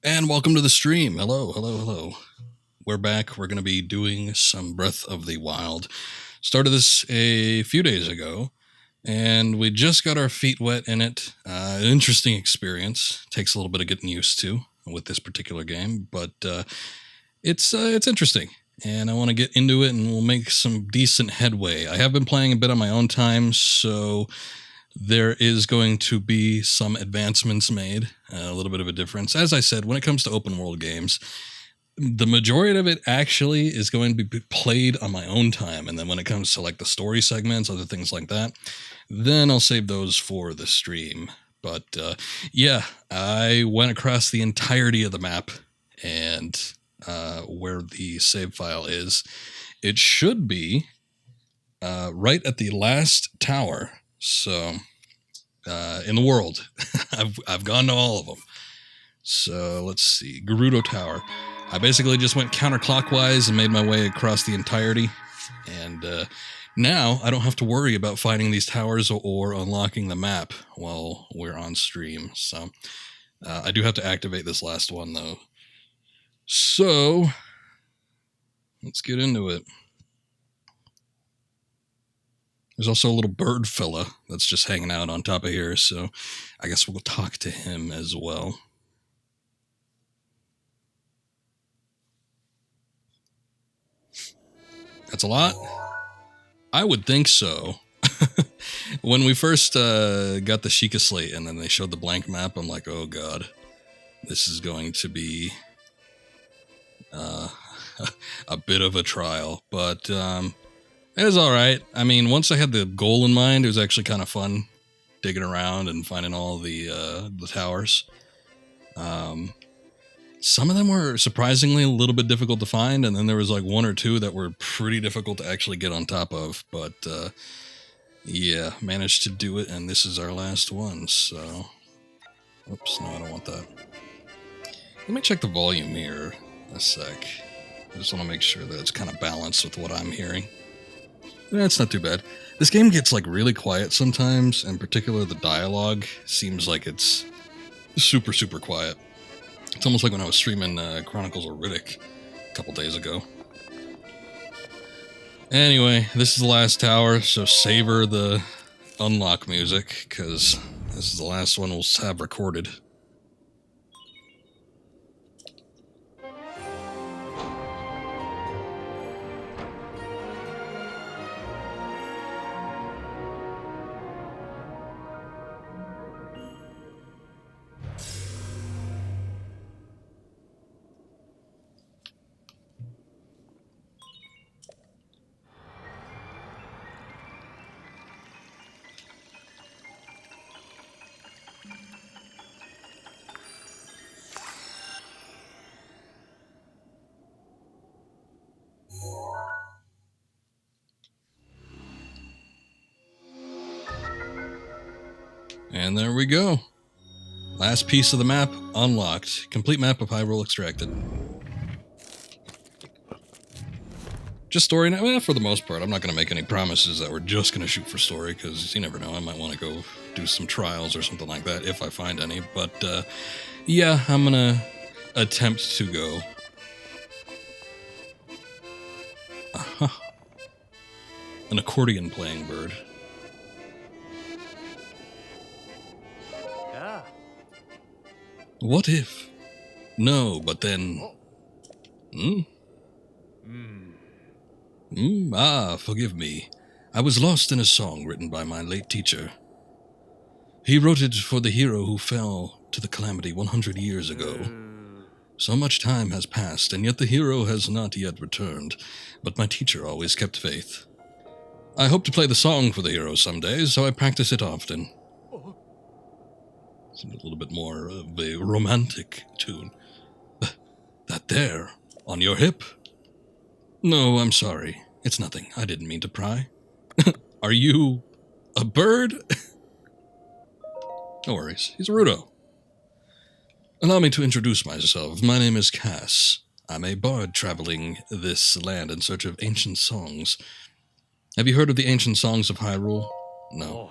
And welcome to the stream. Hello, hello, hello. We're back. We're going to be doing some Breath of the Wild. Started this a few days ago, and we just got our feet wet in it. Interesting experience. Takes a little bit of getting used to with this particular game, but it's interesting. And I want to get into it, and we'll make some decent headway. I have been playing a bit on my own time, so there is going to be some advancements made, a little bit of a difference. As I said, when it comes to open world games, the majority of it actually is going to be played on my own time. And then when it comes to like the story segments, other things like that, then I'll save those for the stream. But yeah, I went across the entirety of the map, and where the save file is, it should be right at the last tower. So, in the world, I've gone to all of them. So let's see, Gerudo Tower. I basically just went counterclockwise and made my way across the entirety, and now I don't have to worry about finding these towers or unlocking the map while we're on stream. So I do have to activate this last one though. So let's get into it. There's also a little bird fella that's just hanging out on top of here, so I guess we'll talk to him as well. That's a lot? I would think so. When we first got the Sheikah Slate and then they showed the blank map, I'm like, oh god, this is going to be a bit of a trial, but it was alright. I mean, once I had the goal in mind, it was actually kind of fun digging around and finding all the towers. Some of them were surprisingly a little bit difficult to find, and then there was like one or two that were pretty difficult to actually get on top of, but yeah, managed to do it, and this is our last one, so... Oops, no, I don't want that. Let me check the volume here a sec. I just want to make sure that it's kind of balanced with what I'm hearing. It's not too bad. This game gets like really quiet sometimes. In particular, the dialogue seems like it's super, super quiet. It's almost like when I was streaming Chronicles of Riddick a couple days ago. Anyway, this is the last tower, so savor the unlock music, because this is the last one we'll have recorded. And there we go. Last piece of the map unlocked. Complete map of Hyrule extracted. Just story now? Well, for the most part. I'm not going to make any promises that we're just going to shoot for story, because you never know. I might want to go do some trials or something like that if I find any. But yeah, I'm going to attempt to go. An accordion playing bird. What if? No, but then... forgive me. I was lost in a song written by my late teacher. He wrote it for the hero who fell to the calamity 100 years ago. So much time has passed, and yet the hero has not yet returned, but my teacher always kept faith. I hope to play the song for the hero someday, so I practice it often. It's a little bit more of a romantic tune. That there, on your hip? No, I'm sorry. It's nothing. I didn't mean to pry. Are you a bird? No worries. He's a Ruto. Allow me to introduce myself. My name is Cass. I'm a bard traveling this land in search of ancient songs. Have you heard of the ancient songs of Hyrule? No.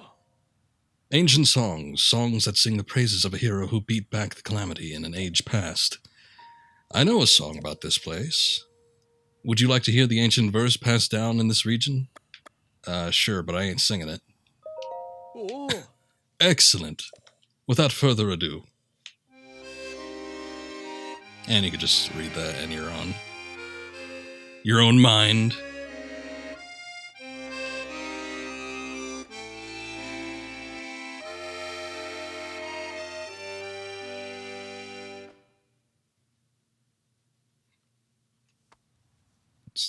Ancient songs, songs that sing the praises of a hero who beat back the calamity in an age past. I know a song about this place. Would you like to hear the ancient verse passed down in this region? Sure, but I ain't singing it. Oh. Excellent. Without further ado. And you could just read that in your own mind.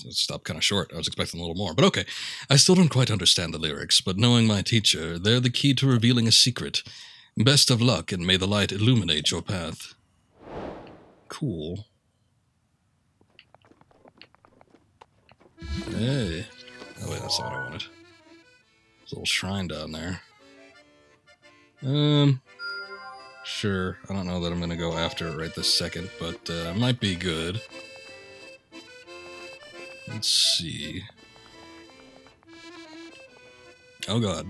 It stopped kind of short. I was expecting a little more, but okay. I still don't quite understand the lyrics, but knowing my teacher, they're the key to revealing a secret. Best of luck, and may the light illuminate your path. Cool. Hey. Oh wait, that's not what I wanted. There's a little shrine down there. Sure. I don't know that I'm gonna go after it right this second, but it might be good. Let's see. Oh god.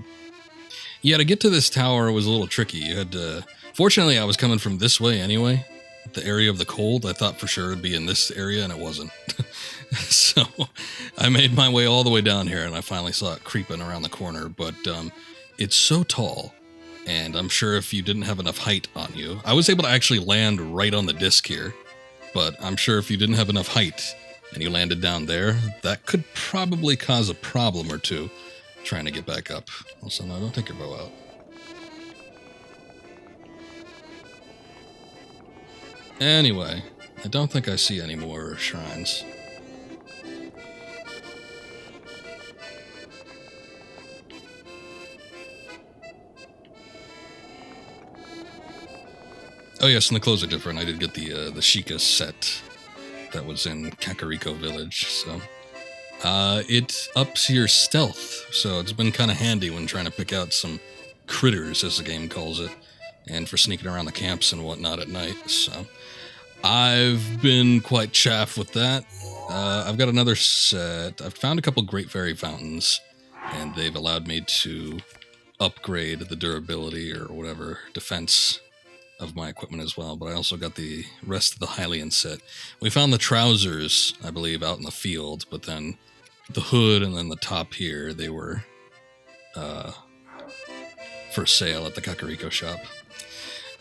Yeah, to get to this tower was a little tricky. You had to... Fortunately, I was coming from this way anyway. The area of the cold, I thought for sure it'd be in this area, and it wasn't. So, I made my way all the way down here, and I finally saw it creeping around the corner, but it's so tall, and I'm sure if you didn't have enough height on you... I was able to actually land right on the disc here, but I'm sure if you didn't have enough height, and you landed down there, that could probably cause a problem or two trying to get back up. Also, no, don't take your bow out. Anyway, I don't think I see any more shrines. Oh yes, and the clothes are different. I did get the Sheikah set that was in Kakariko Village, so... it ups your stealth, so it's been kind of handy when trying to pick out some critters, as the game calls it, and for sneaking around the camps and whatnot at night, so... I've been quite chaffed with that. I've got another set. I've found a couple Great Fairy Fountains, and they've allowed me to upgrade the durability or whatever defense of my equipment as well, but I also got the rest of the Hylian set. We found the trousers, I believe, out in the field, but then the hood and then the top here, they were for sale at the Kakariko shop.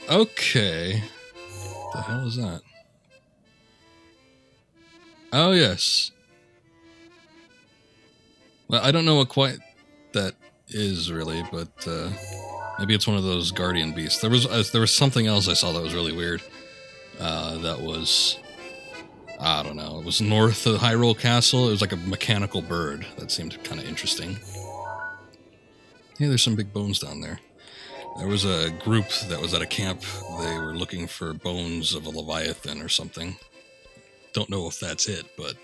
Okay. What the hell is that? Oh, yes. Well, I don't know what quite that is, really, but maybe it's one of those guardian beasts. There was something else I saw that was really weird. That was... I don't know. It was north of Hyrule Castle. It was like a mechanical bird. That seemed kind of interesting. Yeah, there's some big bones down there. There was a group that was at a camp. They were looking for bones of a Leviathan or something. Don't know if that's it, but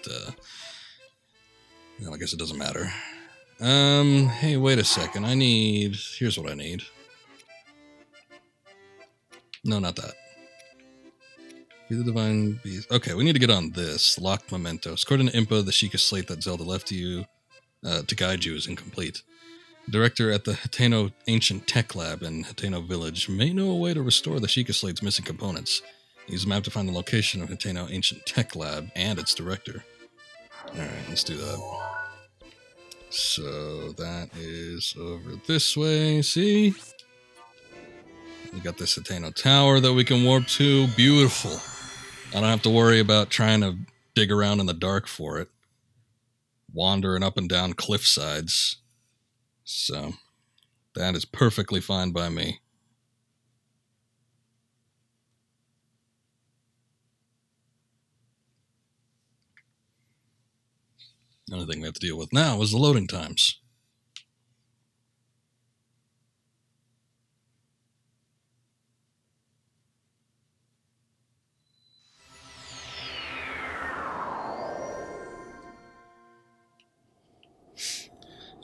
well, I guess it doesn't matter. Hey, wait a second. Here's what I need. No, not that. Be the divine beast. Okay, we need to get on this. Locked mementos. According to Impa, the Sheikah slate that Zelda left to you to guide you is incomplete. Director at the HATENO Ancient Tech Lab in HATENO Village may know a way to restore the Sheikah slate's missing components. Use the map to find the location of HATENO Ancient Tech Lab and its director. Alright, let's do that. So that is over this way, see? We got this HATENO Tower that we can warp to. Beautiful. I don't have to worry about trying to dig around in the dark for it. Wandering up and down cliff sides. So, that is perfectly fine by me. The only thing we have to deal with now is the loading times.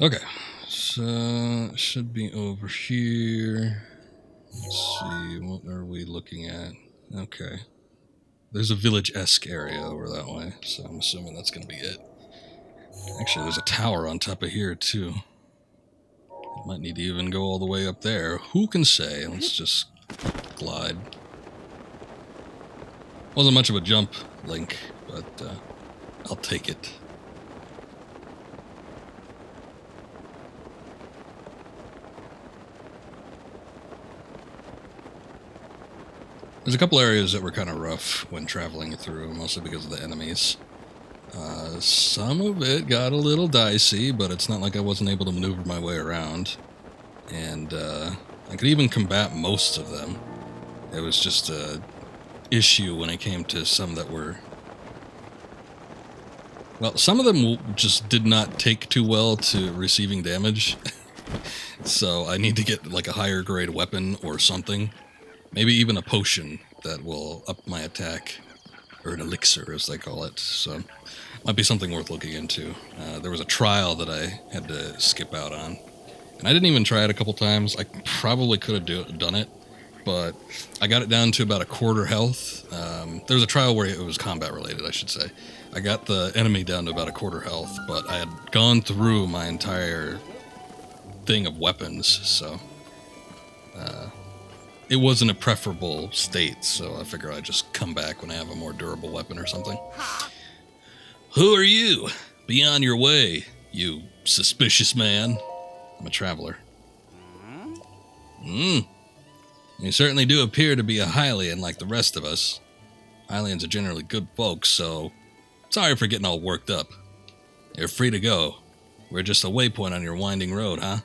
Okay, so it should be over here. Let's see, what are we looking at? Okay. There's a village-esque area over that way, so I'm assuming that's going to be it. Actually, there's a tower on top of here, too. Might need to even go all the way up there. Who can say? Let's just glide. Wasn't much of a jump, Link, but I'll take it. There's a couple areas that were kind of rough when traveling through, mostly because of the enemies. Some of it got a little dicey, but it's not like I wasn't able to maneuver my way around. And I could even combat most of them. It was just a issue when it came to some that were... Well, some of them just did not take too well to receiving damage. So I need to get like a higher grade weapon or something. Maybe even a potion that will up my attack. Or an elixir, as they call it. So, might be something worth looking into. There was a trial that I had to skip out on. And I didn't even try it a couple times. I probably could have done it. But I got it down to about a quarter health. There was a trial where it was combat related, I should say. I got the enemy down to about a quarter health. But I had gone through my entire thing of weapons. So... it wasn't a preferable state, so I figure I'd just come back when I have a more durable weapon or something. Who are you? Be on your way, you suspicious man. I'm a traveler. You certainly do appear to be a Hylian like the rest of us. Hylians are generally good folks, so sorry for getting all worked up. You're free to go. We're just a waypoint on your winding road, huh?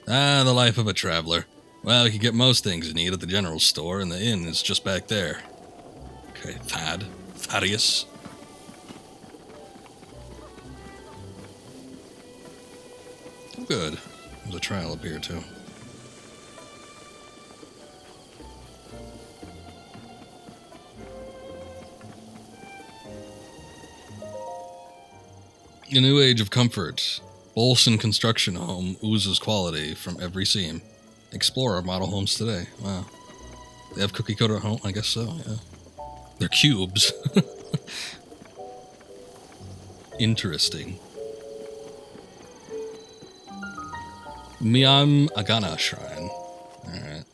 Ah, the life of a traveler. Well, you can get most things you need at the general store, and the inn is just back there. Okay, Thaddeus. Oh, good. There's a trial up here, too. A new age of comfort. Bolson Construction Home oozes quality from every seam. Explore our model homes today. Wow. They have cookie cutter at home? I guess so, yeah. They're cubes. Interesting. MYAHM AGANA Shrine. Alright.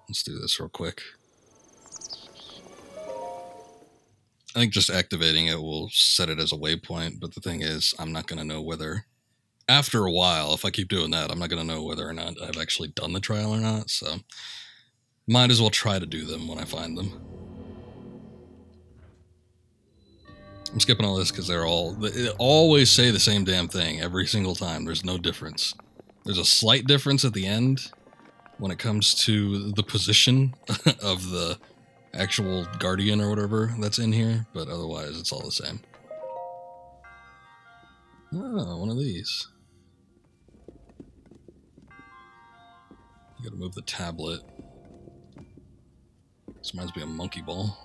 Let's do this real quick. I think just activating it will set it as a waypoint, but the thing is, I'm not going to know whether... After a while, if I keep doing that, I'm not going to know whether or not I've actually done the trial or not, so... Might as well try to do them when I find them. I'm skipping all this because they always say the same damn thing every single time. There's no difference. There's a slight difference at the end when it comes to the position of the actual guardian or whatever that's in here, but otherwise it's all the same. Oh, one of these. You gotta move the tablet. This reminds me of Monkey Ball.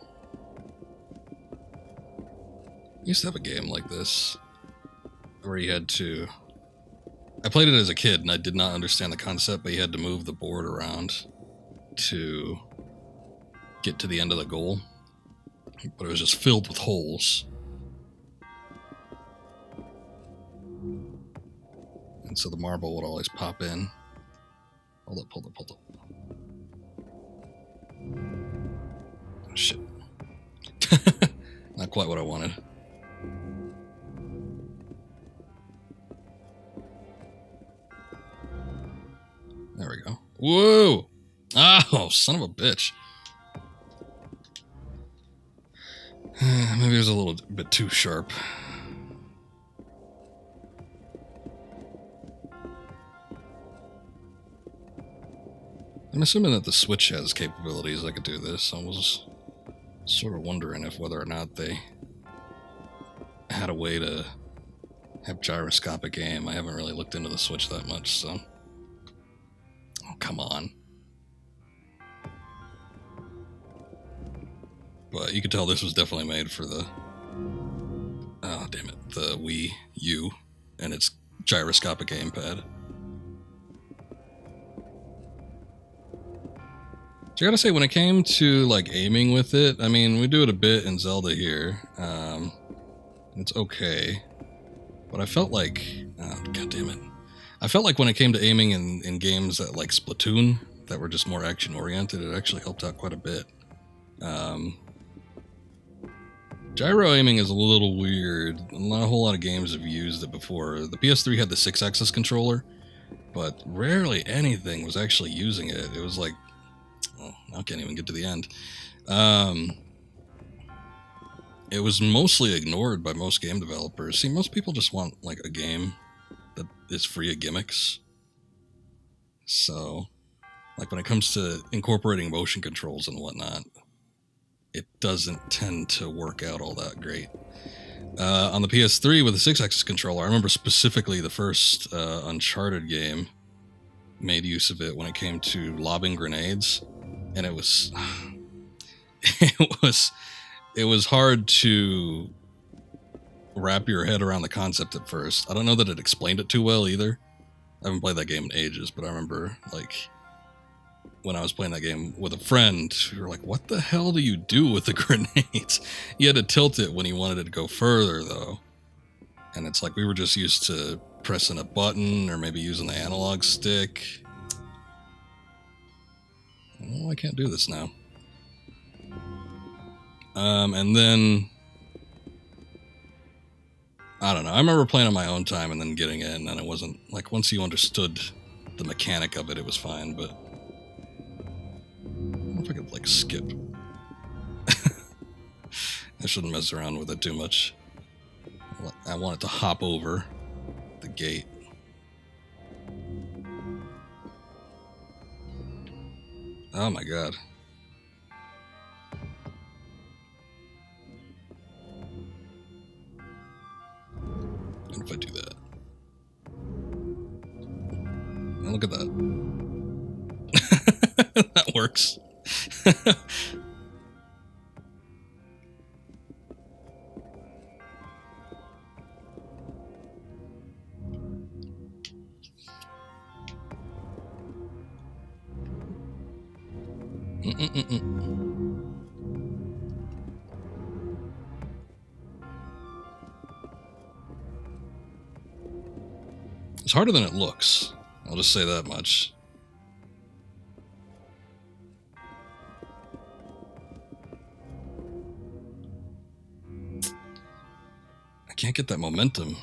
I used to have a game like this where you had to... I played it as a kid and I did not understand the concept, but you had to move the board around to get to the end of the goal. But it was just filled with holes. And so the marble would always pop in. Hold up. Oh, shit. Not quite what I wanted. There we go. Whoa! Oh, son of a bitch. Maybe it was a little bit too sharp. I'm assuming that the Switch has capabilities that could do this. I was sort of wondering if whether or not they had a way to have gyroscopic aim. I haven't really looked into the Switch that much, so... Oh, come on. But you could tell this was definitely made for the... Oh, damn it. The Wii U and its gyroscopic gamepad. So I gotta say, when it came to, like, aiming with it, I mean, we do it a bit in Zelda here. It's okay. But I felt like... Oh, god damn it. I felt like when it came to aiming in games that like Splatoon that were just more action oriented, it actually helped out quite a bit. Gyro aiming is a little weird. Not a whole lot of games have used it before. The PS3 had the 6-axis controller, but rarely anything was actually using it. It was like, oh, I can't even get to the end. It was mostly ignored by most game developers. See, most people just want like a game that is free of gimmicks. So, like when it comes to incorporating motion controls and whatnot, it doesn't tend to work out all that great. On the PS3 with the 6-axis controller, I remember specifically the first Uncharted game made use of it when it came to lobbing grenades, and it was it was hard to wrap your head around the concept at first. I don't know that it explained it too well either. I haven't played that game in ages, but I remember like when I was playing that game with a friend, we were like, what the hell do you do with the grenades? You had to tilt it when you wanted it to go further, though. And it's like we were just used to pressing a button or maybe using the analog stick. Oh, I can't do this now. And then, I don't know. I remember playing on my own time and then getting in, and it wasn't, like, once you understood the mechanic of it, it was fine, but I don't know if I could, like, skip. I shouldn't mess around with it too much. I want it to hop over the gate. Oh my god. And if I do that. And look at that. That works. It's harder than it looks. I'll just say that much. I can't get that momentum.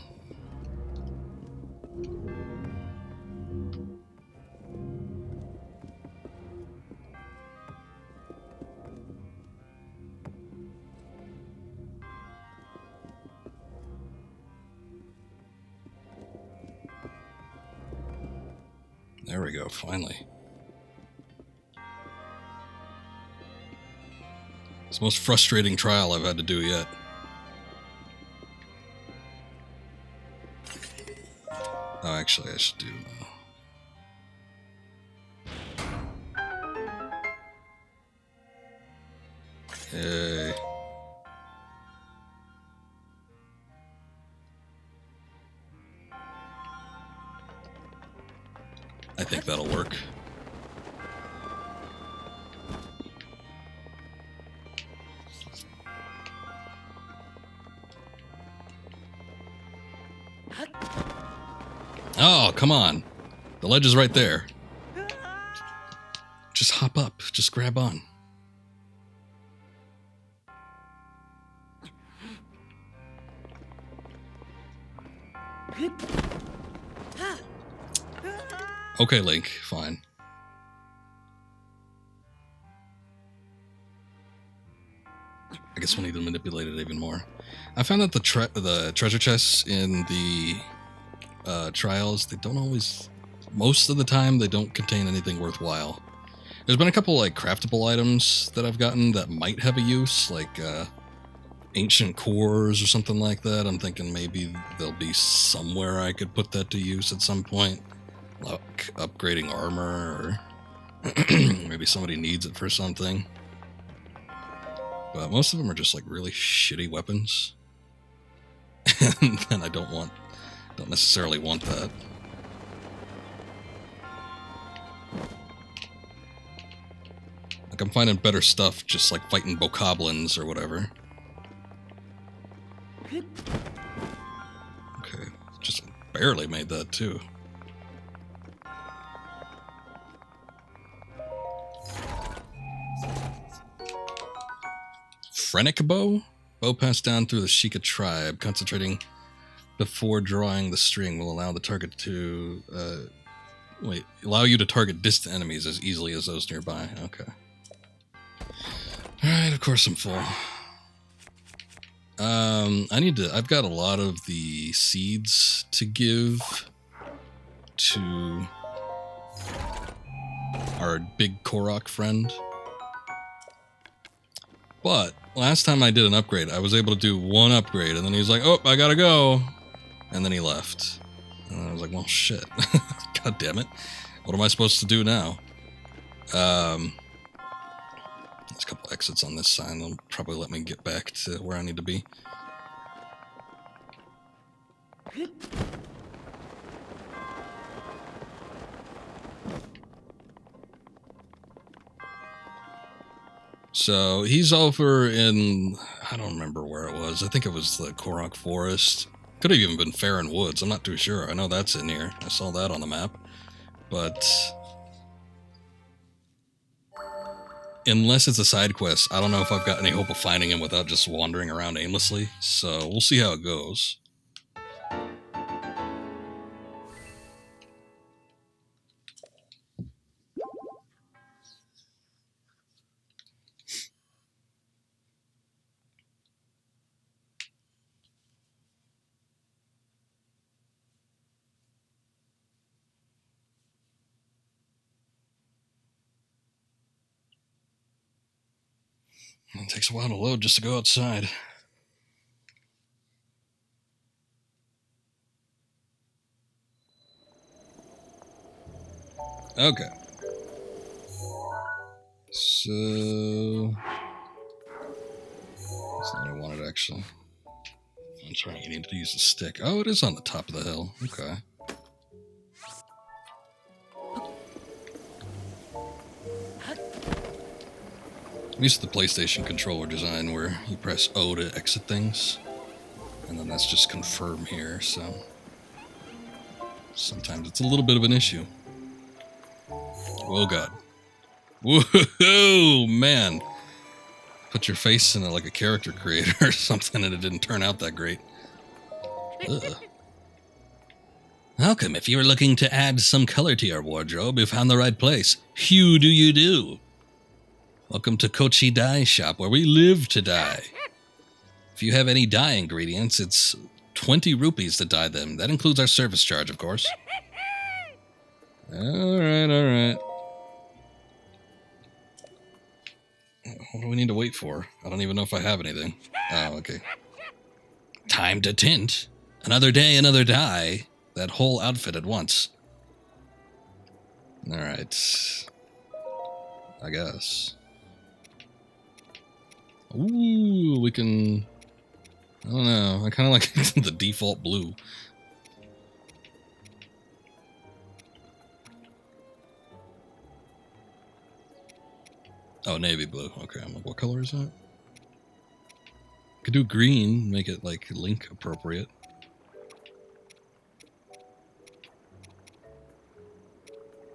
There we go, finally. It's the most frustrating trial I've had to do yet. Oh, actually, I should do... Yay. I think that'll work. Oh, come on. The ledge is right there. Just hop up. Just grab on. Okay, Link, fine. I guess we'll need to manipulate it even more. I found that the treasure chests in the trials, they don't always... Most of the time, they don't contain anything worthwhile. There's been a couple, like, craftable items that I've gotten that might have a use, like, ancient cores or something like that. I'm thinking maybe there'll be somewhere I could put that to use at some point. Like upgrading armor, or maybe somebody needs it for something. But most of them are just like really shitty weapons. And I don't necessarily want that. Like I'm finding better stuff just like fighting bokoblins or whatever. Okay, just barely made that too. Phrenic bow? Bow passed down through the Sheikah tribe. Concentrating before drawing the string will allow the target to... allow you to target distant enemies as easily as those nearby. Okay. Alright, of course I'm full. I've got a lot of the seeds to give to our big Korok friend. But last time I did an upgrade, I was able to do one upgrade, and then he was like, oh, I gotta go. And then he left. And I was like, well, shit. God damn it. What am I supposed to do now? There's a couple exits on this side. They'll probably let me get back to where I need to be. So he's over in, I don't remember where it was. I think it was the Korok Forest. Could have even been Farron Woods. I'm not too sure. I know that's in here. I saw that on the map. But unless it's a side quest, I don't know if I've got any hope of finding him without just wandering around aimlessly. So we'll see how it goes. It takes a while to load just to go outside. Okay. So that's not what I wanted, actually. That's right, you need to use the stick. Oh, it is on the top of the hill. Okay. I'm used to the PlayStation controller design where you press O to exit things. And then that's just confirm here, so sometimes it's a little bit of an issue. Oh god. Whoa, man. Put your face in it like a character creator or something and it didn't turn out that great. Ugh. Welcome. If you are looking to add some color to your wardrobe, you found the right place. Hue do you do? Welcome to Kochi Dye Shop, where we live to dye. If you have any dye ingredients, it's 20 rupees to dye them. That includes our service charge, of course. Alright, alright. What do we need to wait for? I don't even know if I have anything. Oh, okay. Time to tint. Another day, another dye. That whole outfit at once. Alright. I guess. Ooh, we can... I don't know. I kind of like the default blue. Oh, navy blue. Okay, I'm like, what color is that? Could do green, make it like Link appropriate.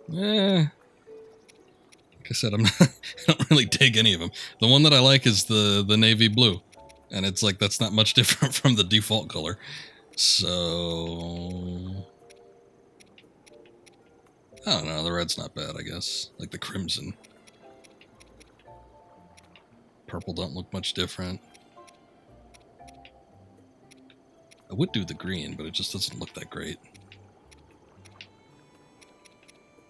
Like I said, I don't really dig any of them. The one that I like is the navy blue. And it's like, that's not much different from the default color. So... I don't know, the red's not bad, I guess. Like the crimson. Purple don't look much different. I would do the green, but it just doesn't look that great.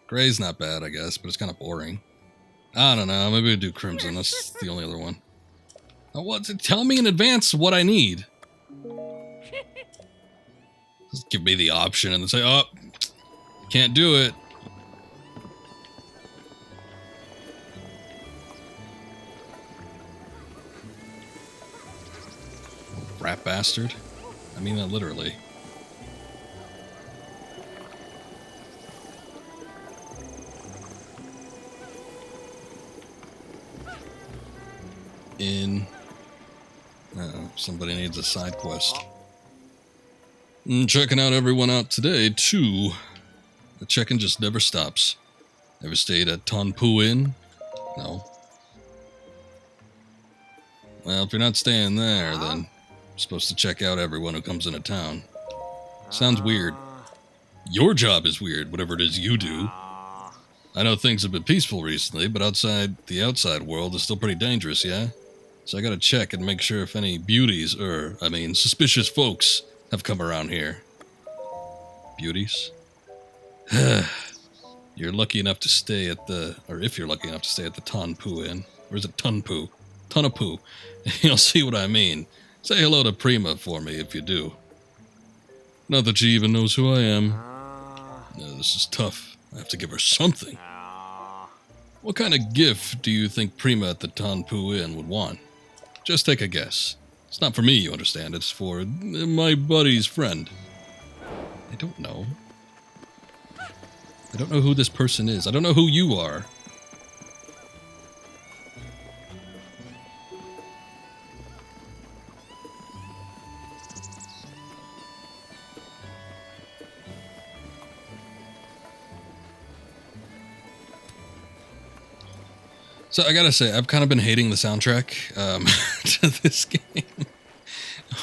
Gray's not bad, I guess, but it's kind of boring. I don't know, maybe we'll do crimson. That's the only other one. Now, tell me in advance what I need. Just give me the option and then say, oh, can't do it. Rat bastard. I mean that literally. Somebody needs a side quest. Checking out everyone out today, too. The check-in just never stops. Ever stayed at Tonpu Inn? No. Well, if you're not staying there, then you're supposed to check out everyone who comes into town. Sounds weird. Your job is weird, whatever it is you do. I know things have been peaceful recently, but the outside world is still pretty dangerous, yeah? So I gotta check and make sure if any beauties, suspicious folks have come around here. Beauties? You're lucky enough to stay at if you're lucky enough to stay at the Tonpu Inn. Or is it Tunpu? Tunapu. You'll see what I mean. Say hello to Prima for me if you do. Not that she even knows who I am. No, this is tough. I have to give her something. What kind of gift do you think Prima at the Tonpu Inn would want? Just take a guess. It's not for me, you understand. It's for my buddy's friend. I don't know. I don't know who this person is. I don't know who you are. So I gotta say, I've kind of been hating the soundtrack to this game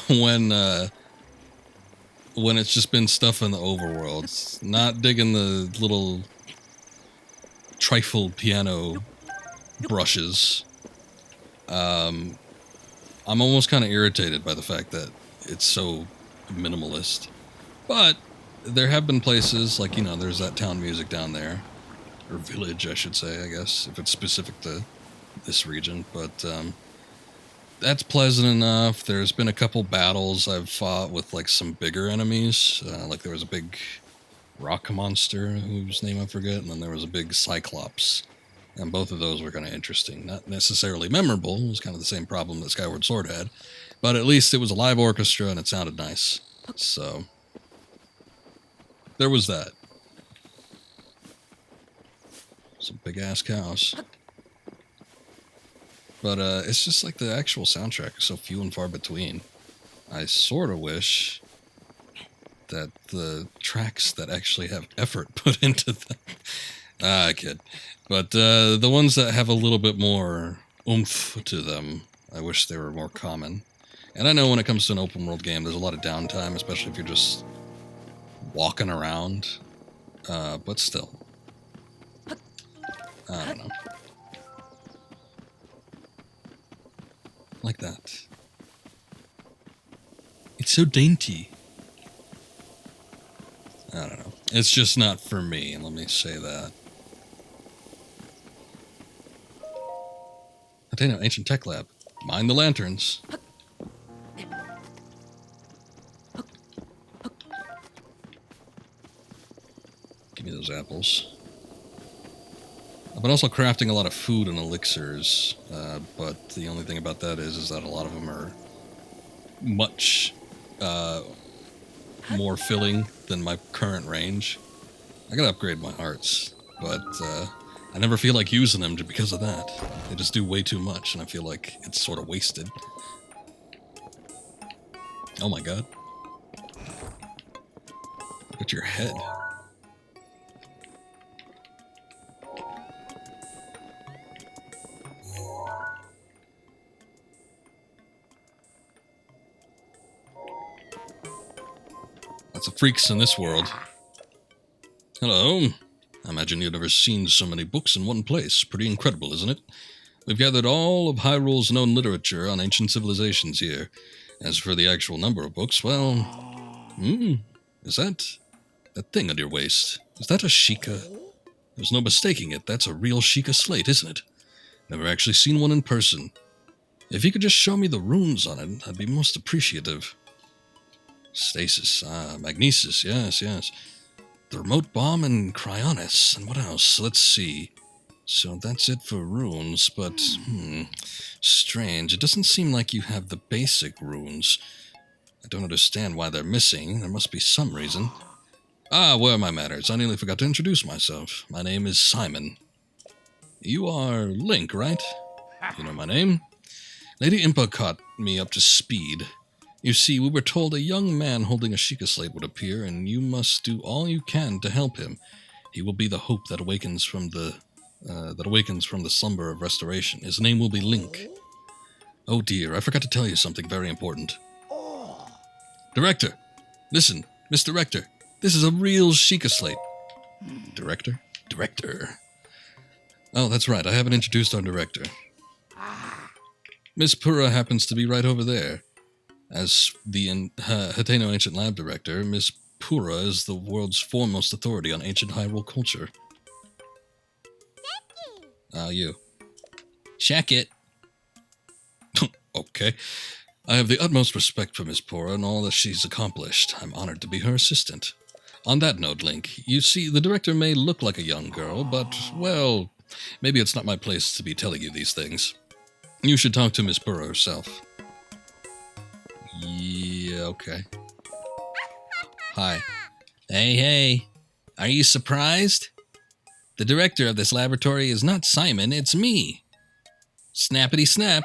when it's just been stuff in the overworld. Not digging the little trifle piano brushes. I'm almost kind of irritated by the fact that it's so minimalist. But there have been places like, there's that town music down there. Or village, I should say, I guess, if it's specific to this region. But that's pleasant enough. There's been a couple battles I've fought with, like, some bigger enemies. Like, there was a big rock monster, whose name I forget, and then there was a big cyclops. And both of those were kind of interesting. Not necessarily memorable. It was kind of the same problem that Skyward Sword had. But at least it was a live orchestra, and it sounded nice. So, there was that. Some big-ass cows. But it's just like the actual soundtrack is so few and far between. I sort of wish that the tracks that actually have effort put into them... I kid. But the ones that have a little bit more oomph to them, I wish they were more common. And I know when it comes to an open-world game, there's a lot of downtime, especially if you're just walking around. But still. I don't know. Like that. It's so dainty. I don't know. It's just not for me, let me say that. HATENO, Ancient Tech Lab. Mind the lanterns. Give me those apples. I've been also crafting a lot of food and elixirs, but the only thing about that is that a lot of them are much more filling than my current range. I gotta upgrade my hearts, but I never feel like using them because of that. They just do way too much, and I feel like it's sort of wasted. Oh my god. Look at your head. Lots of freaks in this world. Hello. I imagine you've never seen so many books in one place. Pretty incredible, isn't it? We've gathered all of Hyrule's known literature on ancient civilizations here. As for the actual number of books, well... is that thing on your waist? Is that a Sheikah? There's no mistaking it. That's a real Sheikah slate, isn't it? Never actually seen one in person. If you could just show me the runes on it, I'd be most appreciative. Stasis, magnesis, yes. The remote bomb and cryonis, and what else? Let's see. So that's it for runes, but, strange. It doesn't seem like you have the basic runes. I don't understand why they're missing. There must be some reason. Where are my manners? I nearly forgot to introduce myself. My name is Simon. You are Link, right? You know my name? Lady Impa caught me up to speed. You see, we were told a young man holding a Sheikah slate would appear, and you must do all you can to help him. He will be the hope that awakens from the slumber of restoration. His name will be Link. Oh dear, I forgot to tell you something very important. Oh. Director! Listen, Miss Director, this is a real Sheikah slate. Director? Director. Oh, that's right, I haven't introduced our director. Miss Pura happens to be right over there. As the HATENO Ancient Lab Director, Miss Pura is the world's foremost authority on ancient Hyrule culture. You. Check it. Okay. I have the utmost respect for Miss Pura and all that she's accomplished. I'm honored to be her assistant. On that note, Link, you see, the director may look like a young girl, but, well, maybe it's not my place to be telling you these things. You should talk to Miss Pura herself. Yeah, okay. Hi. Hey. Are you surprised? The director of this laboratory is not Simon, it's me. Snappity snap.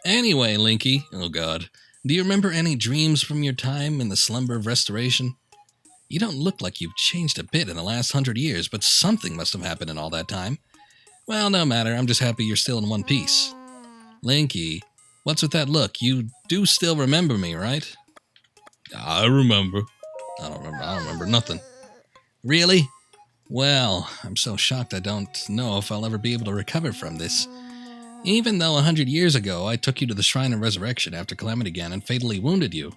Anyway, Linky, oh god, do you remember any dreams from your time in the slumber of restoration? You don't look like you've changed a bit in the last 100 years, but something must have happened in all that time. Well, no matter, I'm just happy you're still in one piece. Linky, what's with that look? You do still remember me, right? I remember. I don't remember nothing. Really? Well, I'm so shocked I don't know if I'll ever be able to recover from this. Even though 100 years ago I took you to the Shrine of Resurrection after Calamity Ganon fatally wounded you.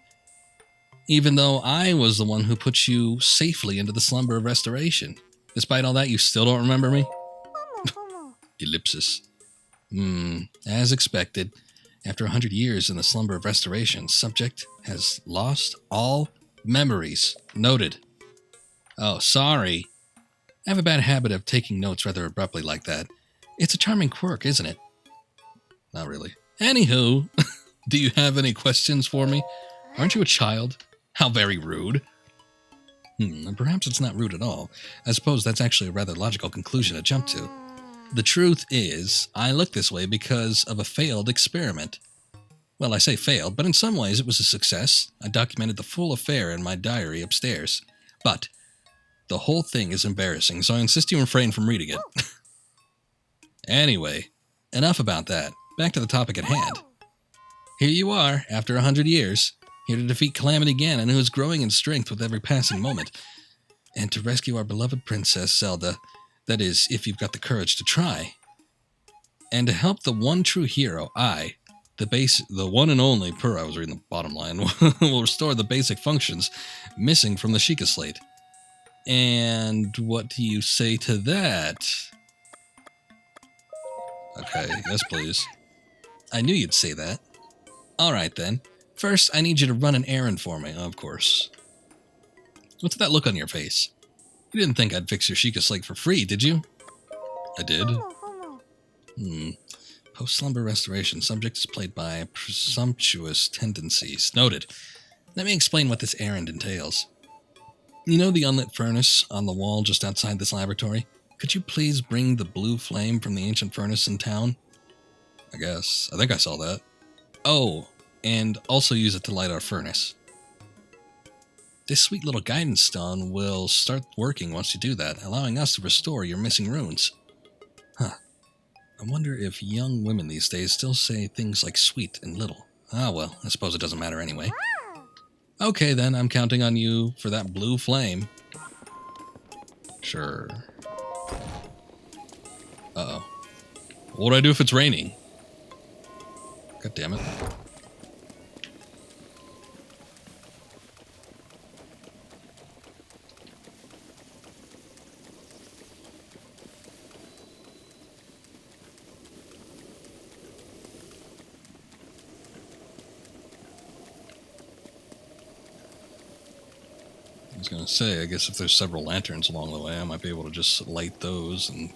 Even though I was the one who put you safely into the slumber of restoration. Despite all that, you still don't remember me? Ellipsis. As expected, after 100 years in the slumber of restoration, subject has lost all memories. Noted. Oh, sorry. I have a bad habit of taking notes rather abruptly like that. It's a charming quirk, isn't it? Not really. Anywho, do you have any questions for me? Aren't you a child? How very rude. Perhaps it's not rude at all. I suppose that's actually a rather logical conclusion to jump to. The truth is, I look this way because of a failed experiment. Well, I say failed, but in some ways it was a success. I documented the full affair in my diary upstairs. But the whole thing is embarrassing, so I insist you refrain from reading it. Anyway, enough about that. Back to the topic at hand. Here you are, after 100 years, here to defeat Calamity Ganon, who is growing in strength with every passing moment, and to rescue our beloved princess, Zelda. That is, if you've got the courage to try. And to help the one true hero, the one and only Pura, I was reading the bottom line, will restore the basic functions missing from the Sheikah slate. And what do you say to that? Okay, yes please. I knew you'd say that. Alright then. First, I need you to run an errand for me, of course. What's that look on your face? You didn't think I'd fix your Sheikah slate for free, did you? I did. Post-slumber restoration. Subject is played by presumptuous tendencies. Noted. Let me explain what this errand entails. You know the unlit furnace on the wall just outside this laboratory? Could you please bring the blue flame from the ancient furnace in town? I guess. I think I saw that. Oh, and also use it to light our furnace. This sweet little guidance stone will start working once you do that, allowing us to restore your missing runes. Huh. I wonder if young women these days still say things like sweet and little. Ah well, I suppose it doesn't matter anyway. Okay then, I'm counting on you for that blue flame. Sure. Uh-oh. What do I do if it's raining? God damn it. I was gonna say, I guess if there's several lanterns along the way, I might be able to just light those and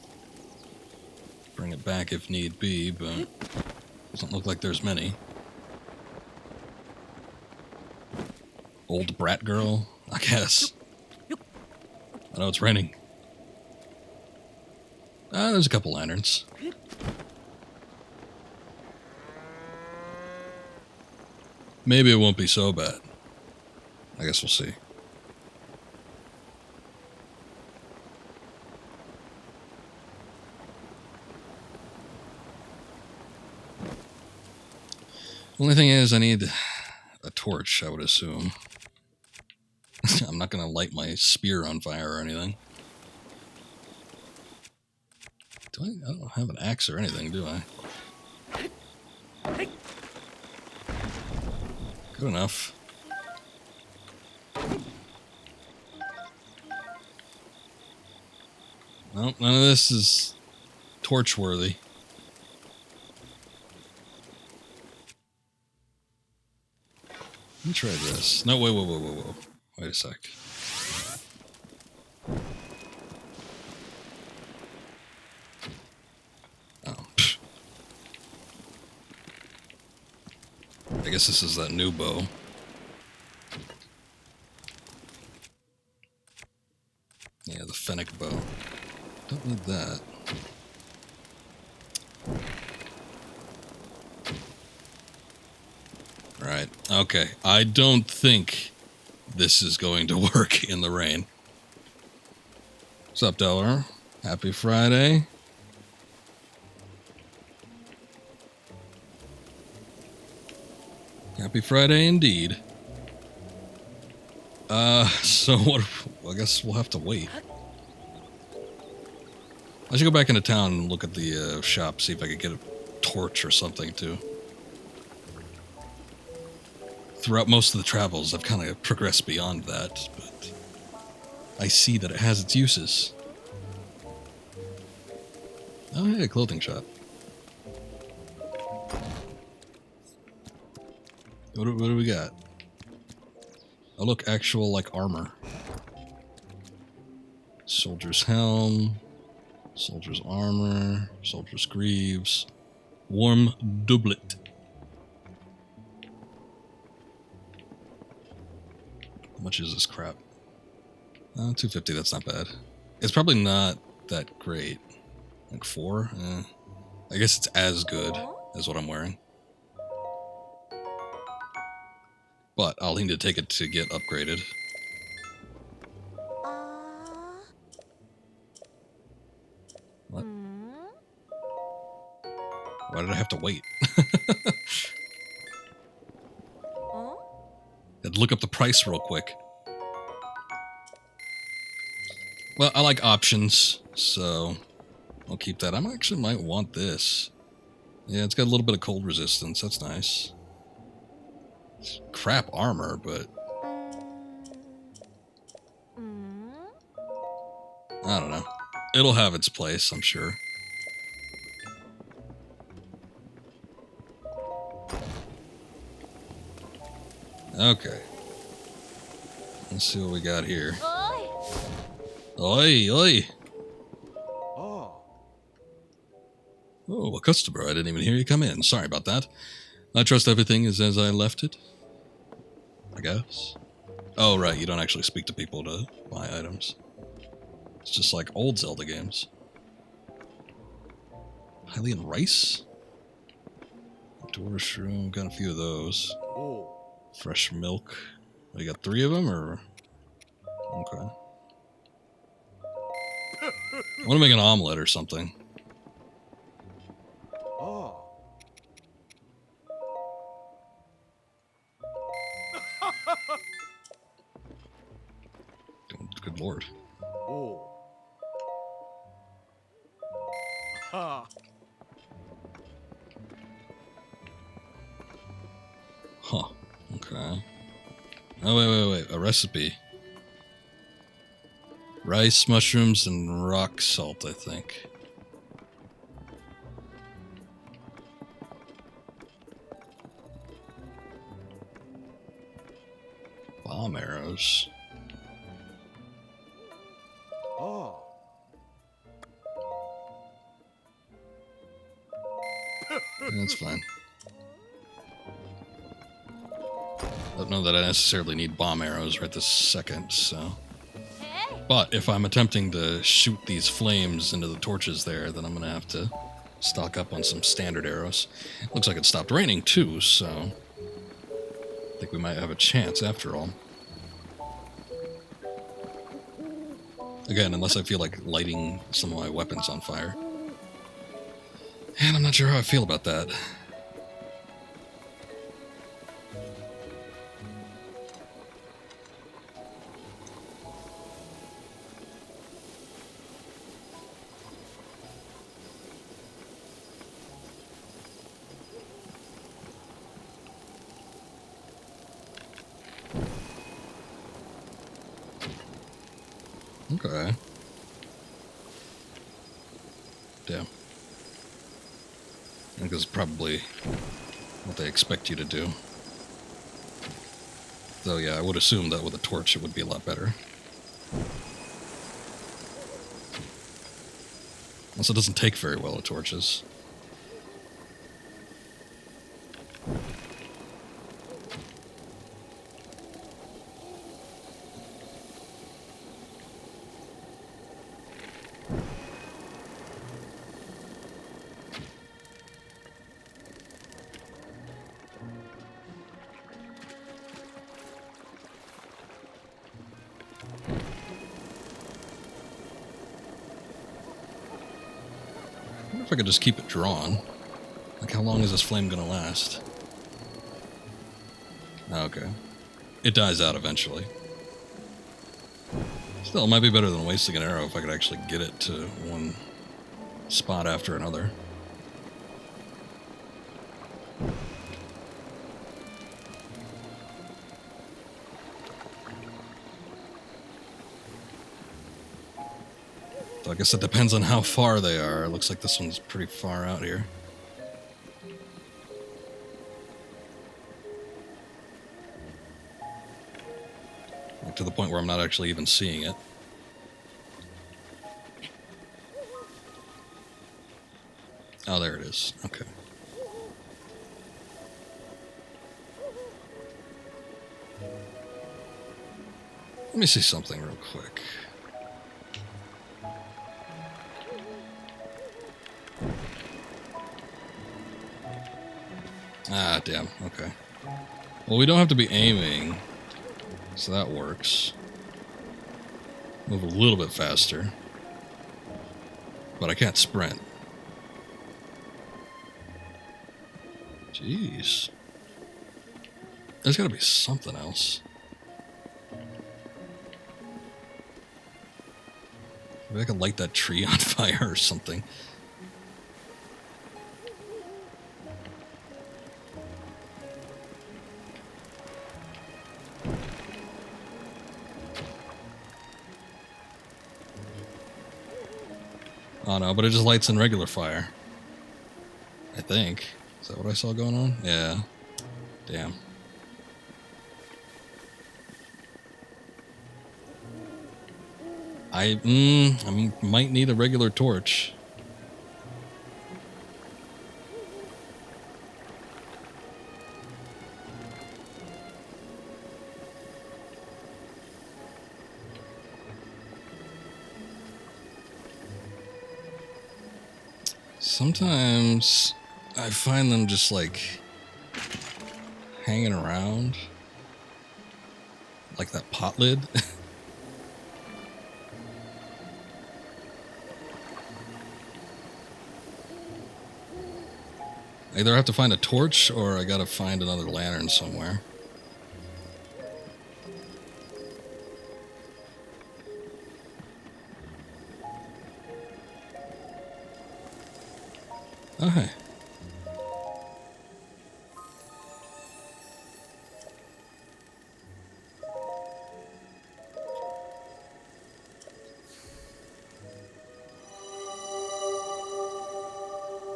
bring it back if need be, but doesn't look like there's many. Old brat girl, I guess. I know it's raining. There's a couple lanterns. Maybe it won't be so bad. I guess we'll see. Only thing is, I need a torch, I would assume. I'm not going to light my spear on fire or anything. I don't have an axe or anything, do I? Good enough. Nope, none of this is torch worthy. Let me try this. No, whoa. Wait a sec. Oh. I guess this is that new bow. Yeah, the fennec bow. Don't need that. Right. Okay. I don't think this is going to work in the rain. What's up, Delaware? Happy Friday. Happy Friday indeed. So what? I guess we'll have to wait. I should go back into town and look at the shop, see if I could get a torch or something too. Throughout most of the travels, I've kind of progressed beyond that, but I see that it has its uses. Oh, hey, a clothing shop. What do we got? Oh, look, actual, like, armor. Soldier's helm. Soldier's armor. Soldier's greaves. Warm doublet. How much is this crap? 250, that's not bad. It's probably not that great. Like 4? I guess it's as good as what I'm wearing. But I'll need to take it to get upgraded. What? Why did I have to wait? I'd look up the price real quick. Well, I like options, so I'll keep that. I actually might want this. Yeah, it's got a little bit of cold resistance. That's nice. It's crap armor, but I don't know. It'll have its place, I'm sure. Okay. Let's see what we got here. Oi, oi! Oh, a customer. I didn't even hear you come in. Sorry about that. I trust everything is as I left it. I guess. Oh, right. You don't actually speak to people to buy items. It's just like old Zelda games. Hylian rice? Door shroom. Got a few of those. Fresh milk. You got 3 of them, or? Okay. I want to make an omelet or something. Good lord. Huh. Okay. Oh, wait. A recipe. Rice, mushrooms, and rock salt, I think. Bomb arrows. That's fine. Don't know that I necessarily need bomb arrows right this second, so... But if I'm attempting to shoot these flames into the torches there, then I'm going to have to stock up on some standard arrows. Looks like it stopped raining too, so... I think we might have a chance after all. Again, unless I feel like lighting some of my weapons on fire. And I'm not sure how I feel about that. Okay. Damn. I think this is probably what they expect you to do. Though, yeah, I would assume that with a torch it would be a lot better. Also, it doesn't take very well with torches. I wonder if I could just keep it drawn. Like, how long is this flame gonna last? Oh, okay. It dies out eventually. Still, it might be better than wasting an arrow if I could actually get it to one spot after another. So I guess it depends on how far they are. It looks like this one's pretty far out here. Like to the point where I'm not actually even seeing it. Oh, there it is. Okay. Let me see something real quick. Ah, damn. Okay. Well, we don't have to be aiming, so that works. Move a little bit faster. But I can't sprint. Jeez. There's gotta be something else. Maybe I can light that tree on fire or something. Oh no, but it just lights in regular fire. I think. Is that what I saw going on? Yeah. Damn. I might need a regular torch. Sometimes I find them just like hanging around. Like that pot lid. I either have to find a torch or I gotta find another lantern somewhere. Oh, hey.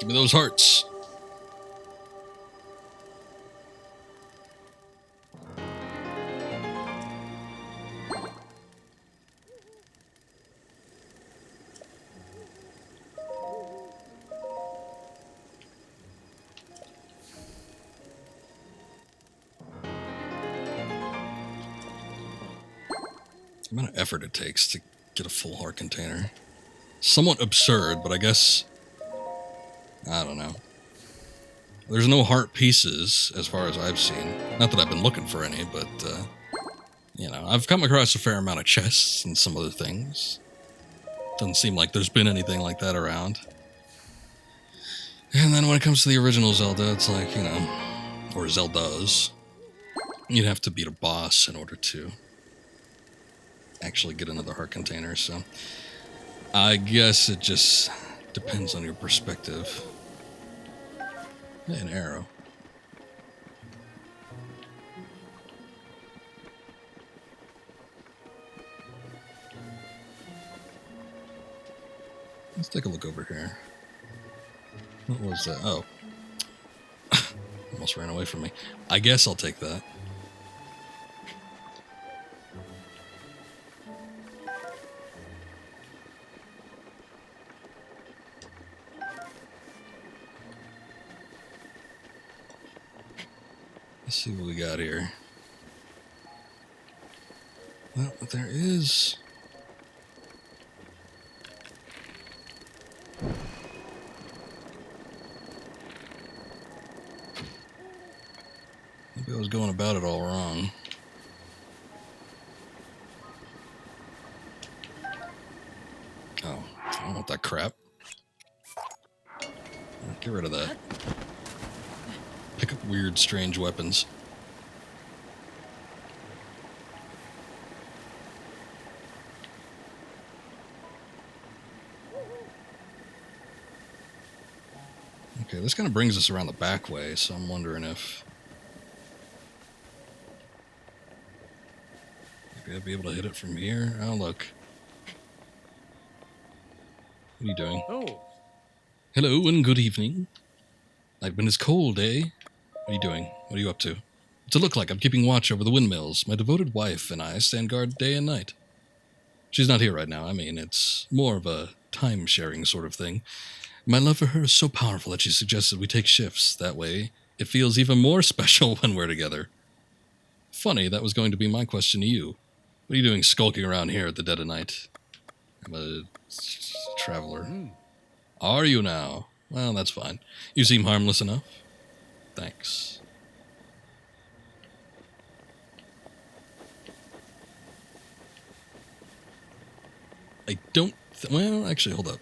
Give me those hearts. The amount of effort it takes to get a full heart container. Somewhat absurd, but I guess... I don't know. There's no heart pieces, as far as I've seen. Not that I've been looking for any, but, you know, I've come across a fair amount of chests and some other things. Doesn't seem like there's been anything like that around. And then when it comes to the original Zelda, it's like, you know, or Zeldas, you'd have to beat a boss in order to actually get another heart container, so I guess it just depends on your perspective. Hey, an arrow. Let's take a look over here. What was that? Oh. Almost ran away from me. I guess I'll take that. Let's see what we got here. Well, there is... Maybe I was going about it all wrong. Oh, I don't want that crap. Get rid of that. Pick up weird, strange weapons. Okay, this kind of brings us around the back way, so I'm wondering if... maybe I'd be able to hit it from here? Oh, look. What are you doing? Oh. Hello and good evening. Night wind is cold, eh? What are you doing? What are you up to? What's it look like? I'm keeping watch over the windmills. My devoted wife and I stand guard day and night. She's not here right now. I mean, it's more of a time-sharing sort of thing. My love for her is so powerful that she suggested we take shifts. That way, it feels even more special when we're together. Funny, that was going to be my question to you. What are you doing skulking around here at the dead of night? I'm a traveler. Are you now? Well, that's fine. You seem harmless enough. Thanks. I don't... well, actually, hold up.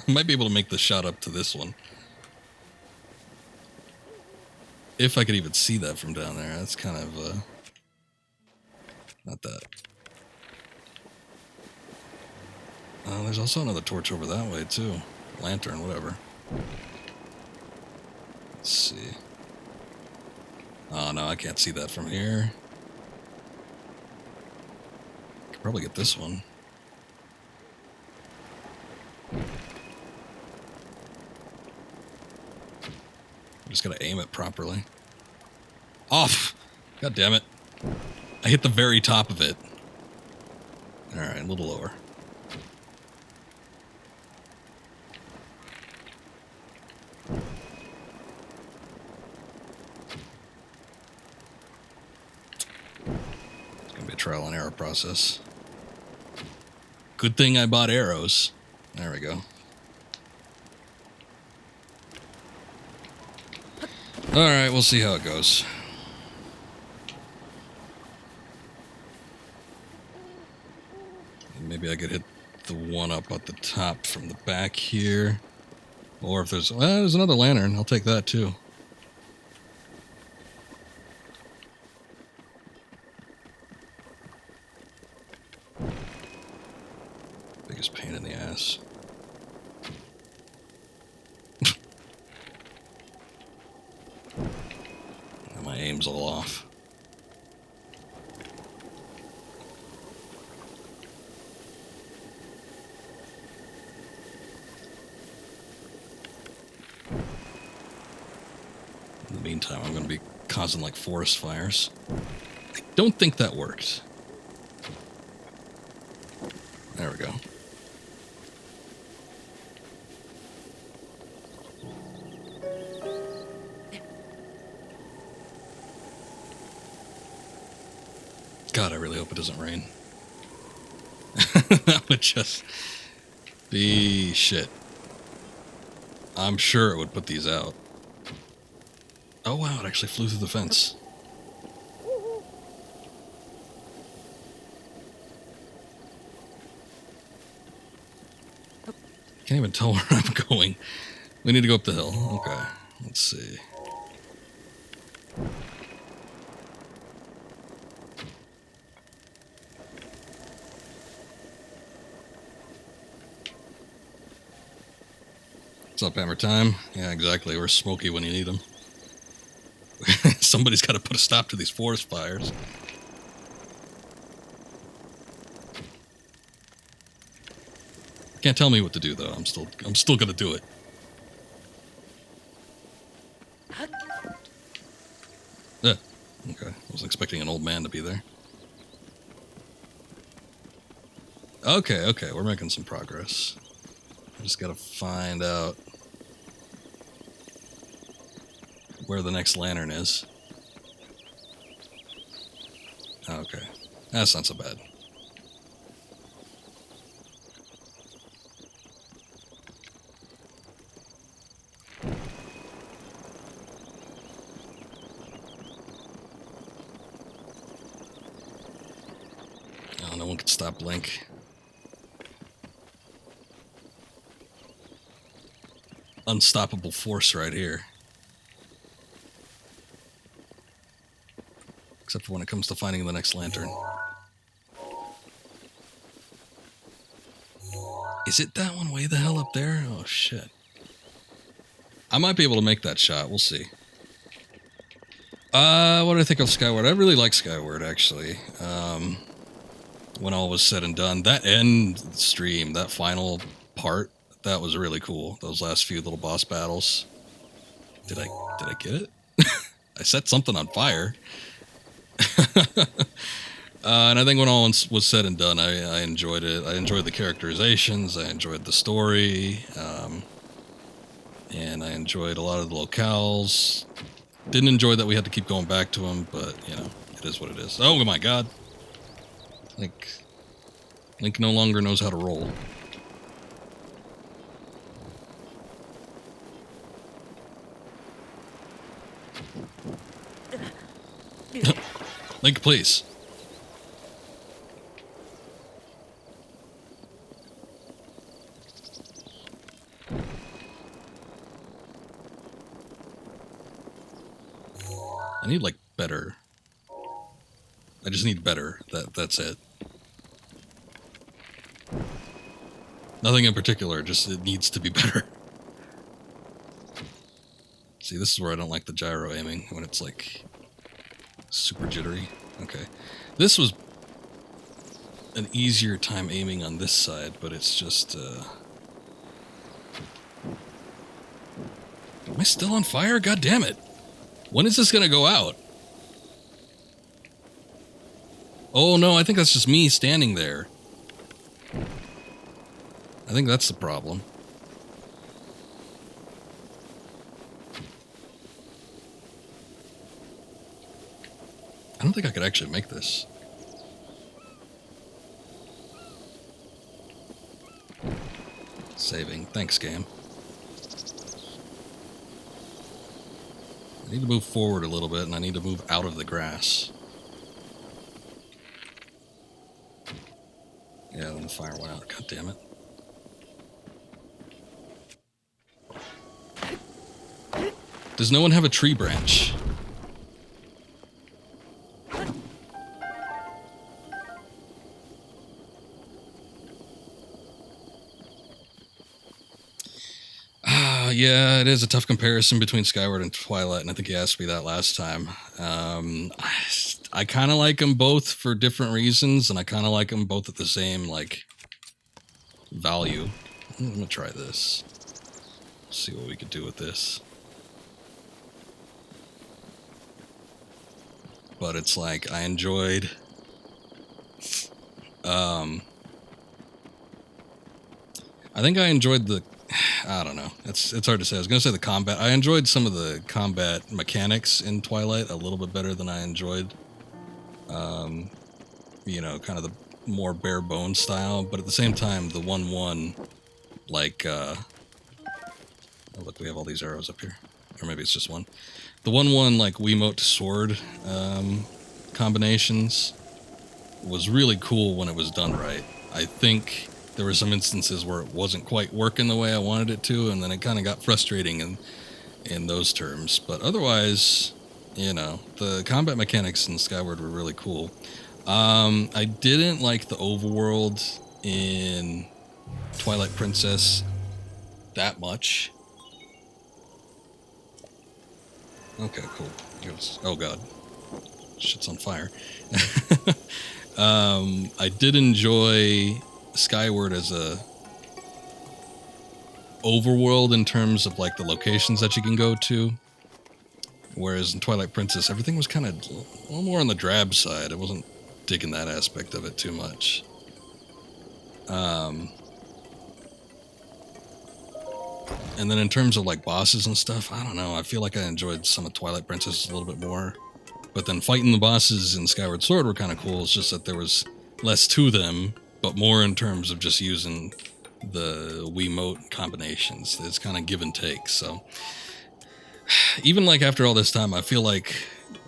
I might be able to make the shot up to this one. If I could even see that from down there. That's kind of, not that. There's also another torch over that way, too. Lantern, whatever. Let's see. Oh, no, I can't see that from here. Could probably get this one. Just gotta aim it properly. Off! God damn it. I hit the very top of it. Alright, a little lower. It's gonna be a trial and error process. Good thing I bought arrows. There we go. Alright, we'll see how it goes. Maybe I could hit the one up at the top from the back here. Or if there's... well, there's another lantern. I'll take that too. Biggest pain in the ass. My aim's all off. In the meantime, I'm going to be causing like forest fires. I don't think that worked. There we go. God, I really hope it doesn't rain. That would just be shit. I'm sure it would put these out. Oh wow, it actually flew through the fence. Can't even tell where I'm going. We need to go up the hill. Okay, let's see. What's up, Hammer Time? Yeah, exactly. We're smoky when you need them. Somebody's got to put a stop to these forest fires. Can't tell me what to do though. I'm still gonna do it. Okay. I was expecting an old man to be there. Okay, we're making some progress. I just gotta find out where the next lantern is. Okay. That's not so bad. Oh, no one could stop Link. Unstoppable force right here. Except for when it comes to finding the next lantern. Is it that one way the hell up there? Oh, shit. I might be able to make that shot. We'll see. What do I think of Skyward? I really like Skyward, actually. When all was said and done. That end stream, that final part, that was really cool. Those last few little boss battles. Did I get it? I set something on fire. And I think when all was said and done, I enjoyed it. I enjoyed the characterizations. I enjoyed the story. And I enjoyed a lot of the locales. Didn't enjoy that we had to keep going back to them, but, you know, it is what it is. Oh my god. Link no longer knows how to roll. Link, please. I need, like, better. I just need better. That's it. Nothing in particular, just it needs to be better. See, this is where I don't like the gyro aiming, when it's, like, super jittery. Okay. This was an easier time aiming on this side, but it's just, Am I still on fire? God damn it. When is this gonna go out? Oh no, I think that's just me standing there. I think that's the problem. I don't think I could actually make this. Saving. Thanks, game. I need to move forward a little bit, and I need to move out of the grass. Yeah, then the fire went out. God damn it. Does no one have a tree branch? Yeah, it is a tough comparison between Skyward and Twilight, and I think you asked me that last time. I kind of like them both for different reasons, and I kind of like them both at the same, like, value. I'm gonna try this. See what we could do with this. But it's like, I enjoyed... I think I enjoyed the... I don't know. It's hard to say. I was going to say the combat. I enjoyed some of the combat mechanics in Twilight a little bit better than I enjoyed, you know, kind of the more bare bones style. But at the same time, the 1-1, like, oh, look, we have all these arrows up here. Or maybe it's just one. The 1-1, like, Wiimote to sword combinations was really cool when it was done right. I think... there were some instances where it wasn't quite working the way I wanted it to, and then it kind of got frustrating in those terms. But otherwise, you know, the combat mechanics in Skyward were really cool. I didn't like the overworld in Twilight Princess that much. Okay, cool. Oh god. Shit's on fire. I did enjoy Skyward as a overworld in terms of like the locations that you can go to. Whereas in Twilight Princess, everything was kind of a little more on the drab side. I wasn't digging that aspect of it too much. And then in terms of like bosses and stuff, I don't know. I feel like I enjoyed some of Twilight Princess a little bit more. But then fighting the bosses in Skyward Sword were kind of cool. It's just that there was less to them, but more in terms of just using the Wiimote combinations. It's kind of give and take. So even like after all this time, I feel like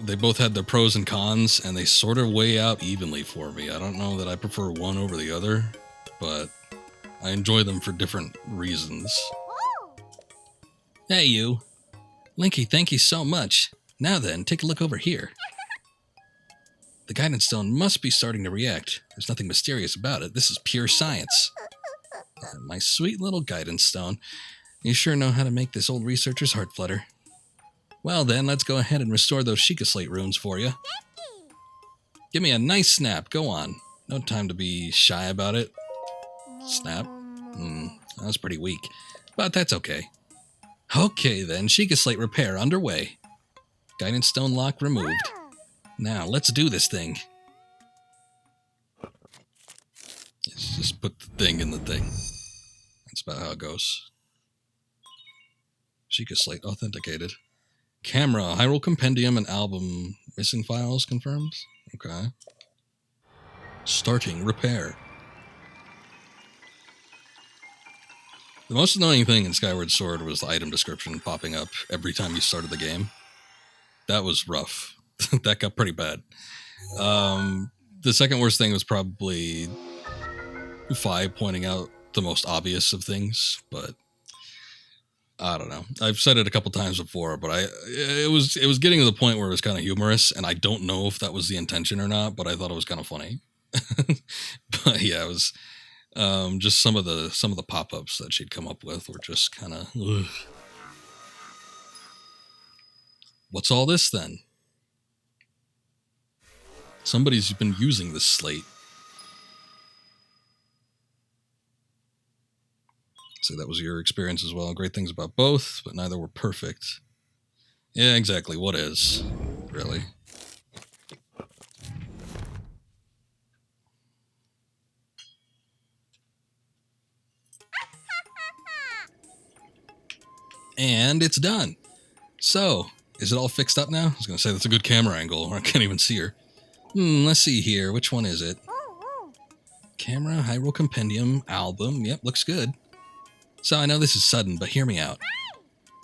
they both had their pros and cons, and they sort of weigh out evenly for me. I don't know that I prefer one over the other, but I enjoy them for different reasons. Hey, you. Linky, thank you so much. Now then, take a look over here. The guidance stone must be starting to react. There's nothing mysterious about it. This is pure science. My sweet little guidance stone. You sure know how to make this old researcher's heart flutter. Well then, let's go ahead and restore those Sheikah Slate runes for you. Give me a nice snap, go on. No time to be shy about it. Snap. That was pretty weak. But that's okay. Okay then, Sheikah Slate repair underway. Guidance stone lock removed. Now, let's do this thing. Let's just put the thing in the thing. That's about how it goes. Sheikah Slate authenticated. Camera, Hyrule Compendium and album missing files confirmed. Okay. Starting repair. The most annoying thing in Skyward Sword was the item description popping up every time you started the game. That was rough. That got pretty bad. The second worst thing was probably Fi pointing out the most obvious of things, but I don't know. I've said it a couple times before, but it was getting to the point where it was kind of humorous, and I don't know if that was the intention or not, but I thought it was kind of funny. But yeah, it was just some of the pop-ups that she'd come up with were just kind of what's all this then? Somebody's been using this slate. So that was your experience as well. Great things about both, but neither were perfect. Yeah, exactly. What is? Really? And it's done. So, is it all fixed up now? I was going to say that's a good camera angle. I can't even see her. Let's see here. Which one is it? Camera, Hyrule Compendium, album. Yep, looks good. So I know this is sudden, but hear me out.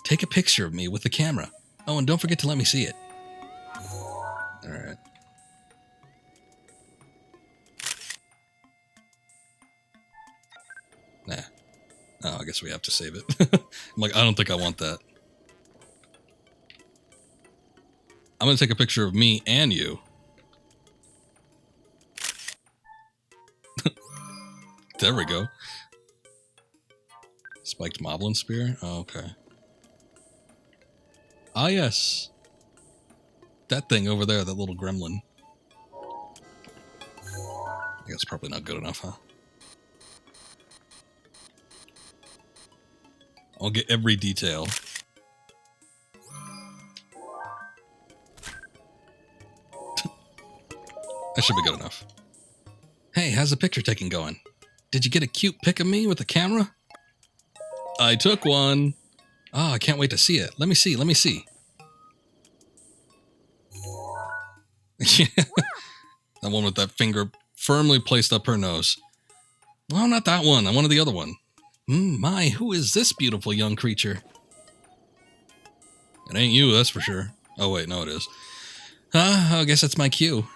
Take a picture of me with the camera. Oh, and don't forget to let me see it. Alright. Nah. Oh, I guess we have to save it. I'm like, I don't think I want that. I'm going to take a picture of me and you. There we go. Spiked Moblin Spear? Oh, okay. Ah, yes. That thing over there, that little gremlin. I guess probably not good enough, huh? I'll get every detail. That should be good enough. Hey, how's the picture taking going? Did you get a cute pic of me with the camera? I took one. Oh, I can't wait to see it. Let me see. Yeah. That one with that finger firmly placed up her nose. Well, not that one. I wanted the other one. My, who is this beautiful young creature? It ain't you, that's for sure. Oh, wait, no, it is. I guess that's my cue.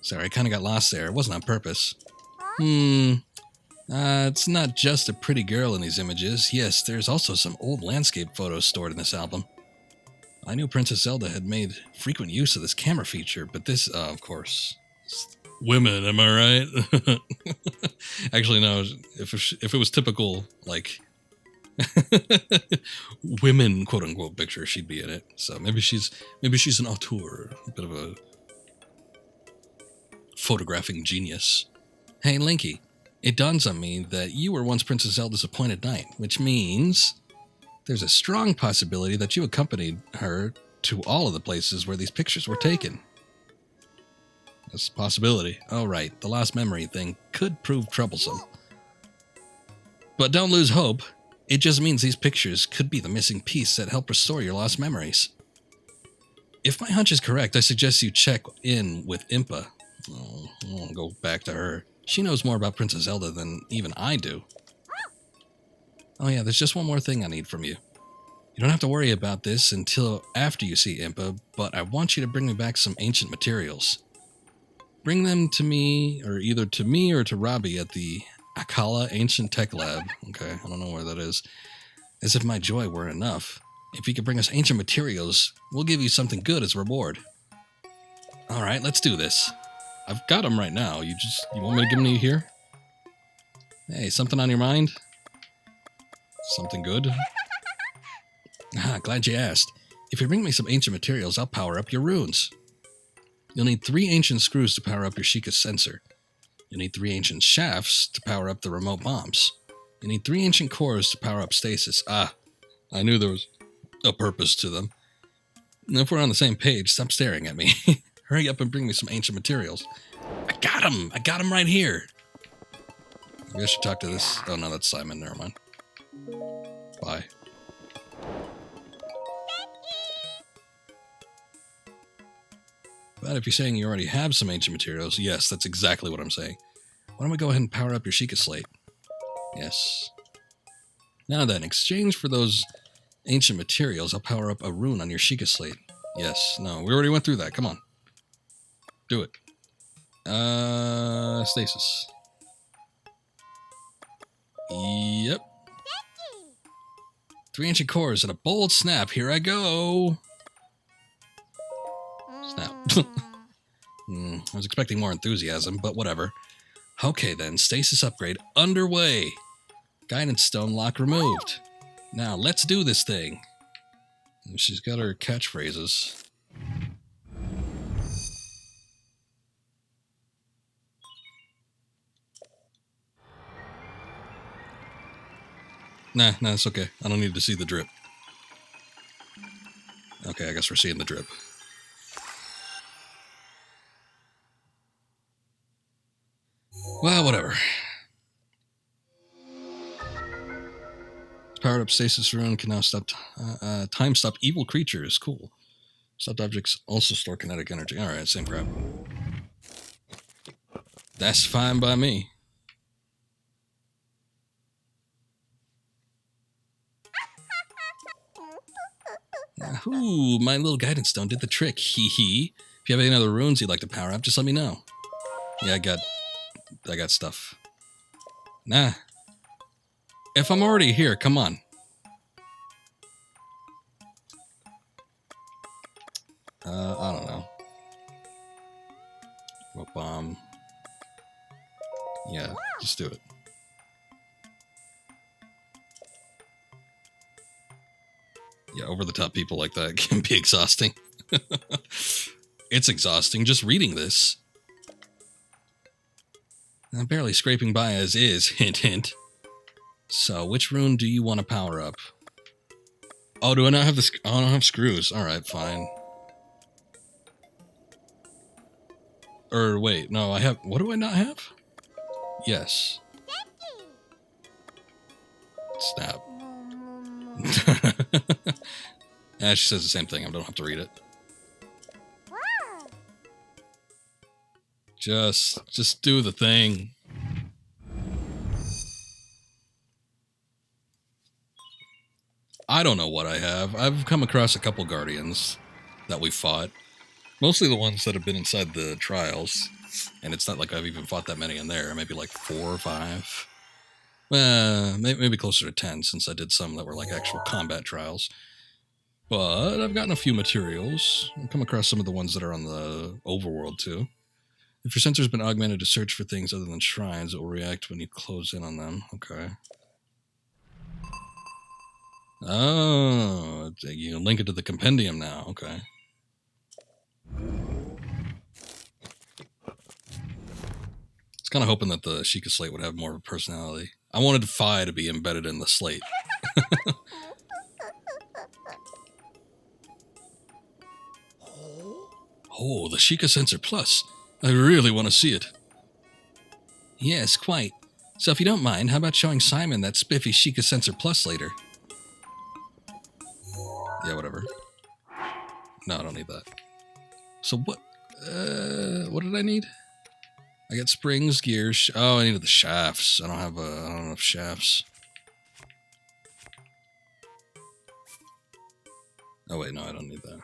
Sorry, I kind of got lost there. It wasn't on purpose. It's not just a pretty girl in these images. Yes, there's also some old landscape photos stored in this album. I knew Princess Zelda had made frequent use of this camera feature, but this, of course, women, am I right? Actually, no, if it was typical, like, women, quote-unquote, picture, she'd be in it. So maybe she's an auteur, a bit of a photographing genius. Hey, Linky, It dawns on me that you were once Princess Zelda's appointed knight, which means there's a strong possibility that you accompanied her to all of the places where these pictures were taken. That's a possibility. Oh, right. The lost memory thing could prove troublesome. But don't lose hope. It just means these pictures could be the missing piece that helped restore your lost memories. If my hunch is correct, I suggest you check in with Impa. Oh, I want to go back to her. She knows more about Princess Zelda than even I do. Oh yeah, there's just one more thing I need from you. You don't have to worry about this until after you see Impa, but I want you to bring me back some ancient materials. Bring them to me, or either to me or to Robbie at the Akkala Ancient Tech Lab. Okay, I don't know where that is. As if my joy were enough. If you could bring us ancient materials, we'll give you something good as a reward. Alright, let's do this. I've got them right now. You want me to give them to you here? Hey, something on your mind? Something good? Ah, glad you asked. If you bring me some ancient materials, I'll power up your runes. You'll need 3 ancient screws to power up your Sheikah sensor. You'll need 3 ancient shafts to power up the remote bombs. You need 3 ancient cores to power up stasis. Ah, I knew there was a purpose to them. And if we're on the same page, stop staring at me. Hurry up and bring me some ancient materials. I got them! I got them right here! Maybe I should talk to this. Oh no, that's Simon. Never mind. Bye. But if you're saying you already have some ancient materials, yes, that's exactly what I'm saying. Why don't we go ahead and power up your Sheikah slate? Yes. Now then, in exchange for those ancient materials, I'll power up a rune on your Sheikah slate. Yes. No, we already went through that. Come on. Do it. Stasis. Yep. 3 ancient cores and a bold snap. Here I go. Snap. I was expecting more enthusiasm, but whatever. Okay then, stasis upgrade underway. Guidance stone lock removed. Now let's do this thing. And she's got her catchphrases. Nah, it's okay. I don't need to see the drip. Okay, I guess we're seeing the drip. Well, whatever. Powered up stasis rune can now stop time stop evil creatures. Cool. Stopped objects also store kinetic energy. Alright, same crap. That's fine by me. Ooh, my little guidance stone did the trick. Hee hee. If you have any other runes you'd like to power up, just let me know. Yeah, I got stuff. Nah. If I'm already here, come on. I don't know. What bomb? Yeah, just do it. Yeah, over-the-top people like that can be exhausting. It's exhausting just reading this. I'm barely scraping by as is, hint hint. So, which rune do you want to power up? Oh, do I not have the... Oh, I don't have screws. Alright, fine. Or, wait, no, I have... What do I not have? Yes. Snap. She says the same thing. I don't have to read it. Just do the thing. I don't know what I have. I've come across a couple Guardians that we fought. Mostly the ones that have been inside the trials. And it's not like I've even fought that many in there. Maybe like 4 or 5. Maybe closer to 10 since I did some that were like actual combat trials. But I've gotten a few materials. I've come across some of the ones that are on the overworld too. If your sensor's been augmented to search for things other than shrines, it will react when you close in on them. Okay. Oh, you can link it to the compendium now. Okay. kind of hoping that the Sheikah slate would have more of a personality. I wanted Phi to be embedded in the slate. Oh, the Sheikah Sensor Plus. I really want to see it. Yes, quite. So if you don't mind, how about showing Simon that spiffy Sheikah Sensor Plus later? Yeah, whatever. No, I don't need that. So what did I need? I got springs, gears. Oh, I needed the shafts. I don't have enough shafts. Oh wait, no, I don't need that.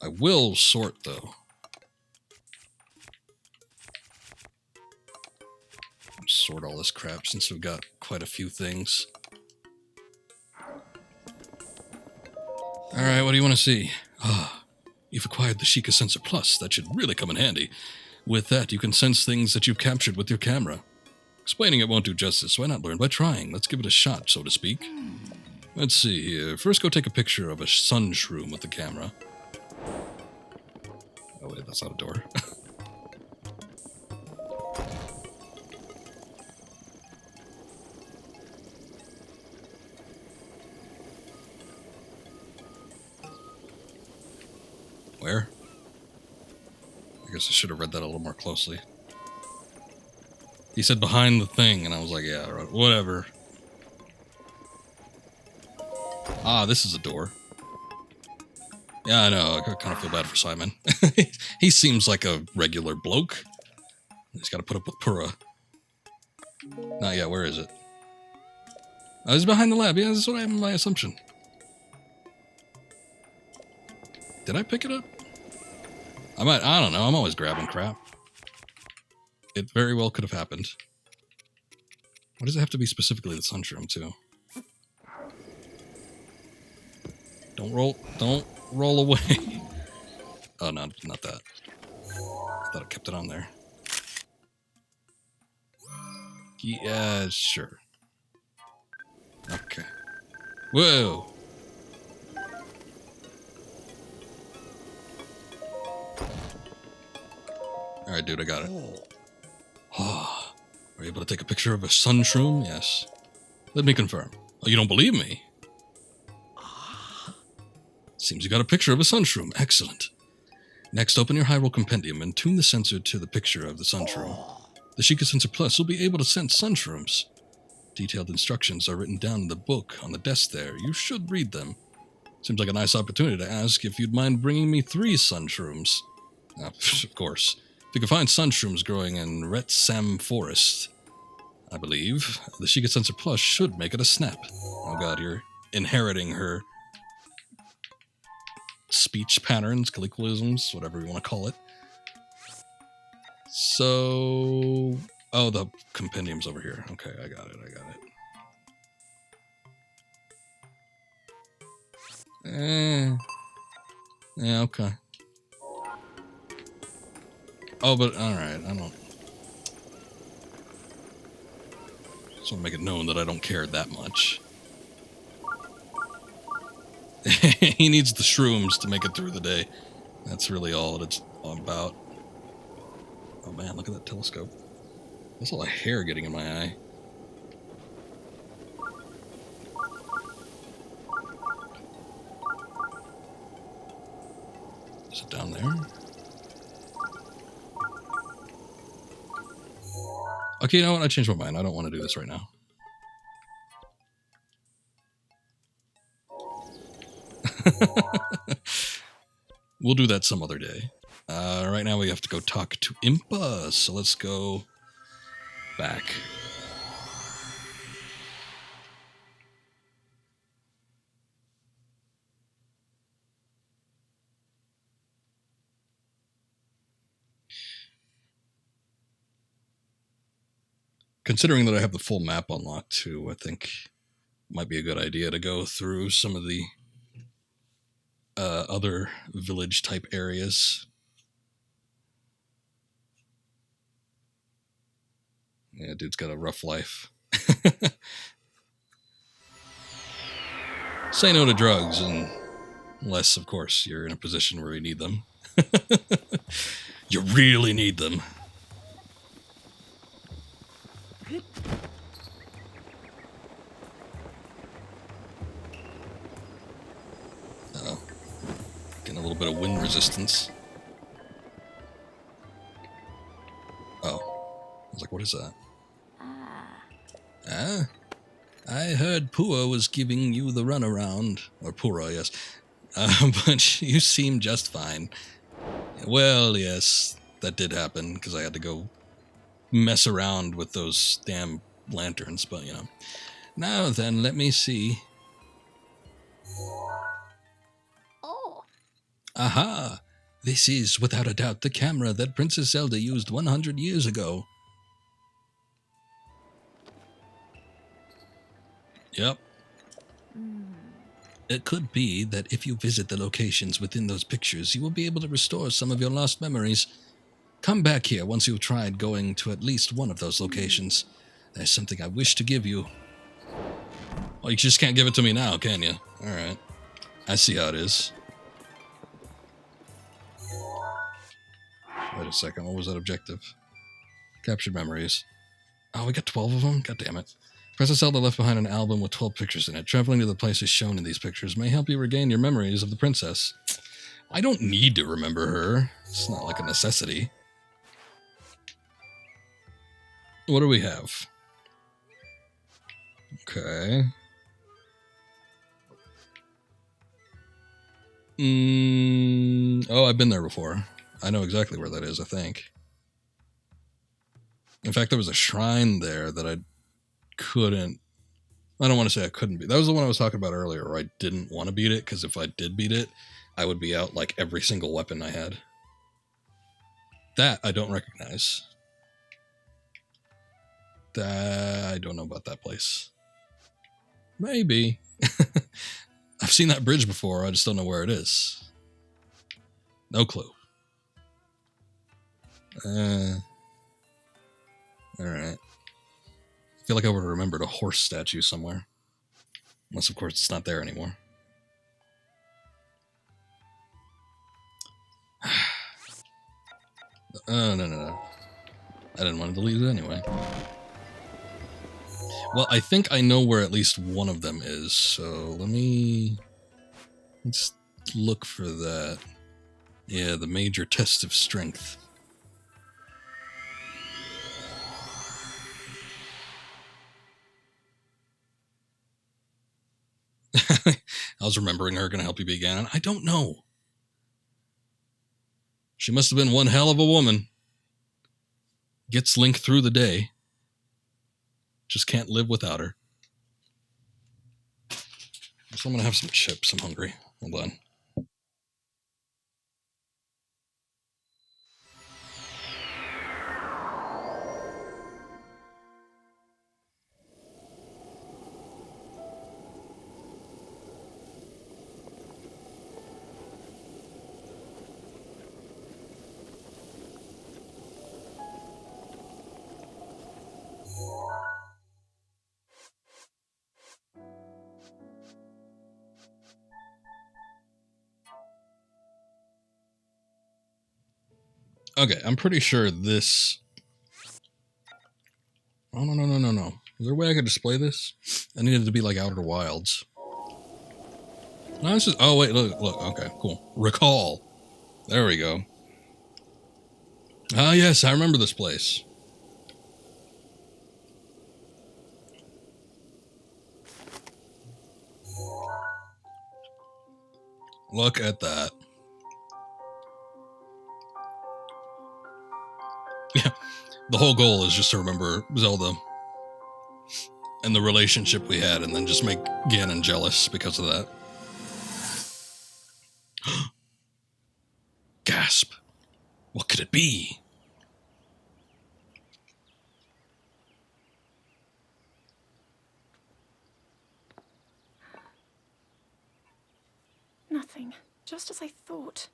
I will sort though. Sort all this crap since we've got quite a few things. Alright, what do you want to see? Ah, you've acquired the Sheikah Sensor Plus. That should really come in handy. With that, you can sense things that you've captured with your camera. Explaining it won't do justice. Why not learn by trying? Let's give it a shot, so to speak. Let's see here. First, go take a picture of a sun shroom with the camera. Oh wait, that's not a door. Where? I guess I should have read that a little more closely. He said behind the thing, and I was like, yeah, right, whatever. Ah, this is a door. Yeah, I know. I kind of feel bad for Simon. He seems like a regular bloke. He's got to put up with Pura. Not yet. Where is it? Oh, it's behind the lab. Yeah, that's what I have in my assumption. Did I pick it up? I don't know. I'm always grabbing crap. It very well could have happened. Why does it have to be specifically the sunshroom, too? Don't roll away. Oh, no, not that. I thought I kept it on there. Yeah, sure. Okay. Whoa! Alright, dude, I got it. Oh, are you able to take a picture of a sun shroom? Yes. Let me confirm. Oh, you don't believe me? Seems you got a picture of a sun shroom. Excellent. Next, open your Hyrule Compendium and tune the sensor to the picture of the sun shroom. The Sheikah Sensor Plus will be able to sense sun shrooms. Detailed instructions are written down in the book on the desk there. You should read them. Seems like a nice opportunity to ask if you'd mind bringing me 3 sun shrooms. Of course. If you can find sun shrooms growing in Ret Sam Forest, I believe, the Sheikah Sensor Plus should make it a snap. Oh god, you're inheriting her speech patterns, colloquialisms, whatever you want to call it. So... Oh, the compendium's over here. Okay, I got it. Yeah, okay. Oh, but alright, I don't... Just want to make it known that I don't care that much. He needs the shrooms to make it through the day. That's really all it's all about. Oh man, look at that telescope. There's a lot of hair getting in my eye. Is it down there? Okay, you know what? I changed my mind. I don't want to do this right now. We'll do that some other day. Right now we have to go talk to Impa, so let's go back. Considering that I have the full map unlocked too, I think it might be a good idea to go through some of the other village type areas. Yeah, dude's got a rough life. Say no to drugs, unless, of course, you're in a position where you need them. You really need them. little bit of wind resistance. Oh. I was like, what is that? Ah? I heard Pua was giving you the runaround. Or Pura, yes. But you seem just fine. Well, yes, that did happen, because I had to go mess around with those damn lanterns, but, you know. Now then, let me see. Oh. Aha! This is, without a doubt, the camera that Princess Zelda used 100 years ago. Yep. It could be that if you visit the locations within those pictures, you will be able to restore some of your lost memories. Come back here once you've tried going to at least one of those locations. There's something I wish to give you. Oh, you just can't give it to me now, can you? Alright. I see how it is. Wait a second, what was that objective? Captured memories. Oh, we got 12 of them? God damn it. Princess Zelda left behind an album with 12 pictures in it. Traveling to the places shown in these pictures may help you regain your memories of the princess. I don't need to remember her. It's not like a necessity. What do we have? Okay. Oh, I've been there before. I know exactly where that is, I think. In fact, there was a shrine there that I couldn't... I don't want to say I couldn't beat. That was the one I was talking about earlier, where I didn't want to beat it, because if I did beat it, I would be out like every single weapon I had. That I don't recognize. That I don't know about that place. Maybe. I've seen that bridge before, I just don't know where it is. No clue. Alright. I feel like I would have remembered a horse statue somewhere. Unless, of course, it's not there anymore. Oh, no. I didn't want to delete it anyway. Well, I think I know where at least one of them is, so let's look for that. Yeah, the major test of strength. I was remembering her gonna help you beat Ganon. I don't know. She must have been one hell of a woman. Gets Link through the day. Just can't live without her. So I'm gonna have some chips. I'm hungry. Hold on. Okay, I'm pretty sure this... Oh, no. Is there a way I could display this? I needed to be like Outer Wilds. No, this is... Oh, wait, look. Okay, cool. Recall. There we go. Ah, yes, I remember this place. Look at that. Yeah, the whole goal is just to remember Zelda and the relationship we had, and then just make Ganon jealous because of that. Gasp. What could it be? Nothing. Just as I thought.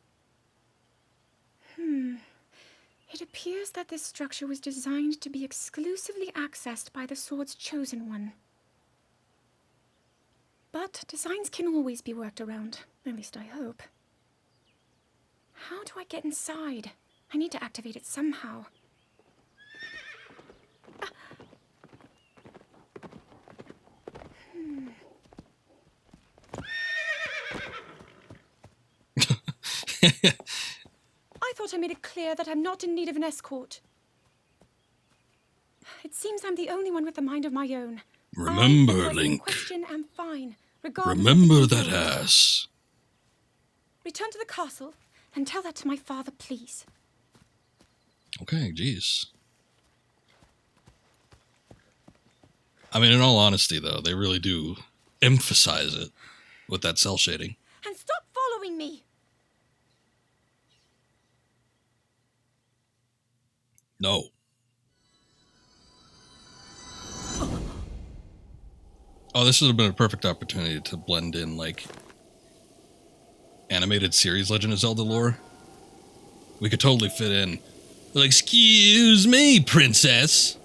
It appears that this structure was designed to be exclusively accessed by the sword's chosen one. But designs can always be worked around. At least I hope. How do I get inside? I need to activate it somehow. I thought I made it clear that I'm not in need of an escort. It seems I'm the only one with a mind of my own. Remember, I, Link. question am fine, regardless Remember of the that consequences. ass. Return to the castle and tell that to my father, please. Okay, jeez. I mean, in all honesty, though, they really do emphasize it with that cell shading. And stop following me! No. Oh, this would have been a perfect opportunity to blend in, like, animated series Legend of Zelda lore. We could totally fit in. Like, excuse me, princess!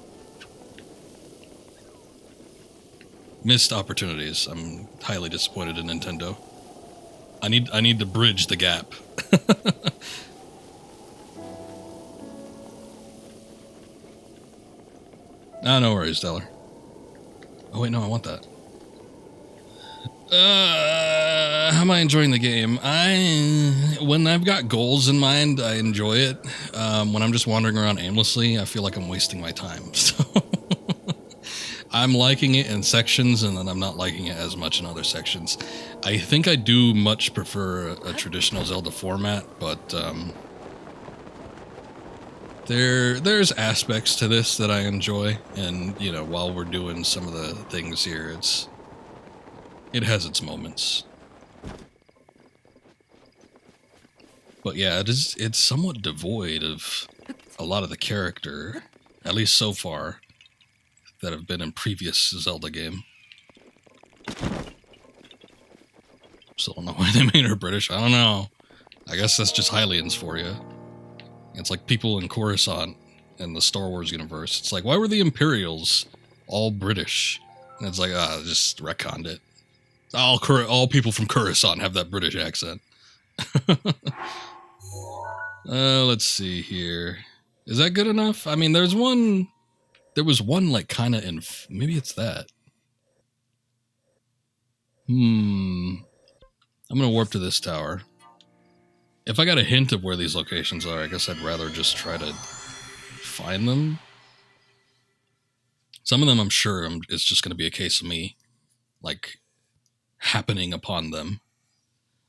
Missed opportunities. I'm highly disappointed in Nintendo. I need to bridge the gap. Ah, no worries, Stellar. Oh wait, no, I want that. How am I enjoying the game? When I've got goals in mind, I enjoy it. When I'm just wandering around aimlessly, I feel like I'm wasting my time. So I'm liking it in sections, and then I'm not liking it as much in other sections. I think I do much prefer a traditional Zelda format, but there's aspects to this that I enjoy, and you know, while we're doing some of the things here, it has its moments. But yeah, it's somewhat devoid of a lot of the character, at least so far, that have been in previous Zelda game. Still don't know why they made her British. I don't know. I guess that's just Hylians for you. It's like people in Coruscant in the Star Wars universe. It's like, why were the Imperials all British? And it's like, just retconned it. All people from Coruscant have that British accent. Let's see here. Is that good enough? I mean, there was one like kind of maybe it's that. I'm gonna warp to this tower. If I got a hint of where these locations are, I guess I'd rather just try to find them. Some of them I'm sure it's just gonna be a case of me, like, happening upon them.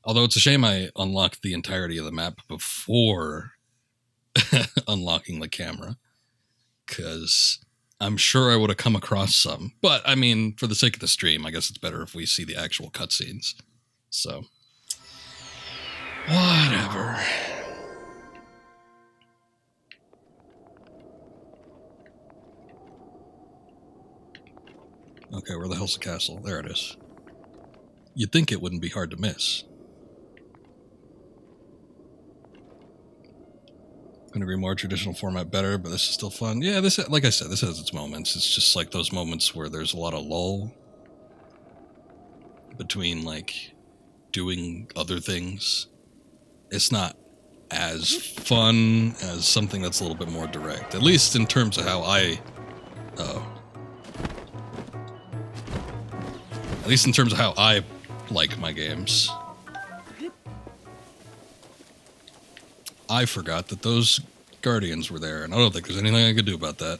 Although it's a shame I unlocked the entirety of the map before unlocking the camera, because I'm sure I would have come across some. But, I mean, for the sake of the stream, I guess it's better if we see the actual cutscenes. So, whatever. Okay, where the hell's the castle? There it is. You'd think it wouldn't be hard to miss. Gonna be more traditional format better, but this is still fun. Yeah, this, like I said, this has its moments. It's just like those moments where there's a lot of lull between, like, doing other things. It's not as fun as something that's a little bit more direct, at least in terms of how I like my games. I forgot that those guardians were there, and I don't think there's anything I could do about that.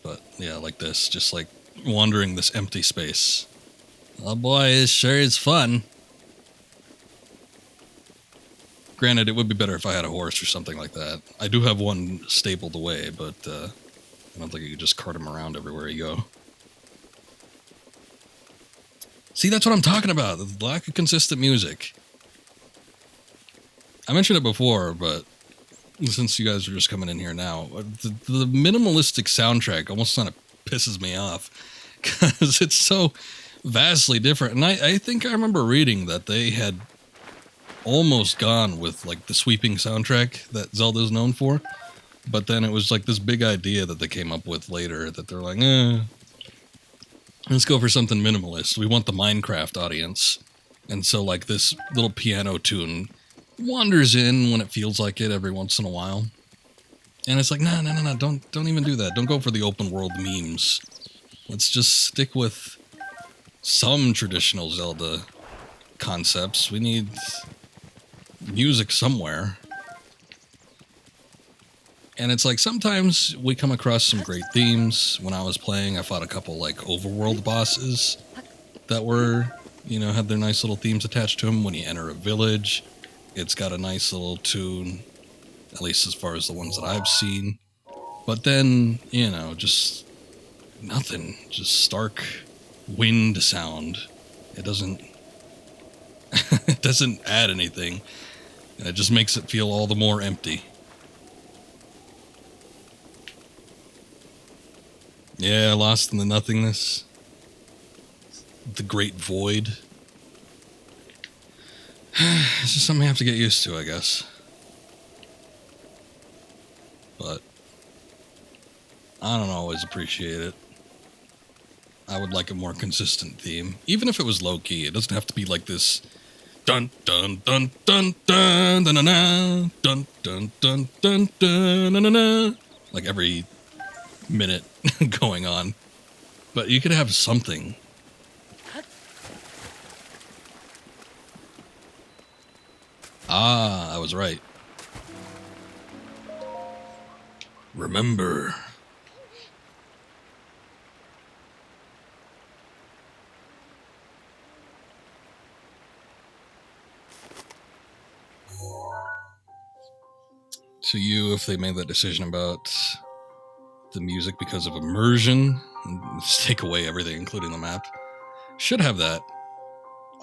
But yeah, like this, just like wandering this empty space. Oh boy, it sure is fun. Granted, it would be better if I had a horse or something like that. I do have one stabled away, but I don't think you could just cart him around everywhere you go. See, that's what I'm talking about. The lack of consistent music. I mentioned it before, but since you guys are just coming in here now, the minimalistic soundtrack almost kind of pisses me off because it's so vastly different. And I think I remember reading that they had almost gone with like the sweeping soundtrack that Zelda is known for, but then it was like this big idea that they came up with later that they're like, let's go for something minimalist. We want the Minecraft audience. And so like this little piano tune wanders in when it feels like it every once in a while. And it's like, no, don't even do that. Don't go for the open world memes. Let's just stick with some traditional Zelda concepts. We need music somewhere. And it's like sometimes we come across some great themes. When I was playing, I fought a couple like overworld bosses that were, you know, had their nice little themes attached to them. When you enter a village, it's got a nice little tune, at least as far as the ones that I've seen. But then, you know, just nothing. Just stark wind sound. It doesn't it doesn't add anything. And it just makes it feel all the more empty. Yeah, lost in the nothingness. The great void. It's just something I have to get used to, I guess. But I don't always appreciate it. I would like a more consistent theme. Even if it was low-key, it doesn't have to be like this dun dun dun dun dun dun dun dun dun dun dun dun dun dun dun, like every minute going on. But you could have something. Ah, I was right. Remember. So if they made that decision about the music because of immersion, and just take away everything, including the map, should have that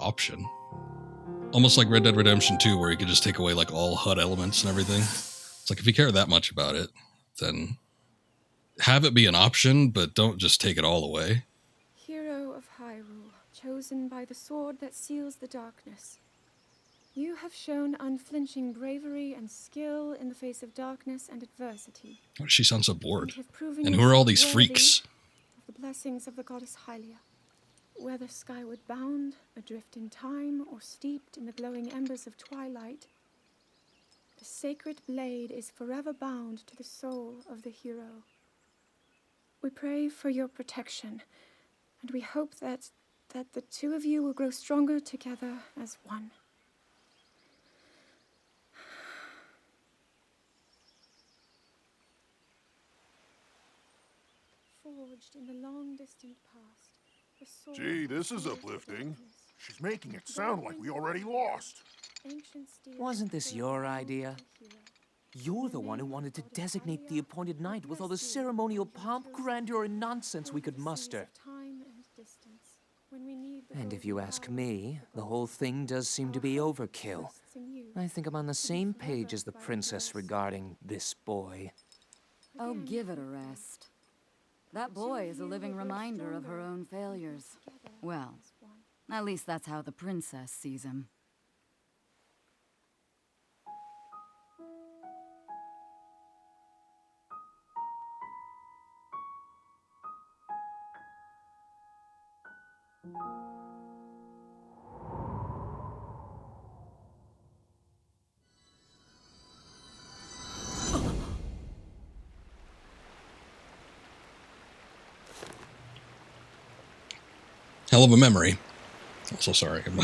option. Almost like Red Dead Redemption 2, where you could just take away like all HUD elements and everything. It's like if you care that much about it, then have it be an option, but don't just take it all away. Hero of Hyrule, chosen by the sword that seals the darkness. You have shown unflinching bravery and skill in the face of darkness and adversity. Why does she sound so bored? And who are all these freaks? Of the blessings of the goddess Hylia. Whether skyward bound, adrift in time, or steeped in the glowing embers of twilight, the sacred blade is forever bound to the soul of the hero. We pray for your protection, and we hope that the two of you will grow stronger together as one. Forged in the long distant past. Gee, this is uplifting. She's making it sound like we already lost. Wasn't this your idea? You're the one who wanted to designate the appointed night with all the ceremonial pomp, grandeur, and nonsense we could muster. And if you ask me, the whole thing does seem to be overkill. I think I'm on the same page as the princess regarding this boy. Oh, give it a rest. That boy is a living reminder of her own failures. Well, at least that's how the princess sees him. Hell of a memory. I'm so sorry. I'm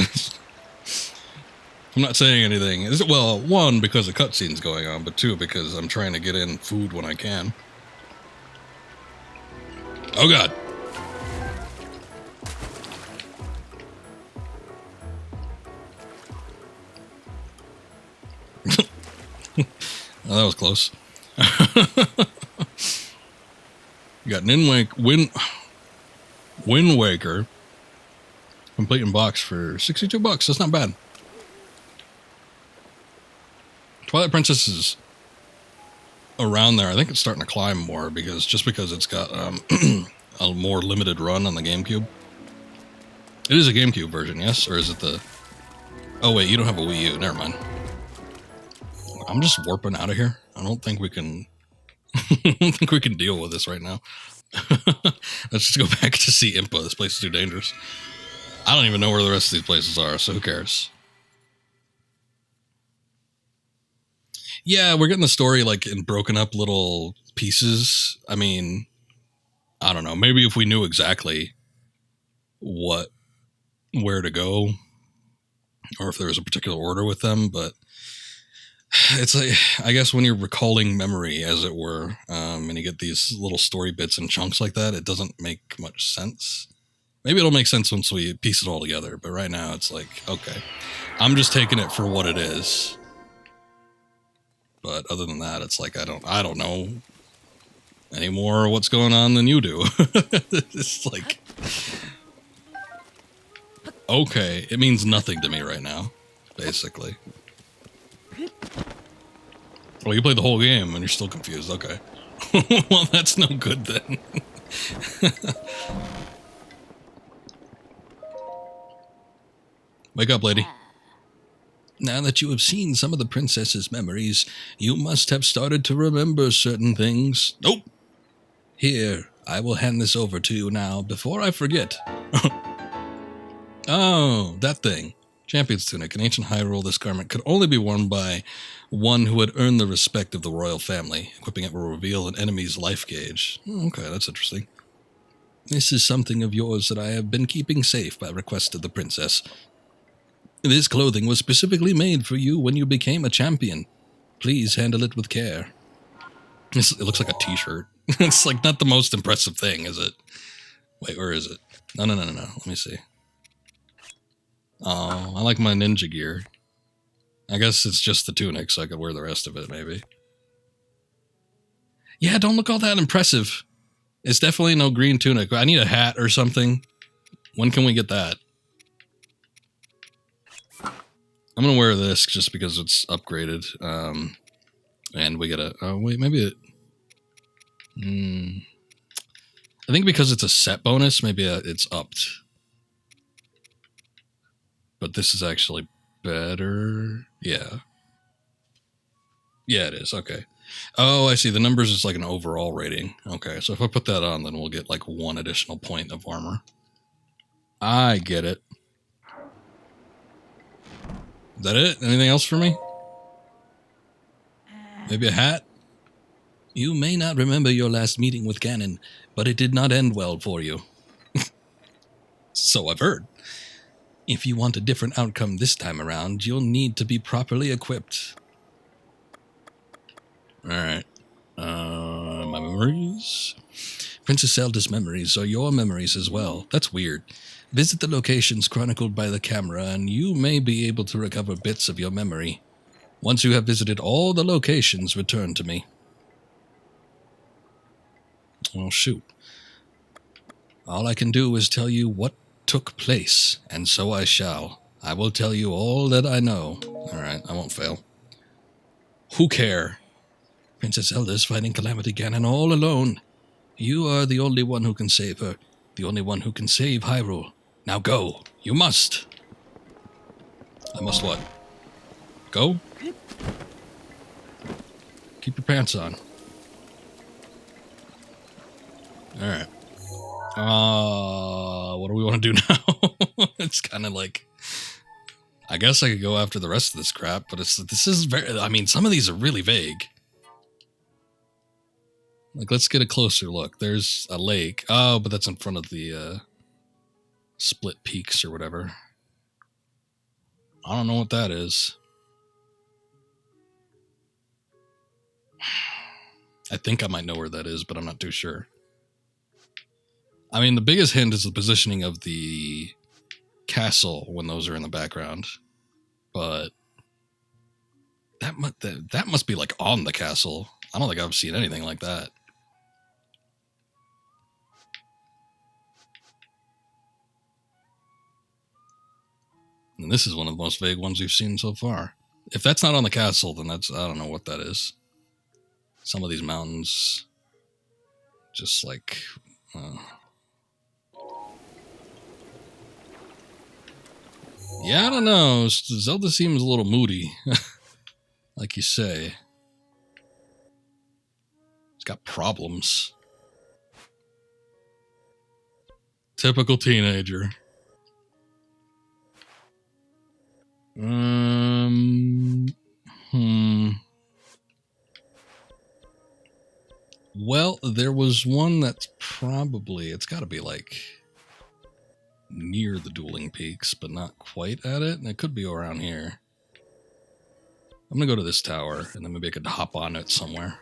not saying anything. Well, one, because the cutscene's going on, but two, because I'm trying to get in food when I can. Oh, God. Oh, that was close. You got an Wind Waker complete in box for $62. That's not bad. Twilight Princess is around there. I think it's starting to climb more because it's got a more limited run on the GameCube. It is a GameCube version, yes? Or is it the... Oh, wait, you don't have a Wii U. Never mind. I'm just warping out of here. I don't think we can... I don't think we can deal with this right now. Let's just go back to see Impa. This place is too dangerous. I don't even know where the rest of these places are, so who cares? Yeah, we're getting the story like in broken up little pieces. I mean, I don't know. Maybe if we knew exactly where to go, or if there was a particular order with them, but it's like, I guess when you're recalling memory, as it were, and you get these little story bits and chunks like that, it doesn't make much sense. Maybe it'll make sense once we piece it all together, but right now it's like, okay, I'm just taking it for what it is. But other than that, it's like I don't know any more what's going on than you do. It's like, okay, it means nothing to me right now, basically. Well, you played the whole game and you're still confused. Okay. Well, that's no good then. Wake up, lady. Now that you have seen some of the princess's memories, you must have started to remember certain things. Nope. Here, I will hand this over to you now before I forget. Oh, that thing. Champion's tunic. In ancient Hyrule, this garment could only be worn by one who had earned the respect of the royal family. Equipping it will reveal an enemy's life gauge. Okay, that's interesting. This is something of yours that I have been keeping safe by request of the princess. This clothing was specifically made for you when you became a champion. Please handle it with care. It looks like a t-shirt. It's like not the most impressive thing, is it? Wait, where is it? No. Let me see. Oh, I like my ninja gear. I guess it's just the tunic, so I could wear the rest of it, maybe. Yeah, don't look all that impressive. It's definitely no green tunic. I need a hat or something. When can we get that? I'm gonna wear this just because it's upgraded. And we gotta... Oh, wait, maybe it... I think because it's a set bonus, maybe it's upped. But this is actually better. Yeah. Yeah, it is. Okay. Oh, I see. The numbers is like an overall rating. Okay, so if I put that on, then we'll get like 1 additional point of armor. I get it. Is that it? Anything else for me? Maybe a hat? You may not remember your last meeting with Ganon, but it did not end well for you. So I've heard. If you want a different outcome this time around, you'll need to be properly equipped. Alright. My memories? Princess Zelda's memories are your memories as well. That's weird. Visit the locations chronicled by the camera, and you may be able to recover bits of your memory. Once you have visited all the locations, return to me. Oh, shoot. All I can do is tell you what took place, and so I shall. I will tell you all that I know. Alright, I won't fail. Who care? Princess Zelda is fighting Calamity Ganon all alone. You are the only one who can save her. The only one who can save Hyrule. Now go. You must. I must what? Go? Keep your pants on. Alright. What do we want to do now? It's kind of like... I guess I could go after the rest of this crap, but this is very... I mean, some of these are really vague. Like, let's get a closer look. There's a lake. Oh, but that's in front of the split peaks or whatever. I don't know what that is. I think I might know where that is, but I'm not too sure. I mean, the biggest hint is the positioning of the castle when those are in the background. But that must be like on the castle. I don't think I've seen anything like that. And this is one of the most vague ones we've seen so far. If that's not on the castle, then that's... I don't know what that is. Some of these mountains... just like... yeah, I don't know. Zelda seems a little moody. Like you say. It's got problems. Typical teenager. Well, there was one that's probably, it's got to be like near the Dueling Peaks, but not quite at it. And it could be around here. I'm going to go to this tower, and then maybe I could hop on it somewhere.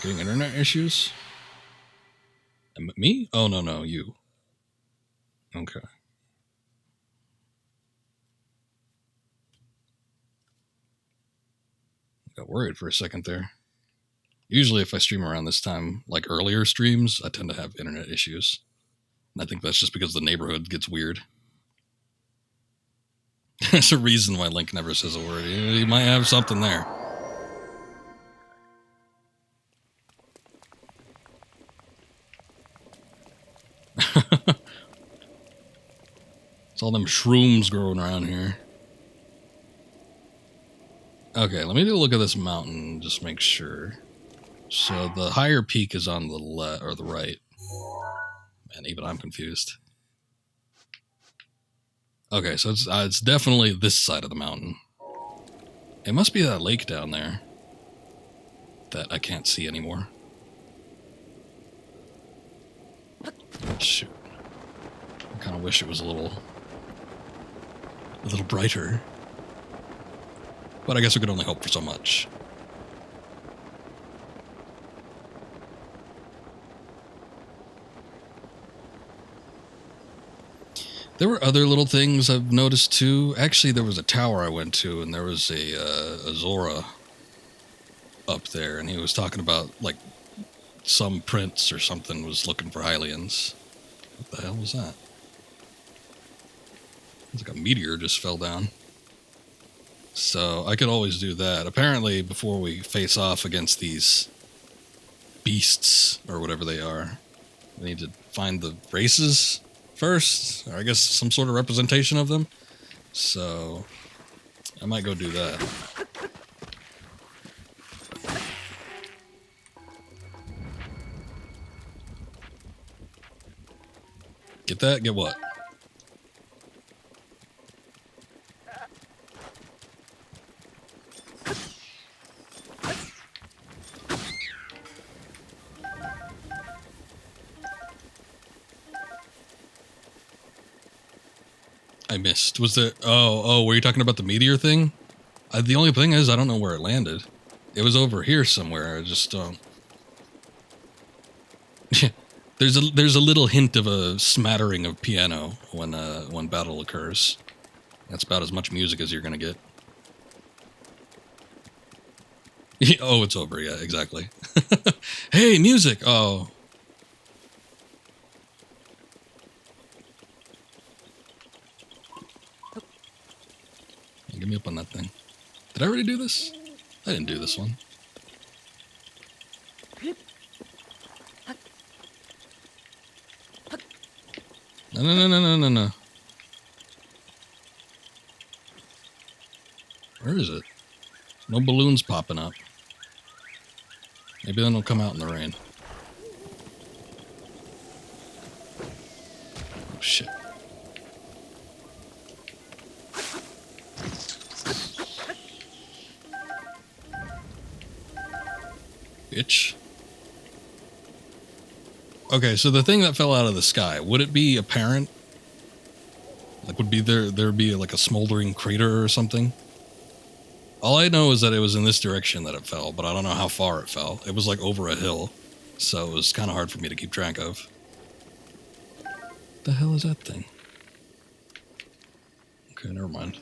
Getting internet issues? Me? Oh, no, you. Okay. Got worried for a second there. Usually if I stream around this time, like earlier streams, I tend to have internet issues. And I think that's just because the neighborhood gets weird. There's a reason why Link never says a word. He might have something there. It's all them shrooms growing around here. Okay, let me do a look at this mountain, just make sure. So the higher peak is on the left or the right. Man, even I'm confused. Okay, so it's definitely this side of the mountain. It must be that lake down there that I can't see anymore. Shoot. I kind of wish it was a little brighter. But I guess we could only hope for so much. There were other little things I've noticed too. Actually, there was a tower I went to, and there was a Zora up there, and he was talking about, like, some prince or something was looking for Hylians. What the hell was that? It's like a meteor just fell down. So I could always do that. Apparently, before we face off against these beasts, or whatever they are, we need to find the races first, or I guess some sort of representation of them. So I might go do that. Get that? Get what? I missed. Was there... Oh, were you talking about the meteor thing? The only thing is, I don't know where it landed. It was over here somewhere. I just don't... There's a little hint of a smattering of piano when battle occurs. That's about as much music as you're gonna get. Oh, it's over. Yeah, exactly. Hey, music! Oh. Get me up on that thing. Did I already do this? I didn't do this one. No. Where is it? No balloons popping up. Maybe then they'll come out in the rain. Oh, shit. Bitch. Okay, so the thing that fell out of the sky, would it be apparent? Like, would be there'd be like a smoldering crater or something? All I know is that it was in this direction that it fell, but I don't know how far it fell. It was like over a hill, so it was kind of hard for me to keep track of. What the hell is that thing? Okay, never mind.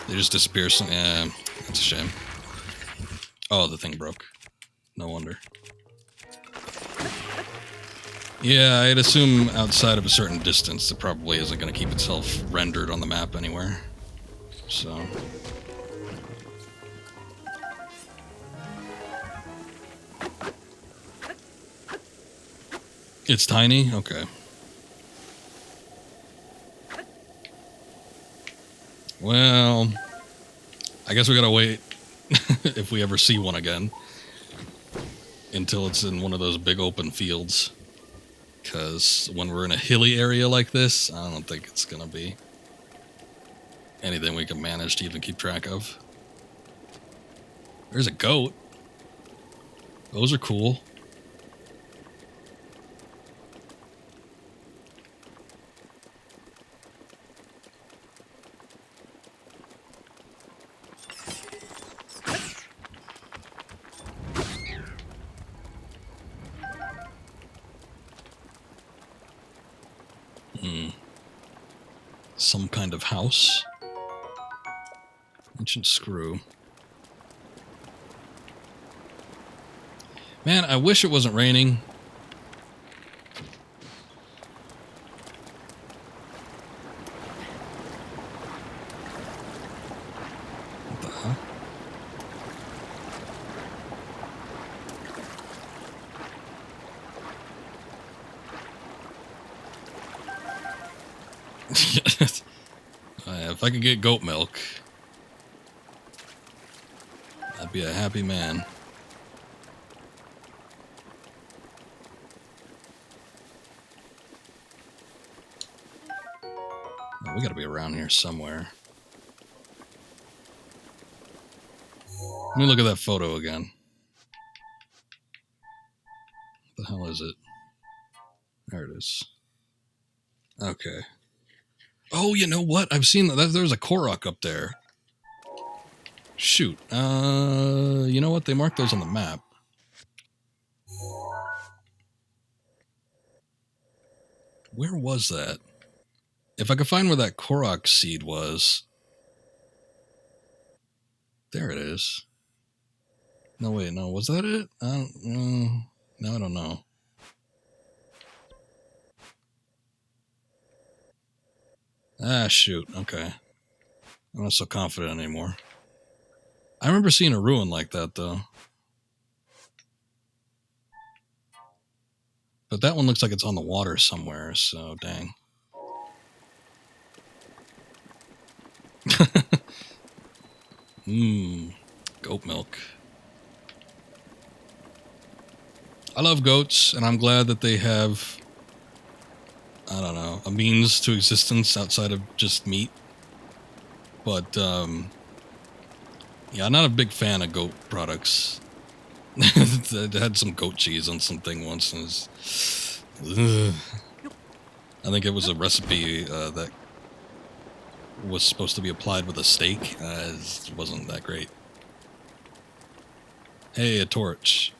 They just disappear. Yeah, that's a shame. Oh, the thing broke. No wonder. Yeah, I'd assume outside of a certain distance, it probably isn't going to keep itself rendered on the map anywhere. So... It's tiny? Okay. Well, I guess we gotta wait, if we ever see one again, until it's in one of those big open fields. because when we're in a hilly area like this, I don't think it's gonna be anything we can manage to even keep track of. There's a goat. Those are cool. Some kind of house. Ancient screw. Man, I wish it wasn't raining. What the hell? If I could get goat milk, I'd be a happy man. We gotta be around here somewhere. Let me look at that photo again. What the hell is it? There it is. Okay. Oh, you know what? I've seen that. There's a Korok up there. Shoot. You know what? They marked those on the map. Where was that? If I could find where that Korok seed was. There it is. No, wait, no. Was that it? No, I don't know. Ah, shoot. Okay. I'm not so confident anymore. I remember seeing a ruin like that, though. But that one looks like it's on the water somewhere, so dang. Goat milk. I love goats, and I'm glad that they have, I don't know, a means to existence outside of just meat. But, yeah, I'm not a big fan of goat products. I had some goat cheese on something once, and it was, I think it was a recipe that was supposed to be applied with a steak. It wasn't that great. Hey, a torch.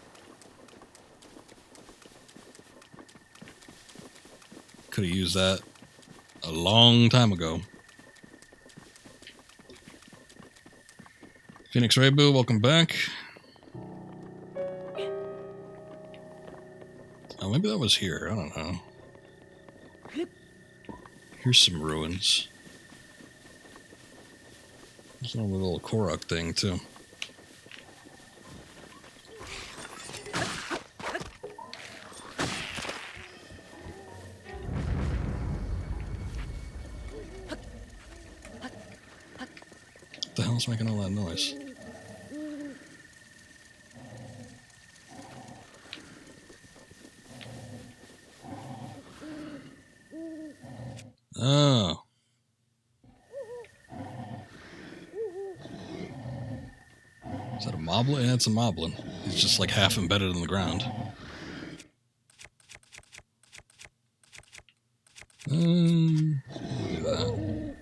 Could have used that a long time ago. Phoenix Rainbow, welcome back. Oh, maybe that was here. I don't know. Here's some ruins. There's a little Korok thing, too. What the hell's making all that noise? Oh. Is that a moblin? Yeah, it's a moblin. It's just like half embedded in the ground. Do that.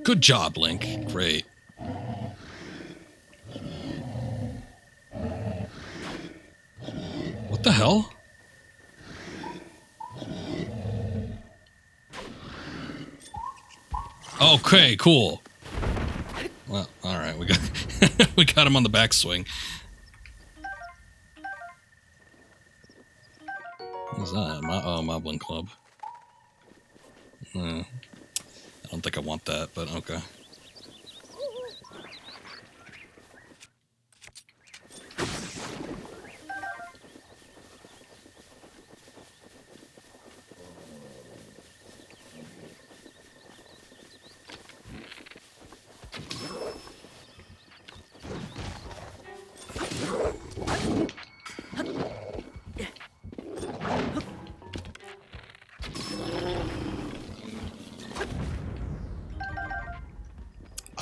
Good job, Link. Great. What the hell? Okay, cool. Well, all right, we got we got him on the backswing. What's that? Moblin Club. I don't think I want that, but okay.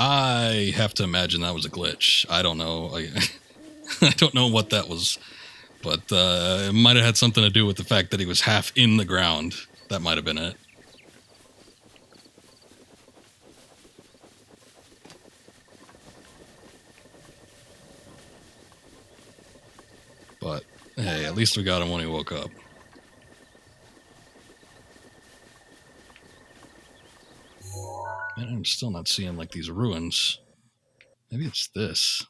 I have to imagine that was a glitch. I don't know. I don't know what that was, but it might have had something to do with the fact that he was half in the ground. That might have been it. But hey, at least we got him when he woke up. And I'm still not seeing like these ruins. Maybe it's this.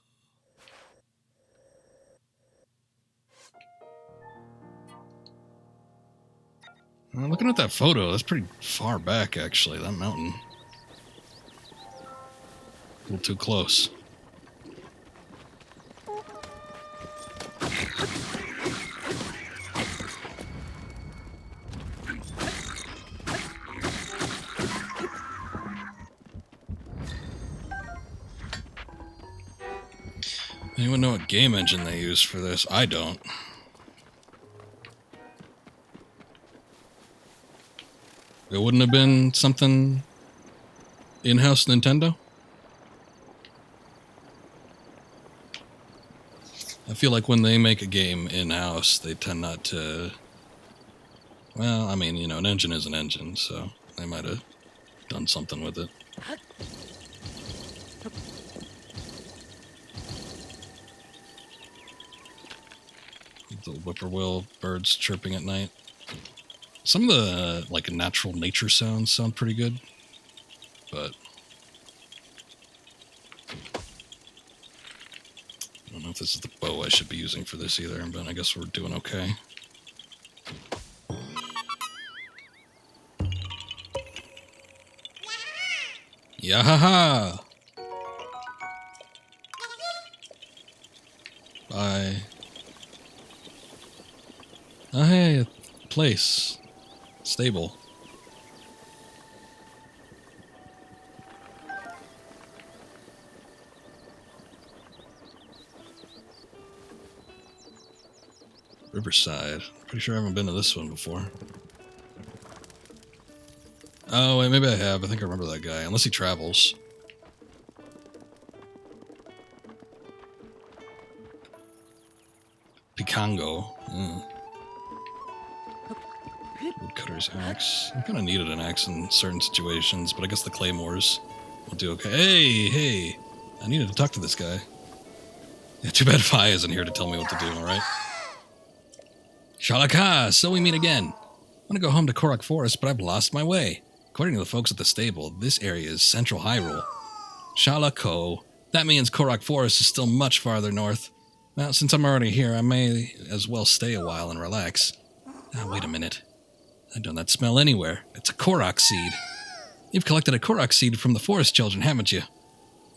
Looking at that photo, that's pretty far back actually, that mountain. A little too close. Anyone know what game engine they use for this? I don't. It wouldn't have been something in-house Nintendo? I feel like when they make a game in-house, they tend not to... Well, I mean, you know, an engine is an engine, so they might have done something with it. The whippoorwill birds chirping at night. Some of the like natural nature sounds sound pretty good, but I don't know if this is the bow I should be using for this either, but I guess we're doing okay. Yahaha! Bye. Oh, hey, a place. Stable. Riverside. Pretty sure I haven't been to this one before. Oh, wait, maybe I have. I think I remember that guy. Unless he travels. Picango. Woodcutter's axe. I kind of needed an axe in certain situations, but I guess the claymores will do okay. Hey! I needed to talk to this guy. Yeah, too bad Fi isn't here to tell me what to do, alright? Shalaka, so we meet again. I want to go home to Korok Forest, but I've lost my way. According to the folks at the stable, this area is Central Hyrule. Shalako. That means Korok Forest is still much farther north. Well, since I'm already here, I may as well stay a while and relax. Ah, wait a minute. I don't that smell anywhere. It's a Korok seed. You've collected a Korok seed from the forest children, haven't you?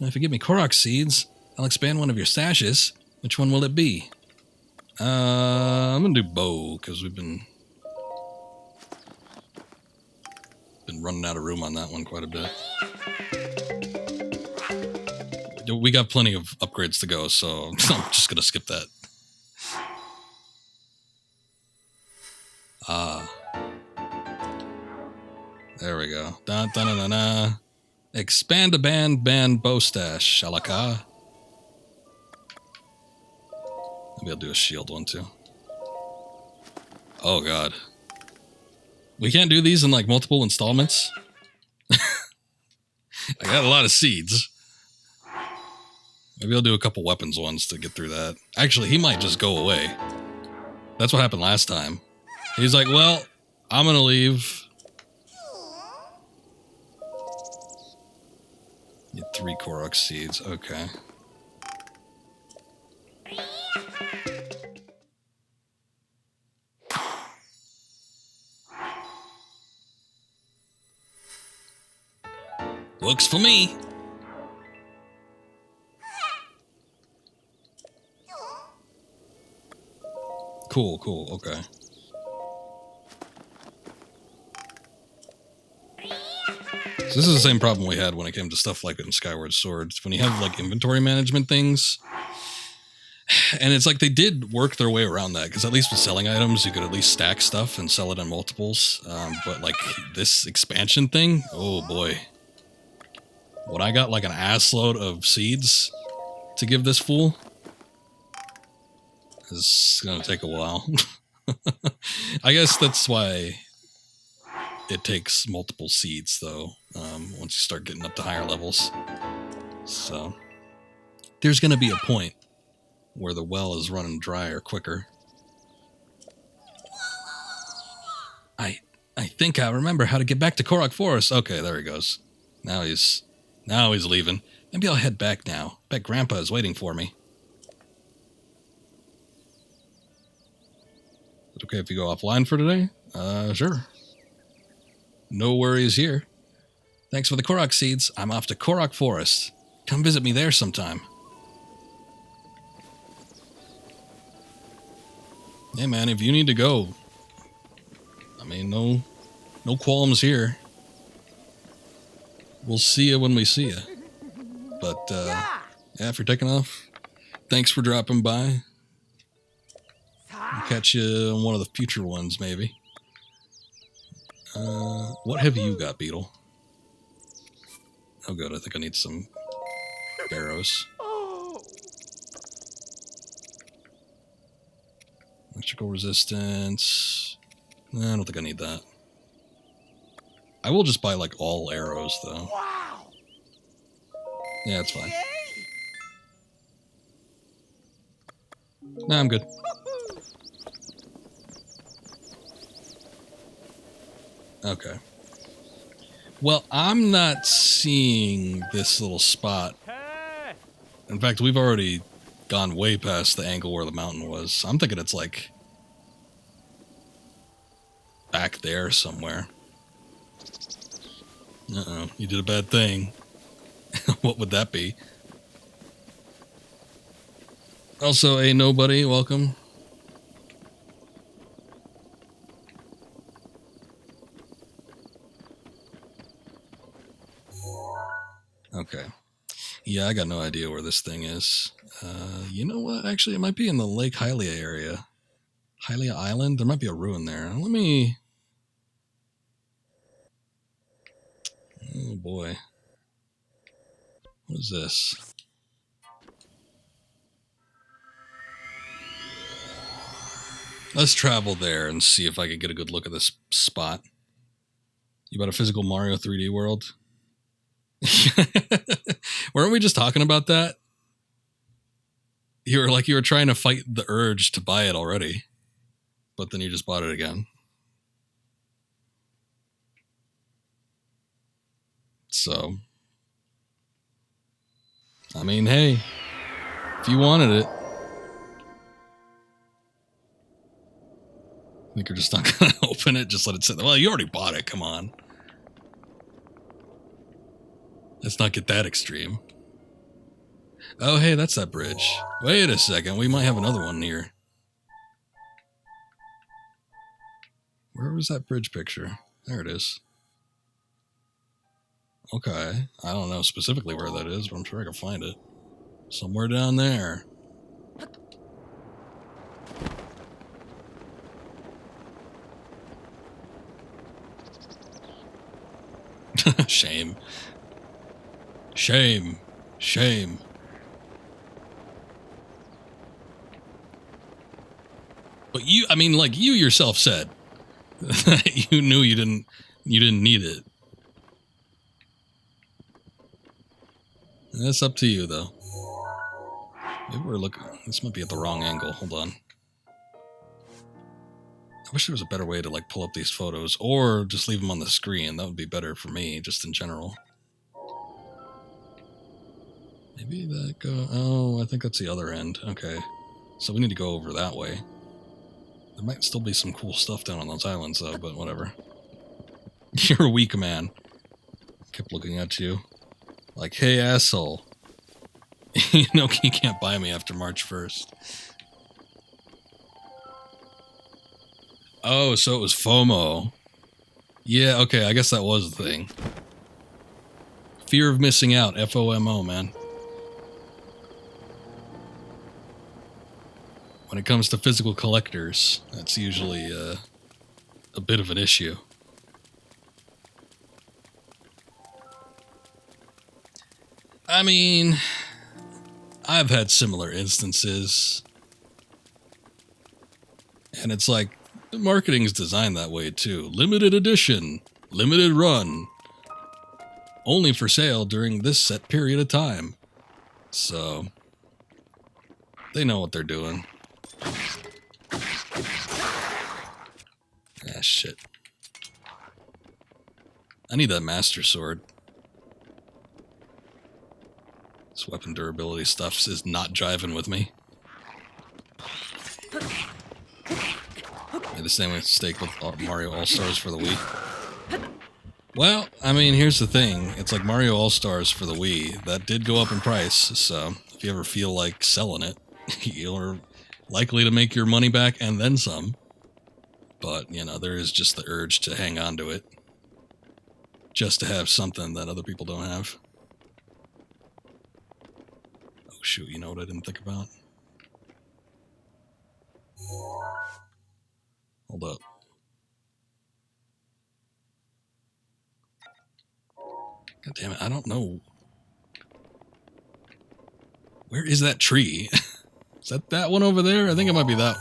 Now, if you give me Korok seeds, I'll expand one of your stashes. Which one will it be? I'm gonna do bow, because we've been running out of room on that one quite a bit. We got plenty of upgrades to go, so I'm just gonna skip that. There we go. Da da da da da. Expand a band bow stash, Shalaka. Maybe I'll do a shield one too. Oh god. We can't do these in like multiple installments. I got a lot of seeds. Maybe I'll do a couple weapons ones to get through that. Actually, he might just go away. That's what happened last time. He's like, well, I'm gonna leave. Need 3 Korok seeds. Okay. Works for me. Cool, okay. So this is the same problem we had when it came to stuff like in Skyward Sword. When you have like inventory management things, and it's like they did work their way around that, because at least with selling items, you could at least stack stuff and sell it in multiples. But like this expansion thing, oh boy. when I got like an assload of seeds to give this fool, it's gonna take a while. I guess that's why it takes multiple seeds, though, once you start getting up to higher levels. So there's gonna be a point where the well is running drier quicker. I think I remember how to get back to Korok Forest. Okay, there he goes. Now he's leaving. Maybe I'll head back now. Bet Grandpa is waiting for me. Is it okay if you go offline for today? Sure. No worries here. Thanks for the Korok seeds. I'm off to Korok Forest. Come visit me there sometime. Hey man, if you need to go, I mean, no qualms here. We'll see you when we see you. But, yeah, if you're taking off, thanks for dropping by. I'll catch you on one of the future ones, maybe. What have you got, Beetle? Oh, good. I think I need some arrows. Electrical resistance. Nah, I don't think I need that. I will just buy, like, all arrows, though. Wow. Yeah, it's fine. Nah, I'm good. Okay. Well, I'm not seeing this little spot. In fact, we've already gone way past the angle where the mountain was. I'm thinking it's, like, back there somewhere. Uh-oh, you did a bad thing. What would that be? Also, a nobody, welcome. Okay. Yeah, I got no idea where this thing is. You know what? Actually, it might be in the Lake Hylia area. Hylia Island? There might be a ruin there. Let me... Oh, boy. What is this? Let's travel there and see if I can get a good look at this spot. You about a physical Mario 3D world? Weren't we just talking about that? You were trying to fight the urge to buy it already, but then you just bought it again. So, I mean, hey, if you wanted it, I think you're just not gonna open it. Just let it sit there. Well, you already bought it. Come on. Let's not get that extreme. Oh, hey, that's that bridge. Wait a second. We might have another one here. Where was that bridge picture? There it is. Okay. I don't know specifically where that is, but I'm sure I can find it. Somewhere down there. Shame. Shame. Shame. But you, I mean, like you yourself said, you knew you didn't need it. That's up to you, though. Maybe we're looking. This might be at the wrong angle. Hold on. I wish there was a better way to like pull up these photos, or just leave them on the screen. That would be better for me, just in general. Maybe that go. Oh, I think that's the other end. Okay, so we need to go over that way. There might still be some cool stuff down on those islands, though. But whatever. You're a weak man. Kept looking at you. Like, hey, asshole. You know you can't buy me after March 1st. Oh, so it was FOMO. Yeah, okay, I guess that was the thing. Fear of missing out, FOMO, man. When it comes to physical collectors, that's usually a bit of an issue. I mean, I've had similar instances. And it's like, the marketing's designed that way too. Limited edition, limited run, only for sale during this set period of time. So, they know what they're doing. Ah, shit. I need that Master Sword. This weapon durability stuff is not jiving with me. Made the same mistake with Mario All-Stars for the Wii. Well, I mean, here's the thing. It's like Mario All-Stars for the Wii. That did go up in price, so if you ever feel like selling it, you're likely to make your money back and then some. But, you know, there is just the urge to hang on to it. Just to have something that other people don't have. Oh, shoot, you know what I didn't think about? Hold up. God damn it, I don't know. Where is that tree? Is that one over there? I think it might be that.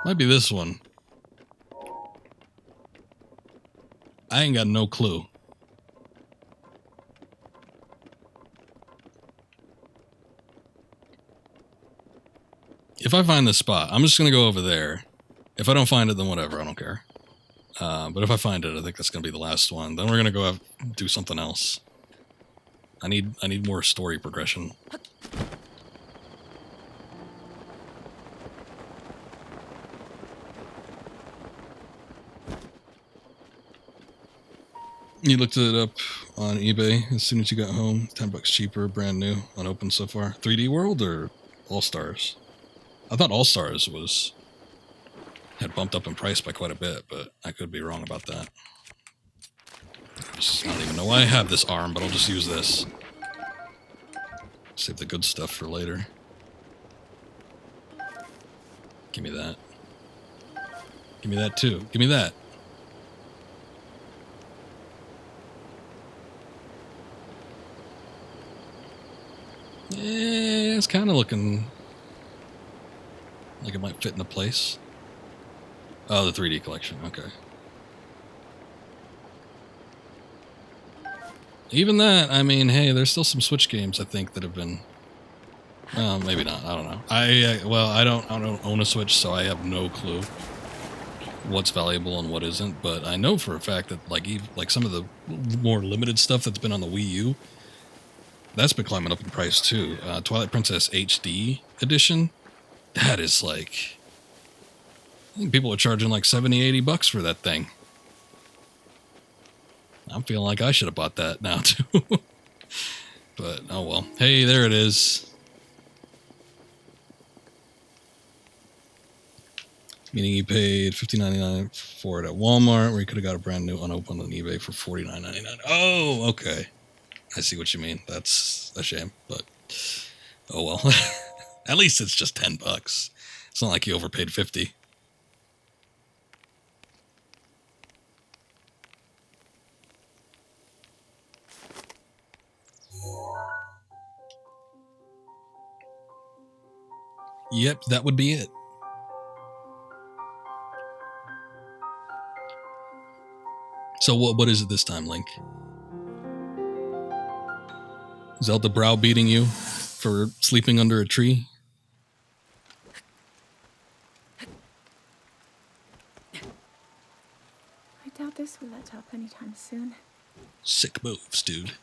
Might be this one. I ain't got no clue. If I find this spot, I'm just going to go over there. If I don't find it, then whatever. I don't care. But if I find it, I think that's going to be the last one. Then we're going to go do something else. I need more story progression. You looked it up on eBay as soon as you got home. $10 cheaper, brand new, unopened so far. 3D World or All Stars? I thought All Stars had bumped up in price by quite a bit, but I could be wrong about that. I don't even know why I have this arm, but I'll just use this. Save the good stuff for later. Give me that. Give me that too. Give me that. Yeah, it's kind of looking like it might fit into place. Oh, the 3D collection. Okay. Even that, I mean, hey, there's still some Switch games I think that have been. Well, maybe not. I don't know. I don't own a Switch, so I have no clue what's valuable and what isn't. But I know for a fact that like some of the more limited stuff that's been on the Wii U, that's been climbing up in price too. Twilight Princess HD edition, that is like, I think people are charging like $70-$80 for that thing. I'm feeling like I should have bought that now too. But oh well. Hey, there it is. Meaning you paid $15.99 for it at Walmart, where you could have got a brand new unopened on eBay for $49.99. Oh, okay. I see what you mean. That's a shame, but oh well. At least it's just $10. It's not like you overpaid $50. Yep, that would be it. So what is it this time, Link? Zelda browbeating you for sleeping under a tree? I doubt this will let up anytime soon. Sick moves, dude.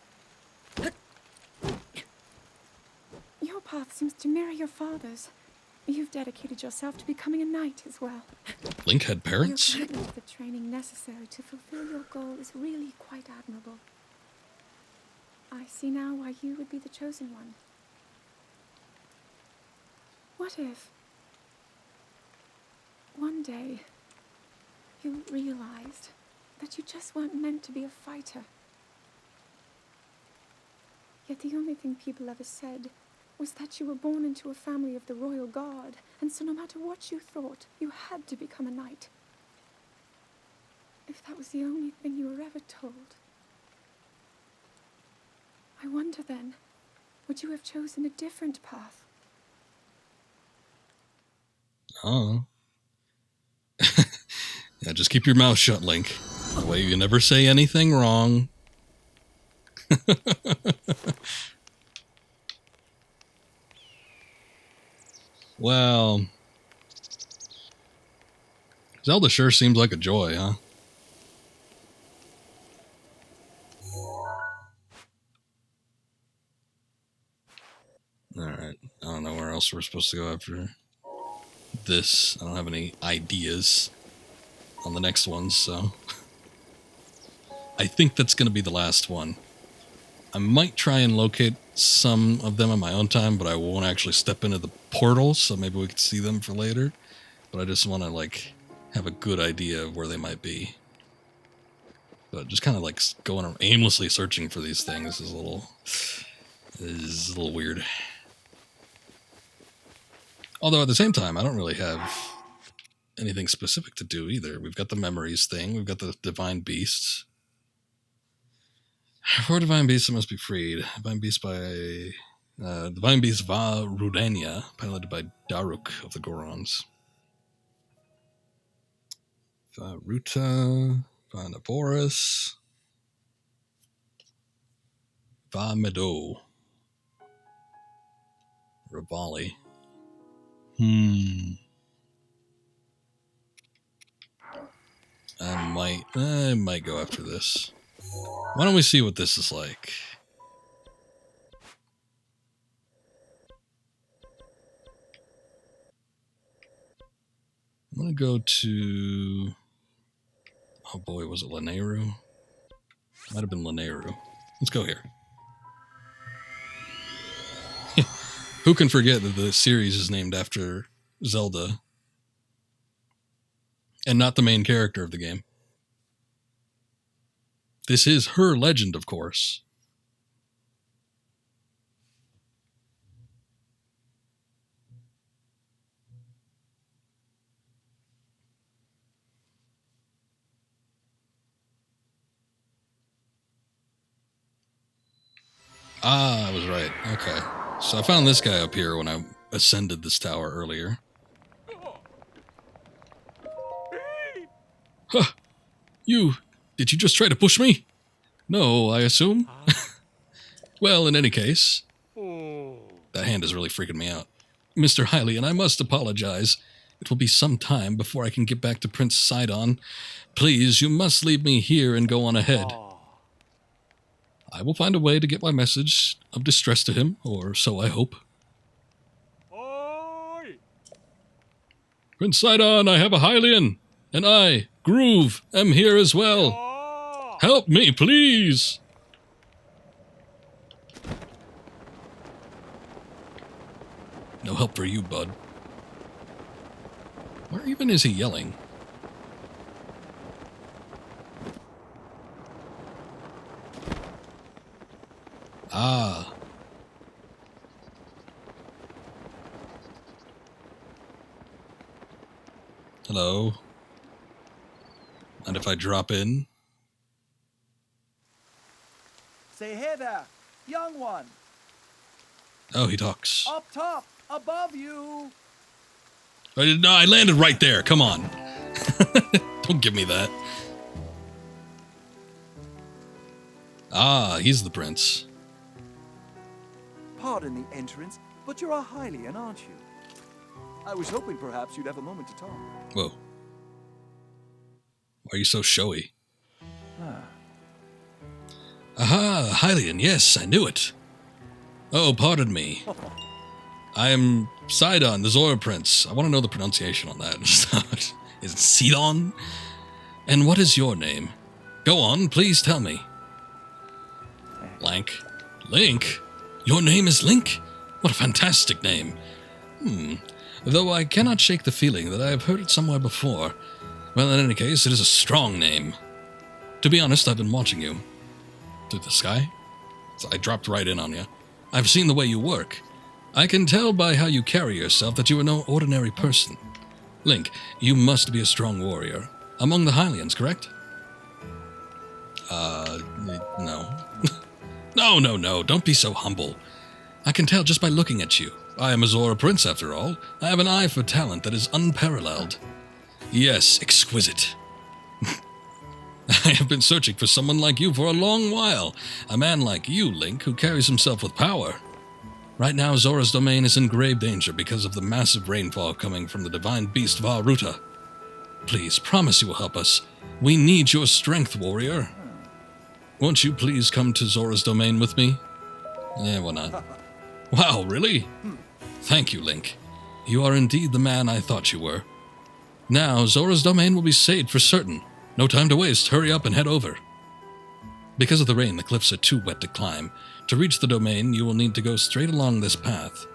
Your path seems to mirror your father's. You've dedicated yourself to becoming a knight as well. Link had parents? Your commitment to the training necessary to fulfill your goal is really quite admirable. I see now why you would be the chosen one. What if one day you realized that you just weren't meant to be a fighter? Yet the only thing people ever said was that you were born into a family of the royal guard, and so no matter what you thought, you had to become a knight. If that was the only thing you were ever told, I wonder then, would you have chosen a different path? Oh. Yeah, just keep your mouth shut, Link. That way you never say anything wrong. Well, Zelda sure seems like a joy, huh? Alright, I don't know where else we're supposed to go after this. I don't have any ideas on the next one, so I think that's going to be the last one. I might try and locate some of them on my own time, but I won't actually step into the portal, so maybe we could see them for later. But I just want to, like, have a good idea of where they might be. But just kind of, like, going around aimlessly searching for these things is a little weird. Although at the same time, I don't really have anything specific to do either. We've got the memories thing. We've got the divine beasts. For divine beasts, it must be freed. Divine beast Vah Ruta, piloted by Daruk of the Gorons. Vah Ruta, Vah Naboris, Vah Meadow, Rivali. I might go after this. Why don't we see what this is like? I'm gonna go to... Oh boy, was it Lanayru? Might have been Lanayru. Let's go here. Who can forget that the series is named after Zelda? And not the main character of the game. This is her legend, of course. Ah, I was right. Okay. So I found this guy up here when I ascended this tower earlier. Huh. Did you just try to push me? No, I assume? Well, in any case... That hand is really freaking me out. Mr. Hylian, I must apologize. It will be some time before I can get back to Prince Sidon. Please, you must leave me here and go on ahead. I will find a way to get my message of distress to him, or so I hope. Prince Sidon, I have a Hylian, and I, Groove, am here as well. Help me, please! No help for you, bud. Where even is he yelling? Ah. Hello. And if I drop in? Say hey there, young one. Oh, he talks. Up top, above you. No, I landed right there. Come on. Don't give me that. Ah, he's the prince. Pardon the entrance, but you're a Hylian, aren't you? I was hoping perhaps you'd have a moment to talk. Whoa. Why are you so showy? Aha, Hylian, yes, I knew it. Oh, pardon me. I am Sidon, the Zora Prince. I want to know the pronunciation on that. Is it Sidon? And what is your name? Go on, please tell me. Link. Link? Your name is Link? What a fantastic name. Though I cannot shake the feeling that I have heard it somewhere before. Well, in any case, it is a strong name. To be honest, I've been watching you. Through the sky? So I dropped right in on you. I've seen the way you work. I can tell by how you carry yourself that you are no ordinary person. Link, you must be a strong warrior. Among the Hylians, correct? No. No, don't be so humble. I can tell just by looking at you. I am a Zora prince, after all. I have an eye for talent that is unparalleled. Yes, exquisite. I have been searching for someone like you for a long while. A man like you, Link, who carries himself with power. Right now, Zora's domain is in grave danger because of the massive rainfall coming from the divine Beast Vah Ruta. Please, promise you will help us. We need your strength, warrior. Won't you please come to Zora's domain with me? Yeah, why not? Wow, really? Thank you, Link. You are indeed the man I thought you were. Now, Zora's domain will be saved for certain. No time to waste. Hurry up and head over. Because of the rain, the cliffs are too wet to climb. To reach the domain, you will need to go straight along this path.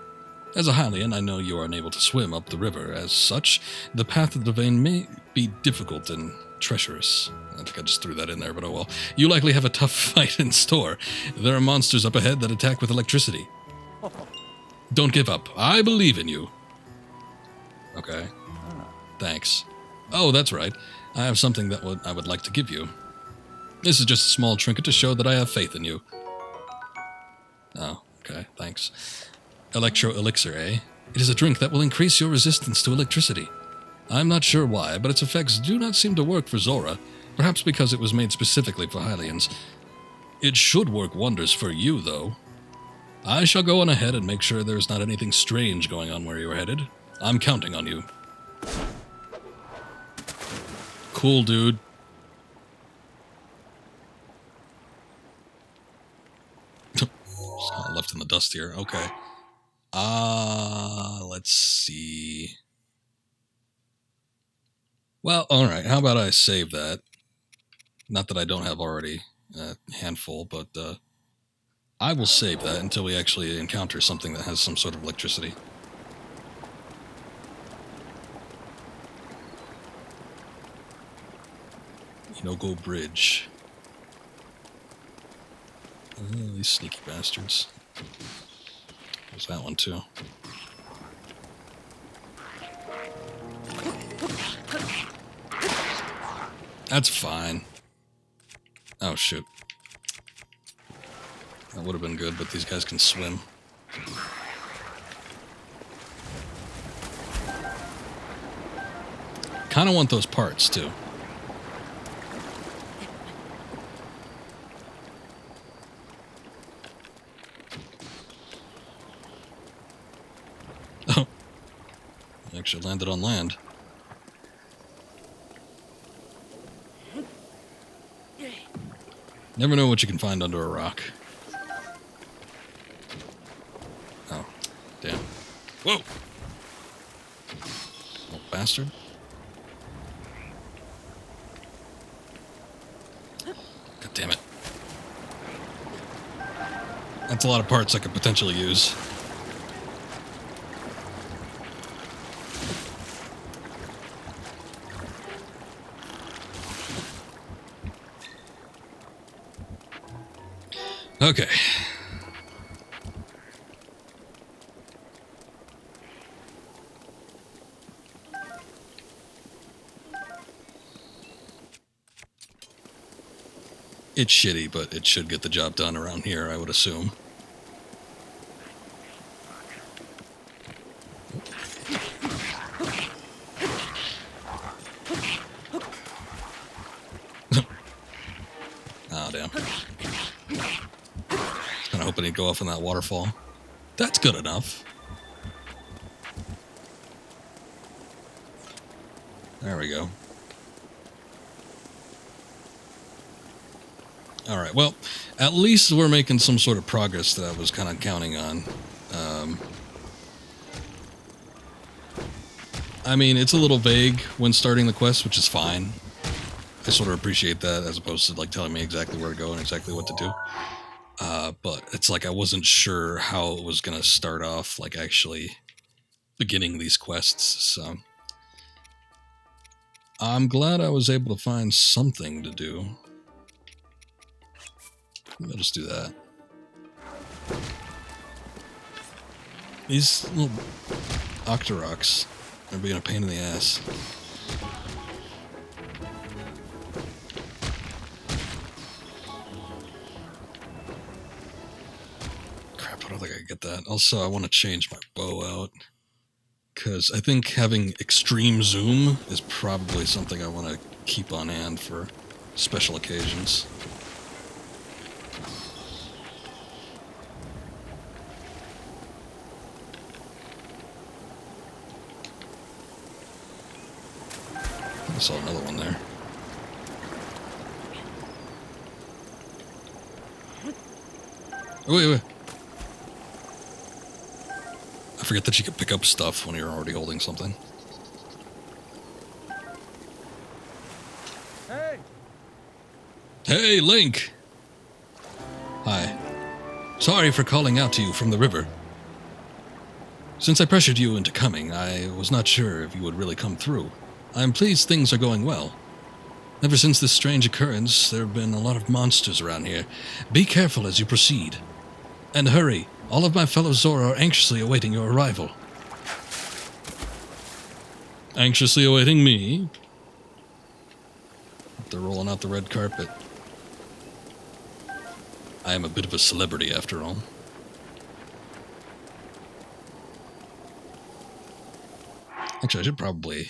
As a Hylian, I know you are unable to swim up the river. As such, the path to the domain may be difficult and treacherous. I think I just threw that in there, but oh well. You likely have a tough fight in store. There are monsters up ahead that attack with electricity. Don't give up. I believe in you. Okay. Thanks. Oh, that's right. I have something that I would like to give you. This is just a small trinket to show that I have faith in you. Oh, okay, thanks. Electro Elixir, eh? It is a drink that will increase your resistance to electricity. I'm not sure why, but its effects do not seem to work for Zora, perhaps because it was made specifically for Hylians. It should work wonders for you, though. I shall go on ahead and make sure there's not anything strange going on where you're headed. I'm counting on you. Cool, dude. Left in the dust here. Okay. Let's see. Well, alright. How about I save that? Not that I don't have already a handful, but I will save that until we actually encounter something that has some sort of electricity. No-go bridge. Oh, these sneaky bastards. There's that one, too. That's fine. Oh, shoot. That would have been good, but these guys can swim. Kind of want those parts, too. Oh. Actually landed on land. Never know what you can find under a rock. Oh, damn. Whoa! Little bastard. God damn it. That's a lot of parts I could potentially use. Okay. It's shitty, but it should get the job done around here, I would assume. Oh, damn. Kind of hoping he'd go off in that waterfall. That's good enough. There we go. Alright, well, at least we're making some sort of progress that I was kind of counting on. I mean, it's a little vague when starting the quest, which is fine. I sort of appreciate that, as opposed to, like, telling me exactly where to go and exactly what to do. But it's like I wasn't sure how it was going to start off, like, actually beginning these quests, so... I'm glad I was able to find something to do. I'll just do that. These little Octoroks are being a pain in the ass. Crap. I don't think I get that. Also, I want to change my bow out. Because I think having extreme zoom is probably something I want to keep on hand for special occasions. I saw another one there. Oh, wait. I forget that you can pick up stuff when you're already holding something. Hey! Hey, Link! Hi. Sorry for calling out to you from the river. Since I pressured you into coming, I was not sure if you would really come through. I am pleased things are going well. Ever since this strange occurrence, there have been a lot of monsters around here. Be careful as you proceed. And hurry, all of my fellow Zora are anxiously awaiting your arrival. Anxiously awaiting me? They're rolling out the red carpet. I am a bit of a celebrity after all. Actually, I should probably...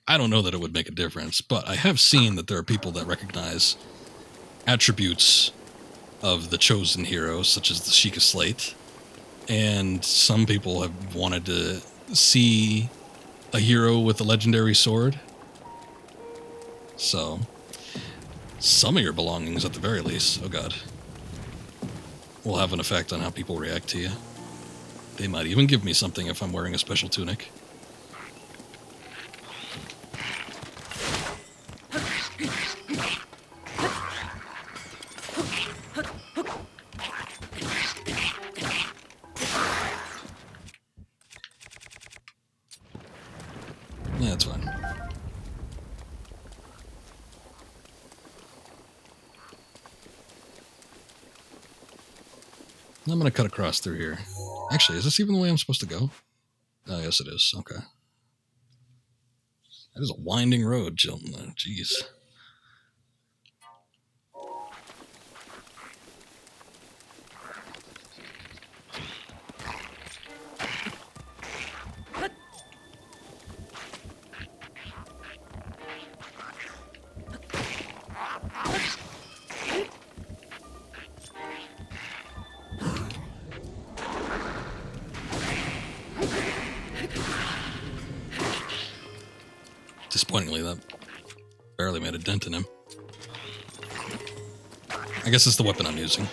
I don't know that it would make a difference, but I have seen that there are people that recognize attributes of the chosen heroes, such as the Sheikah Slate, and some people have wanted to see a hero with a legendary sword. So, some of your belongings, at the very least, oh god, will have an effect on how people react to you. They might even give me something if I'm wearing a special tunic. Yeah, that's fine. I'm gonna cut across through here. Actually, is this even the way I'm supposed to go? Oh, yes it is. Okay. That is a winding road, gentlemen. Jeez. Disappointingly, that barely made a dent in him. I guess it's the weapon I'm using.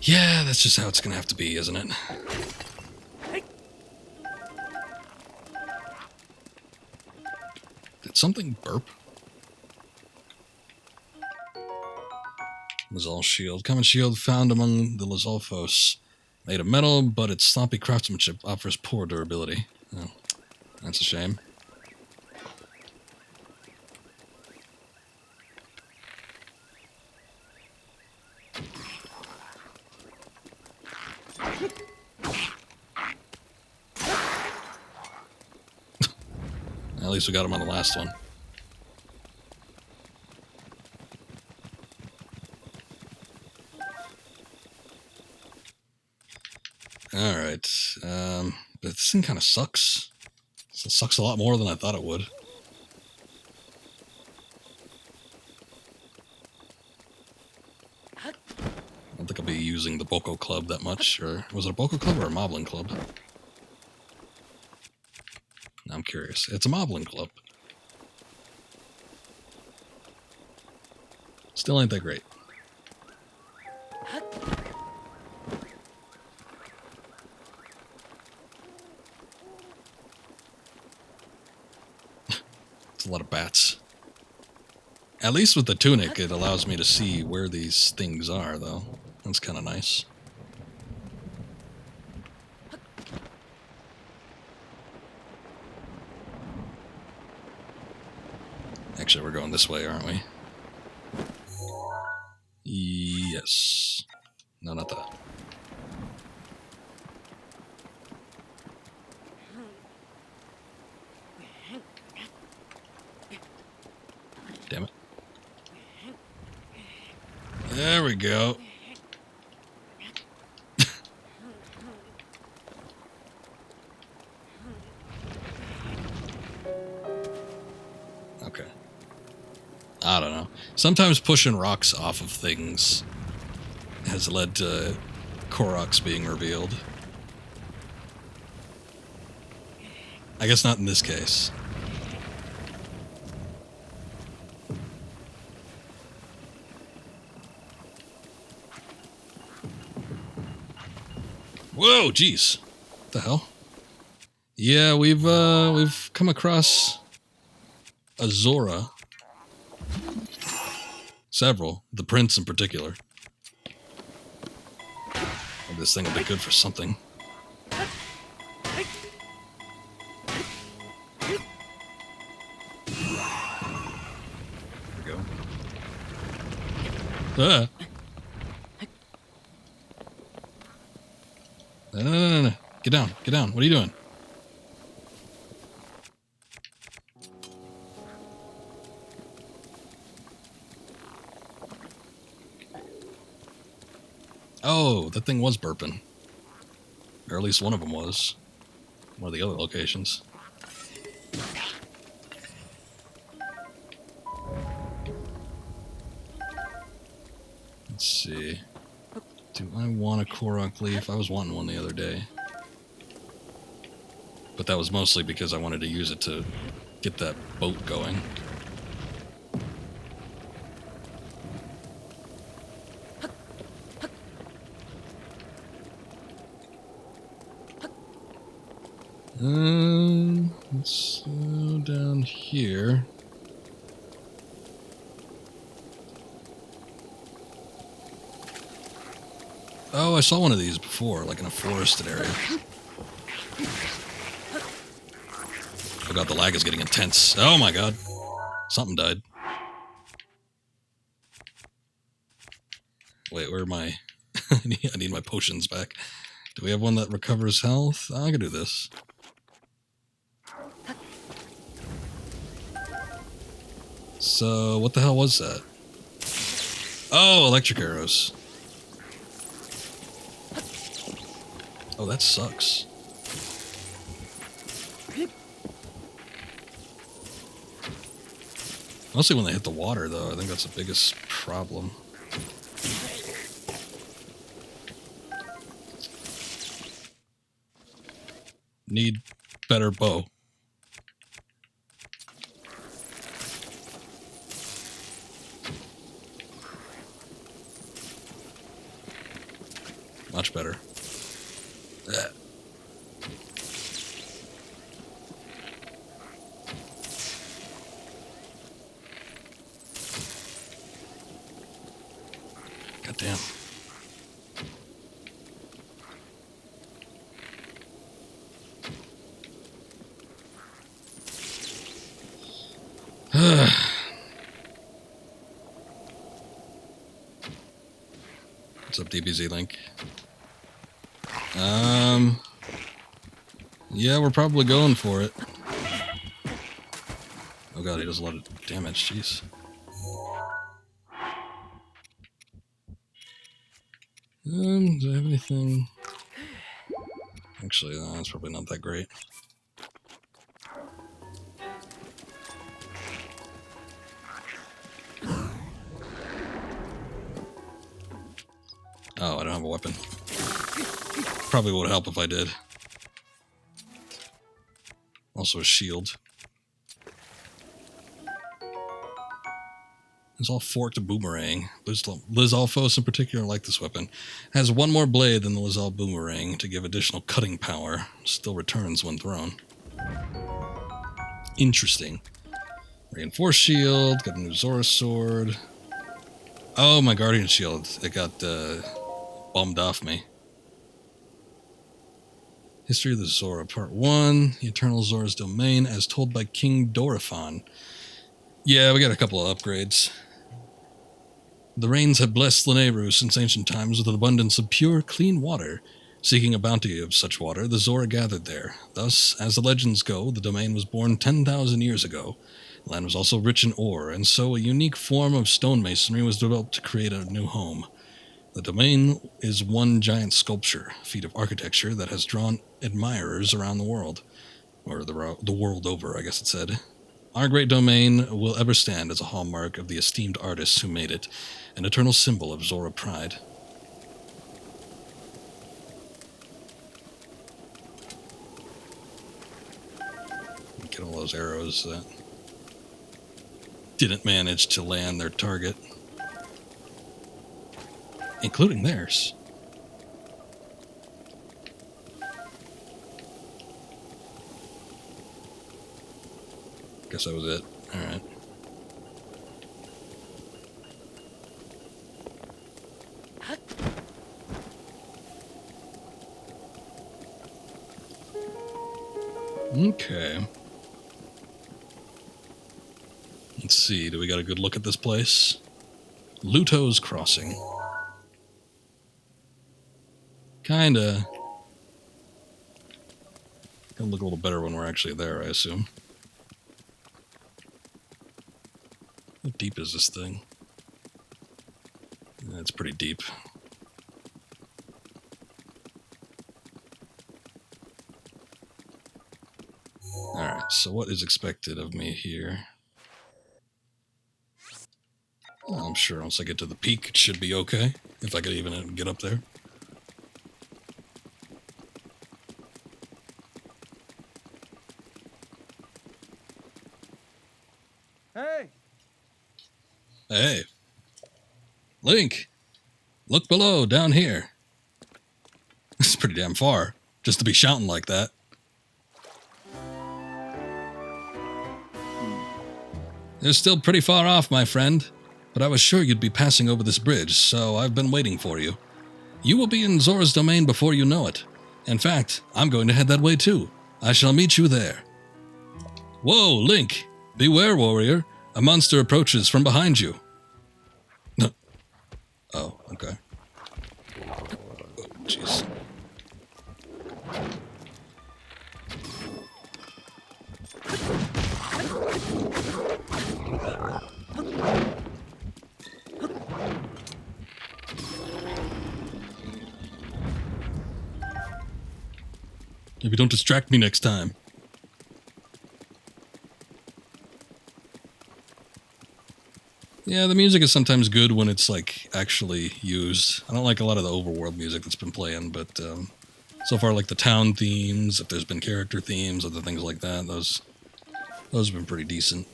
Yeah, that's just how it's gonna have to be, isn't it? Did something burp? Lazal shield. Common shield found among the Lazalfos. Made of metal, but its sloppy craftsmanship offers poor durability. Oh, that's a shame. At least we got him on the last one. Alright. This thing kind of sucks. It sucks a lot more than I thought it would. I don't think I'll be using the Boko Club that much. Or was it a Boko Club or a Moblin Club? I'm curious. It's a Moblin Club. Still ain't that great. It's a lot of bats. At least with the tunic, it allows me to see where these things are, though. That's kind of nice. Actually, we're going this way, aren't we? Yes. No, not that. There we go. Okay. I don't know. Sometimes pushing rocks off of things has led to Koroks being revealed. I guess not in this case. Whoa, jeez. What the hell? Yeah, we've come across a Zora. Several. The prince in particular. Oh, this thing will be good for something. There we go. Ah. No. Get down. Get down. What are you doing? Oh, that thing was burping. Or at least one of them was. One of the other locations. Let's see. Do I want a Korok leaf? I was wanting one the other day. But that was mostly because I wanted to use it to get that boat going. Let's go down here. Oh, I saw one of these before, like in a forested area. Oh god, the lag is getting intense. Oh my god. Something died. Wait, where am I? I need my potions back. Do we have one that recovers health? I can do this. So, what the hell was that? Oh, electric arrows. Oh, that sucks. Mostly when they hit the water, though. I think that's the biggest problem. Need better bow. Much better. Ugh. God damn. What's up, DBZ Link? Yeah, we're probably going for it. Oh god, he does a lot of damage, jeez. Do I have anything? Actually, no, that's probably not that great. Oh, I don't have a weapon. Probably would help if I did. Also a shield. It's all forked boomerang. Lizalfos in particular like this weapon. Has one more blade than the Lizal boomerang to give additional cutting power. Still returns when thrown. Interesting. Reinforced shield. Got a new Zora sword. Oh, my guardian shield. It got bummed off me. History of the Zora, Part 1. The Eternal Zora's Domain, as told by King Dorephan. Yeah, we got a couple of upgrades. The rains have blessed Lanayru since ancient times with an abundance of pure, clean water. Seeking a bounty of such water, the Zora gathered there. Thus, as the legends go, the domain was born 10,000 years ago. Land was also rich in ore, and so a unique form of stonemasonry was developed to create a new home. The domain is one giant sculpture, a feat of architecture that has drawn admirers around the world. Or the world over, I guess it said. Our great domain will ever stand as a hallmark of the esteemed artists who made it, an eternal symbol of Zora pride. Get all those arrows that didn't manage to land their target, including theirs. Guess that was it. Alright. Okay. Let's see, do we got a good look at this place? Luto's Crossing. Kinda. Gonna look a little better when we're actually there, I assume. How deep is this thing? It's pretty deep. Alright, so what is expected of me here? Well, I'm sure once I get to the peak, it should be okay. If I could even get up there. Hey! Hey. Link! Look below, down here. This is pretty damn far, just to be shouting like that. You're still pretty far off, my friend, but I was sure you'd be passing over this bridge, so I've been waiting for you. You will be in Zora's domain before you know it. In fact, I'm going to head that way too. I shall meet you there. Whoa, Link! Beware, warrior. A monster approaches from behind you. Oh, okay. Oh, jeez. Maybe don't distract me next time. Yeah, the music is sometimes good when it's, like, actually used. I don't like a lot of the overworld music that's been playing, but so far, like, the town themes, if there's been character themes, other things like that, those have been pretty decent.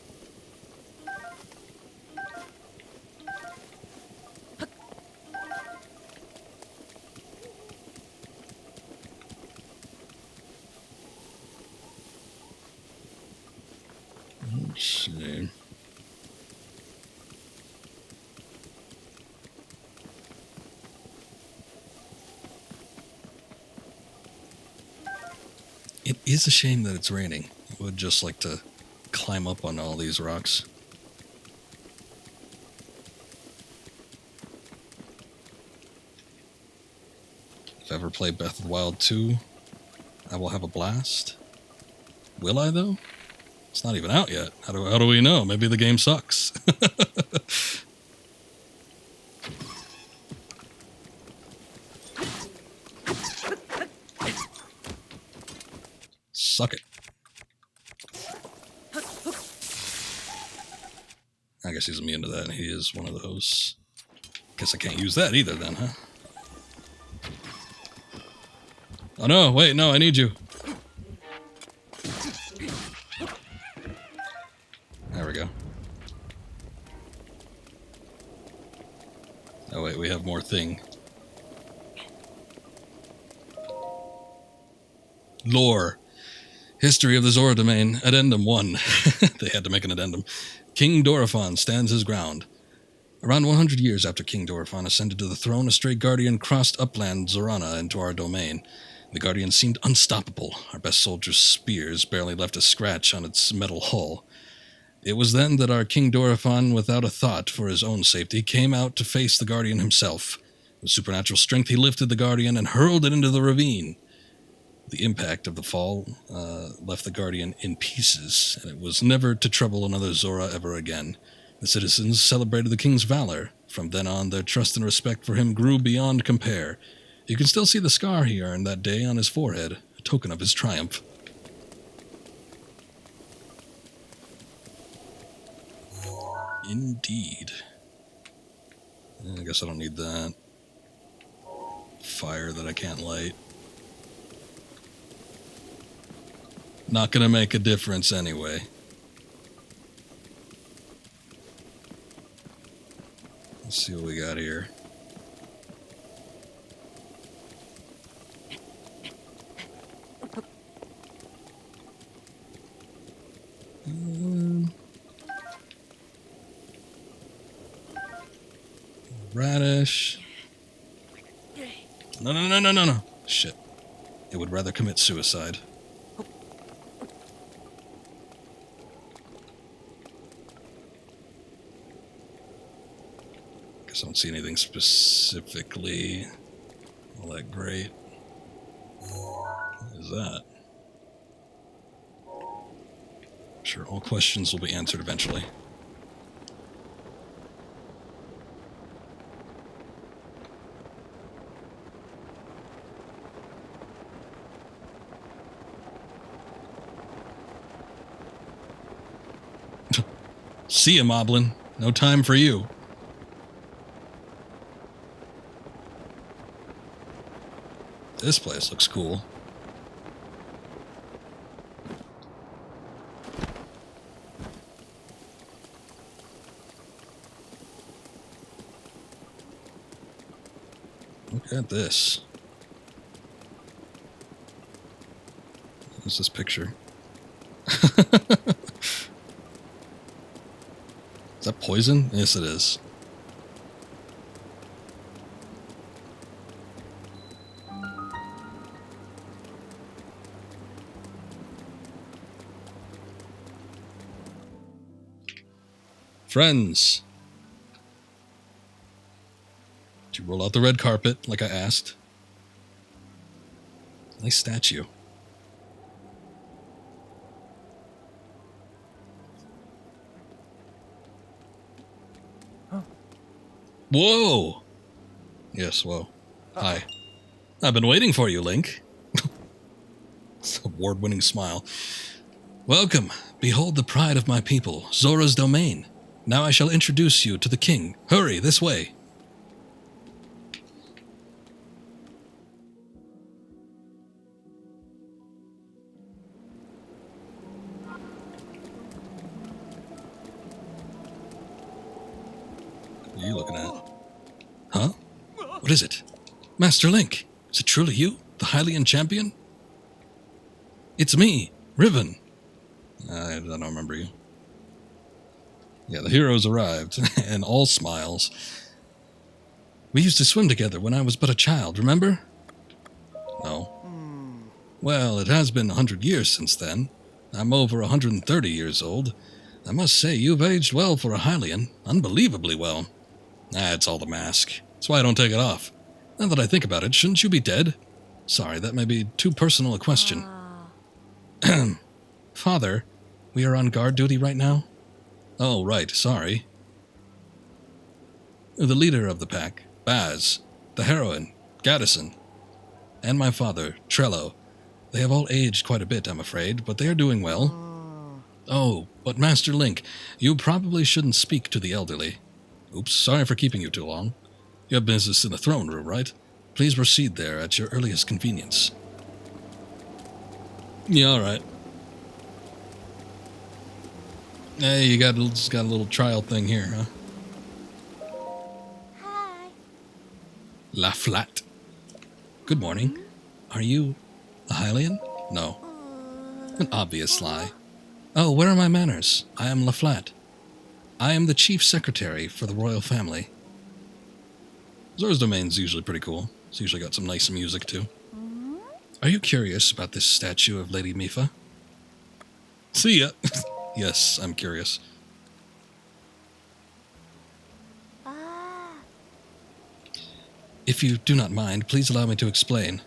Let's see. It is a shame that it's raining. I would just like to climb up on all these rocks. If I ever play Breath of the Wild 2, I will have a blast. Will I, though? It's not even out yet. How do we know? Maybe the game sucks. Suck it. I guess he's immune to that. He is one of those. Guess I can't use that either then, huh? Oh no, wait, no, I need you. There we go. Oh wait, we have more thing. Lore. History of the Zora domain. Addendum 1. They had to make an addendum. King Dorephan stands his ground. Around 100 years after King Dorephan ascended to the throne, a stray guardian crossed upland Zorana into our domain. The guardian seemed unstoppable. Our best soldiers' spears barely left a scratch on its metal hull. It was then that our King Dorephan, without a thought for his own safety, came out to face the guardian himself. With supernatural strength, he lifted the guardian and hurled it into the ravine. The impact of the fall left the Guardian in pieces, and it was never to trouble another Zora ever again. The citizens celebrated the king's valor. From then on, their trust and respect for him grew beyond compare. You can still see the scar he earned that day on his forehead, a token of his triumph. Indeed. I guess I don't need that. Fire that I can't light. Not gonna make a difference anyway. Let's see what we got here. Radish. No. Shit. It would rather commit suicide. Guess I don't see anything specifically all that great. What is that? Sure, all questions will be answered eventually. See ya, Moblin. No time for you. This place looks cool. Look at this. What's this picture? Is that poison? Yes, it is. Friends. Did you roll out the red carpet like I asked? Nice statue. Whoa! Yes, whoa. Hi. I've been waiting for you, Link. It's an award-winning smile. Welcome. Behold the pride of my people, Zora's domain. Now I shall introduce you to the king. Hurry, this way. What are you looking at? Huh? What is it? Master Link, is it truly you, the Hylian champion? It's me, Ribbon. I don't remember you. Yeah, the heroes arrived, and all smiles. We used to swim together when I was but a child, remember? No. Well, it has been 100 years since then. I'm over 130 years old. I must say, you've aged well for a Hylian. Unbelievably well. It's all the mask. That's why I don't take it off. Now that I think about it, shouldn't you be dead? Sorry, that may be too personal a question. Father, we are on guard duty right now? Oh, right, sorry. The leader of the pack, Baz, the heroine, Gaddison, and my father, Trello. They have all aged quite a bit, I'm afraid, but they are doing well. Oh, but Master Link, you probably shouldn't speak to the elderly. Oops, sorry for keeping you too long. You have business in the throne room, right? Please proceed there at your earliest convenience. Yeah, alright. Hey, you just got a little trial thing here, huh? Hi. La Flat. Good morning. Are you a Hylian? No. An obvious lie. Oh, where are my manners? I am La Flat. I am the chief secretary for the royal family. Zora's domain's usually pretty cool. It's usually got some nice music, too. Are you curious about this statue of Lady Mipha? See ya! Yes, I'm curious. If you do not mind, please allow me to explain.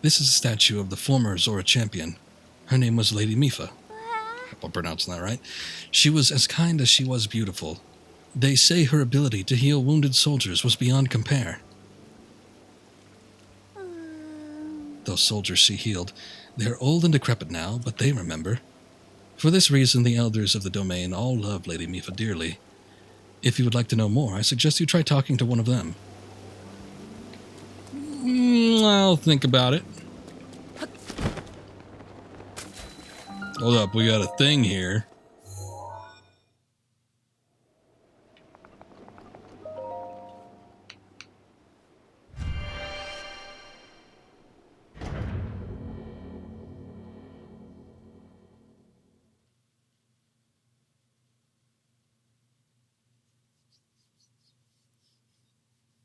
This is a statue of the former Zora champion. Her name was Lady Mifa. Hope I'm pronouncing that right. She was as kind as she was beautiful. They say her ability to heal wounded soldiers was beyond compare. Those soldiers she healed, they are old and decrepit now, but they remember. For this reason, the elders of the domain all love Lady Mifa dearly. If you would like to know more, I suggest you try talking to one of them. I'll think about it. Hold up, we got a thing here.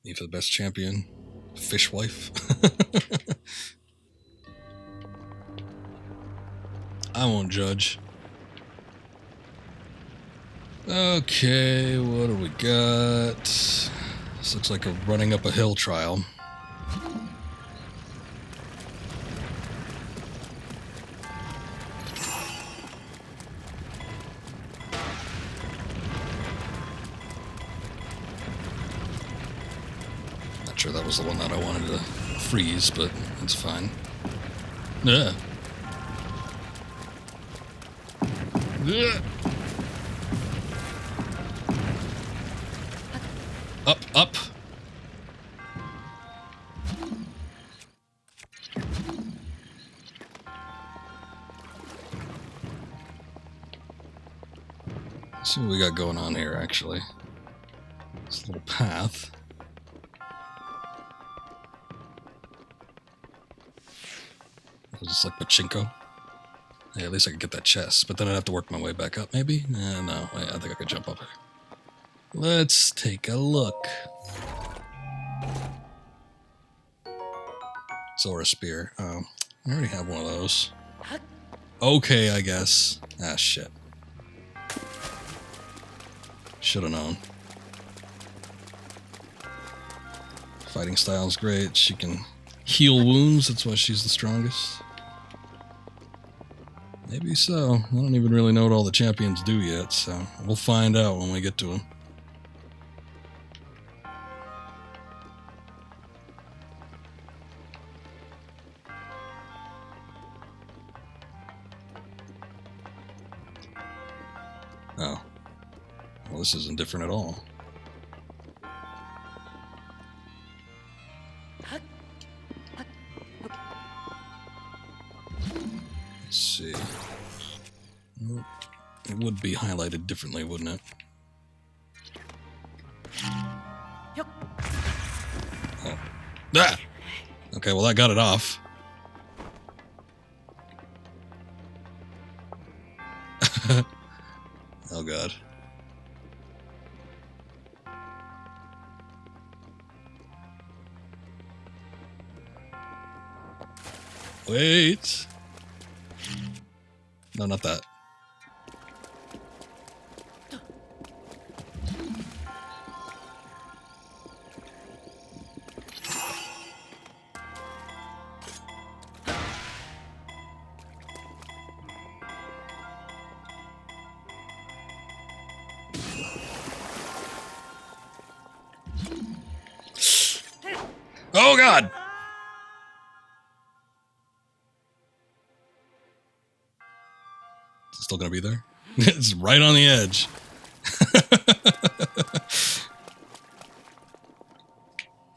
Mifa the best champion. Fishwife. I won't judge. Okay, what do we got? This looks like a running up a hill trial. Not sure that was the one that I wanted to freeze, but it's fine. Yeah. Yeah. Up, up. Let's see what we got going on here, actually. This little path. Just like pachinko. Hey, at least I could get that chest, but then I'd have to work my way back up, maybe? No, wait, I think I could jump up here. Let's take a look. Zora spear. Oh, I already have one of those. Okay, I guess. Ah, shit. Should've known. Fighting style's great. She can heal wounds. That's why she's the strongest. Maybe so. I don't even really know what all the champions do yet, so we'll find out when we get to them. Oh. Well, this isn't different at all. Let's see. Well, it would be highlighted differently, wouldn't it? Oh. Ah! Okay, well that got it off. Oh god. Wait. No, not that. Oh god! Is it still gonna be there? It's right on the edge.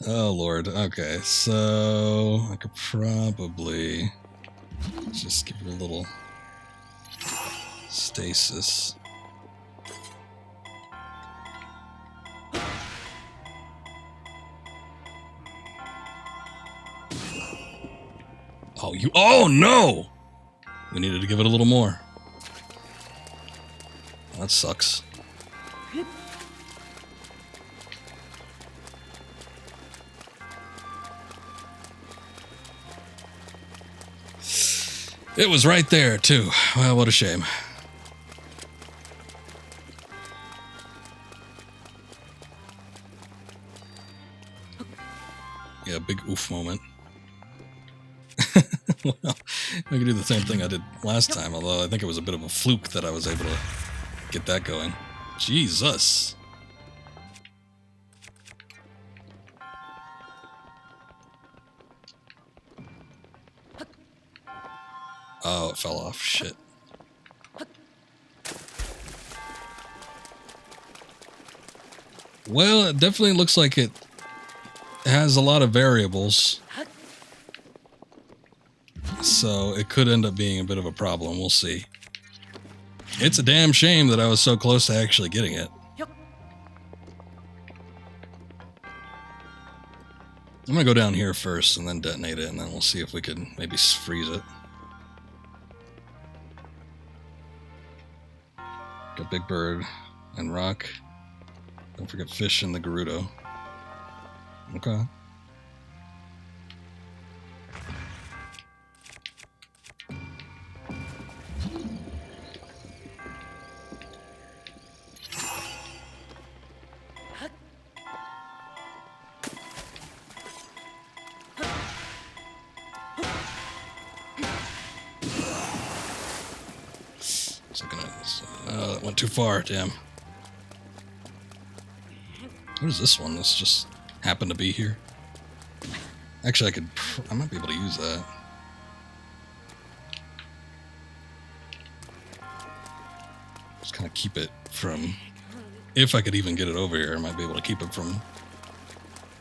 Oh lord. Okay, so I could probably just give it a little stasis. Oh, you. Oh no! We needed to give it a little more. That sucks. It was right there, too. Well, what a shame. Yeah, big oof moment. Well, we can do the same thing I did last time, although I think it was a bit of a fluke that I was able to get that going. Jesus. Oh, it fell off. Shit. Well, it definitely looks like it has a lot of variables. So it could end up being a bit of a problem. We'll see. It's a damn shame that I was so close to actually getting it. I'm gonna go down here first and then detonate it, and then we'll see if we can maybe freeze it. Got Big Bird and Rock. Don't forget Fish and the Gerudo. Okay. That went too far, damn. What is this one? This just happened to be here. Actually, I might be able to use that. Just kind of keep it from, if I could even get it over here, I might be able to keep it from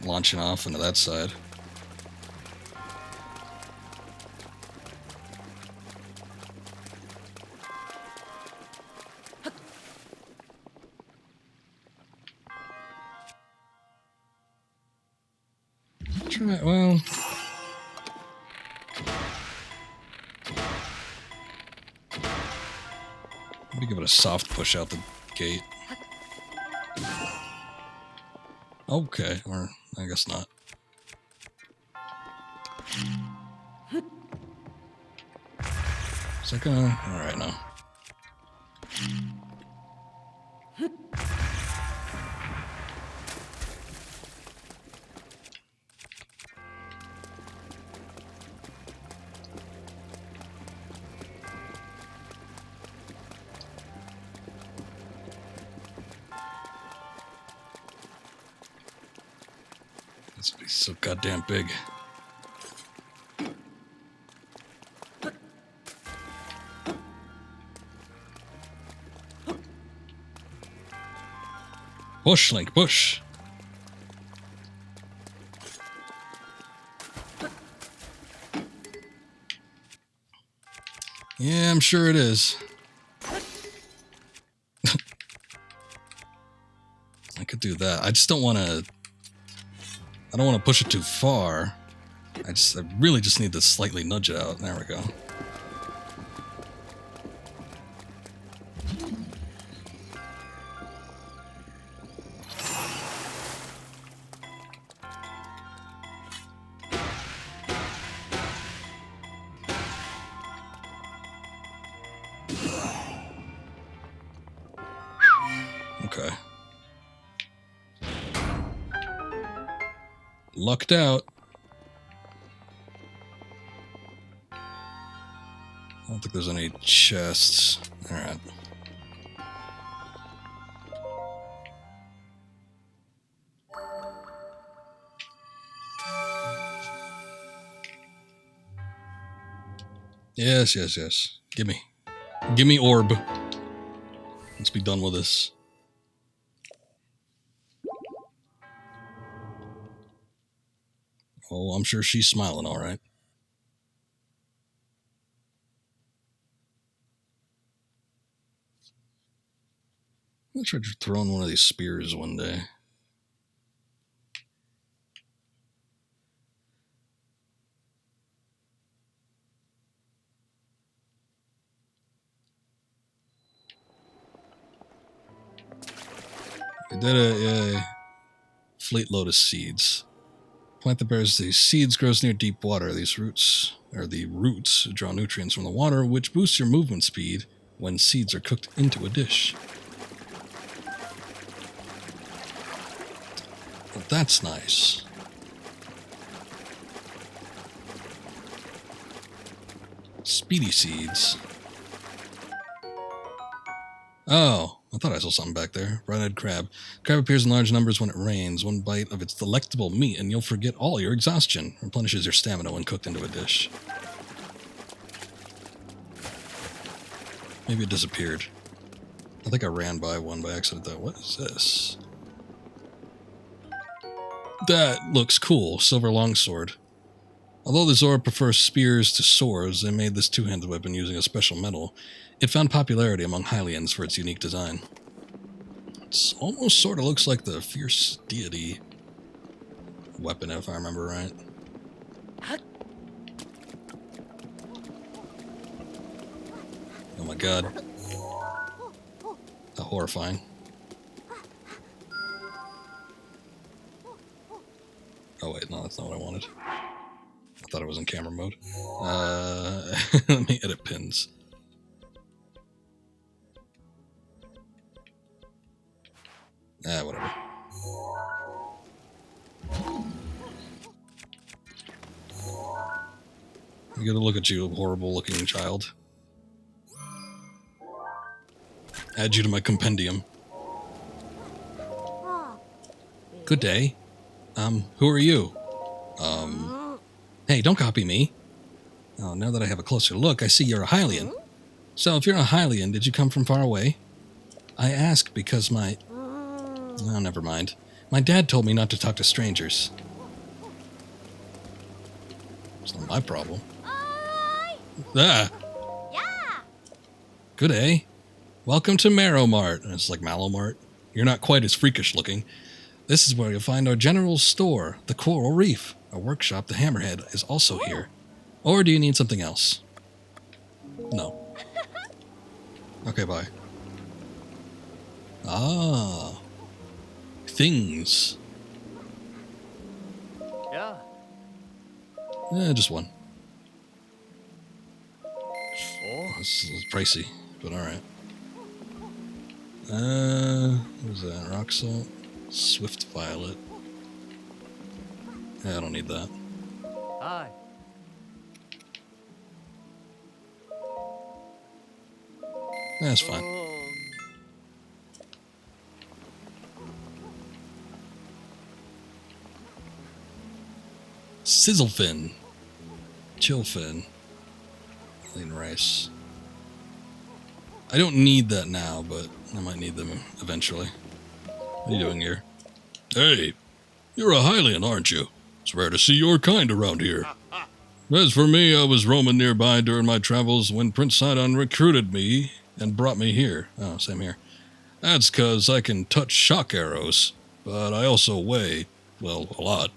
launching off into that side. Well, maybe give it a soft push out the gate. Okay, or I guess not. Is that gonna... Alright, no. This would be so goddamn big. Bush, Link, bush. Yeah, I'm sure it is. I could do that. I just don't want to... I don't want to push it too far. I really just need to slightly nudge it out. There we go. Okay. Lucked out. I don't think there's any chests. Alright. Yes, yes, yes. Gimme. Gimme orb. Let's be done with this. Oh, I'm sure she's smiling all right. I'll try throwing one of these spears one day. I did it, yay. Fleet lotus seeds. Plant that bears these seeds grows near deep water. These roots, or the roots, draw nutrients from the water, which boosts your movement speed when seeds are cooked into a dish. Well, that's nice. Speedy seeds. Oh, I thought I saw something back there. Bright-eyed crab. Crab appears in large numbers when it rains. One bite of its delectable meat and you'll forget all your exhaustion. Replenishes your stamina when cooked into a dish. Maybe it disappeared. I think I ran by one by accident though. What is this? That looks cool. Silver longsword. Although the Zora prefers spears to swords, they made this two-handed weapon using a special metal. It found popularity among Hylians for its unique design. It almost sort of looks like the fierce deity weapon, if I remember right. Oh my god. How horrifying. Oh wait, no, that's not what I wanted. I thought it was in camera mode. Let me edit pins. Whatever. I gotta look at you, horrible looking child. Add you to my compendium. Good day. Who are you? Hey, don't copy me. Oh, now that I have a closer look, I see you're a Hylian. So, if you're a Hylian, did you come from far away? I ask because my... Oh, never mind. My dad told me not to talk to strangers. It's not my problem. Ah! Good day. Welcome to Marrowmart. It's like Malomart. You're not quite as freakish looking. This is where you'll find our general store, the Coral Reef. Our workshop, the Hammerhead, is also here. Or do you need something else? No. Okay, bye. Ah. Things. Yeah. Just one. Oh. This is pricey, but alright. What was that? Rock salt? Swift violet. Yeah, I don't need that. Hi. That's fine. Sizzlefin. Chillfin. Lean rice. I don't need that now, but I might need them eventually. What are you doing here? Hey, you're a Hylian, aren't you? It's rare to see your kind around here. As for me, I was roaming nearby during my travels when Prince Sidon recruited me and brought me here. Oh, same here. That's 'cause I can touch shock arrows, but I also weigh, well, a lot.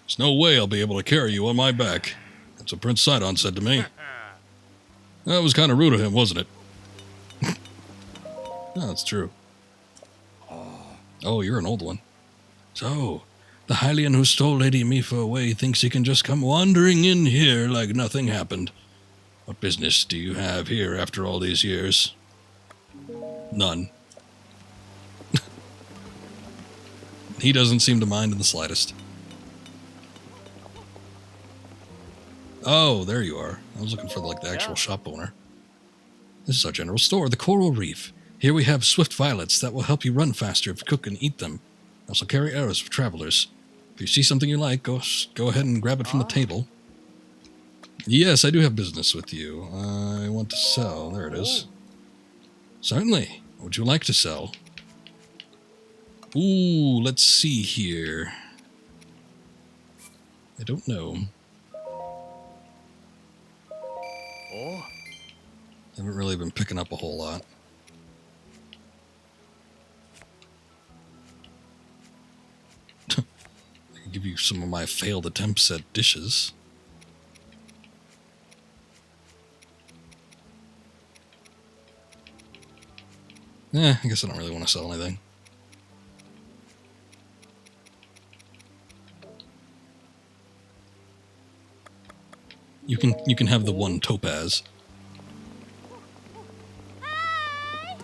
There's no way I'll be able to carry you on my back. That's what Prince Sidon said to me. That was kind of rude of him, wasn't it? No, that's true. Oh, you're an old one. So, the Hylian who stole Lady Mifa away thinks he can just come wandering in here like nothing happened. What business do you have here after all these years? None. He doesn't seem to mind in the slightest. Oh, there you are. I was looking for like the actual shop owner. This is our general store, the Coral Reef. Here we have swift violets that will help you run faster if you cook and eat them. I also carry arrows for travelers. If you see something you like, go ahead and grab it from the table. Yes, I do have business with you. I want to sell. There it is. Certainly. What would you like to sell? Ooh, let's see here. I don't know. Oh. I haven't really been picking up a whole lot. I can give you some of my failed attempts at dishes. I guess I don't really want to sell anything. You can have the one topaz.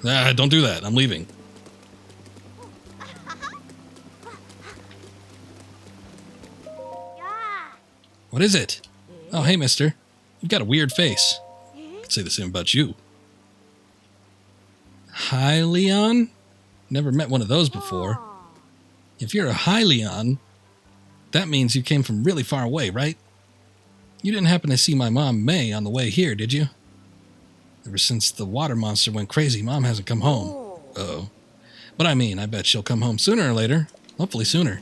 Ah, don't do that. I'm leaving. What is it? Oh, hey, mister. You've got a weird face. I could say the same about you. Hylian? Never met one of those before. If you're a Hylian, that means you came from really far away, right? You didn't happen to see my mom, May, on the way here, did you? Ever since the water monster went crazy, Mom hasn't come home. Uh-oh. But I mean, I bet she'll come home sooner or later. Hopefully sooner.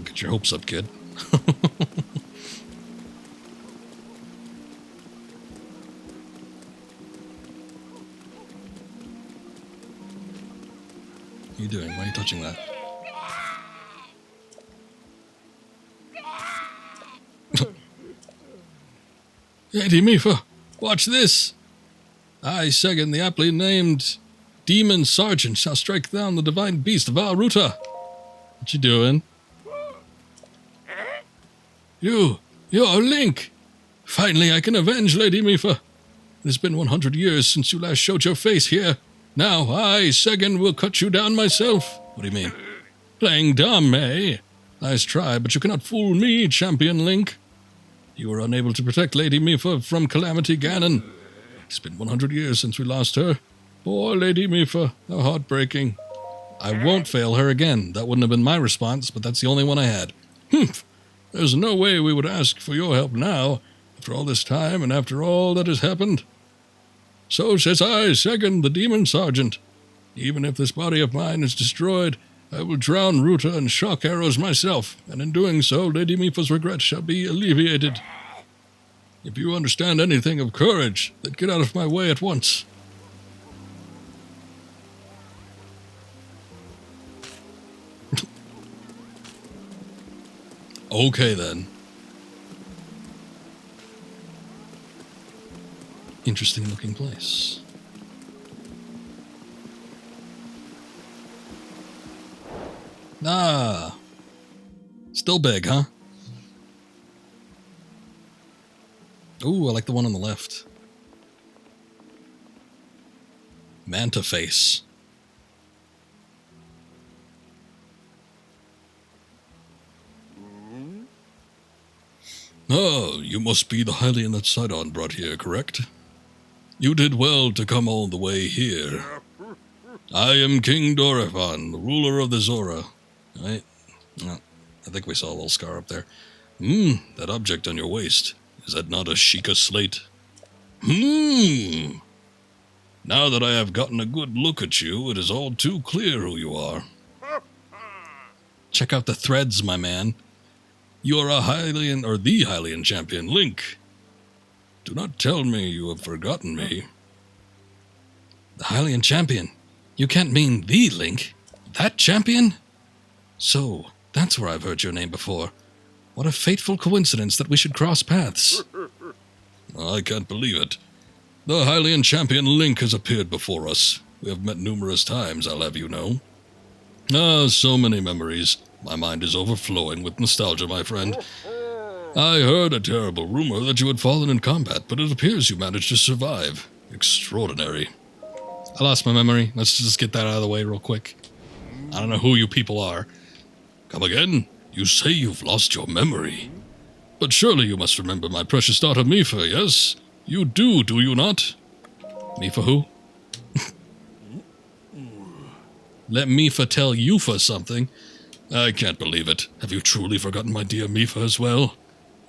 Get your hopes up, kid. What are you doing? Why are you touching that? Lady Mifa, watch this! I, Segan, the aptly named Demon Sergeant, shall strike down the divine Beast Vah Ruta. What you doing? You're Link! Finally I can avenge Lady Mifa. It has been 100 years since you last showed your face here. Now I, Segan, will cut you down myself. What do you mean? Playing dumb, eh? Nice try, but you cannot fool me, Champion Link. You were unable to protect Lady Mifa from Calamity Ganon. It's been 100 years since we lost her. Poor Lady Mifa, how heartbreaking. I won't fail her again. That wouldn't have been my response, but that's the only one I had. Humph! There's no way we would ask for your help now, after all this time and after all that has happened. So says I, Segan, the Demon Sergeant. Even if this body of mine is destroyed, I will drown Ruta in shock arrows myself, and in doing so, Lady Mifa's regret shall be alleviated. If you understand anything of courage, then get out of my way at once. Okay, then. Interesting looking place. Ah. Still big, huh? Ooh, I like the one on the left. Manta face. Oh, you must be the Hylian that Sidon brought here, correct? You did well to come all the way here. I am King Dorephan, the ruler of the Zora. Right? Oh, I think we saw a little scar up there. That object on your waist. Is that not a Sheikah slate? Now that I have gotten a good look at you, it is all too clear who you are. Check out the threads, my man. You are a Hylian, or the Hylian champion, Link. Do not tell me you have forgotten me. The Hylian champion? You can't mean the Link? That champion? So, that's where I've heard your name before. What a fateful coincidence that we should cross paths. I can't believe it. The Hylian champion Link has appeared before us. We have met numerous times, I'll have you know. Ah, so many memories. My mind is overflowing with nostalgia, my friend. I heard a terrible rumor that you had fallen in combat, but it appears you managed to survive. Extraordinary. I lost my memory. Let's just get that out of the way real quick. I don't know who you people are. Come again? You say you've lost your memory. But surely you must remember my precious daughter Mifa, yes? You do you not? Mifa who? Let Mifa tell Yufa something. I can't believe it. Have you truly forgotten my dear Mifa as well?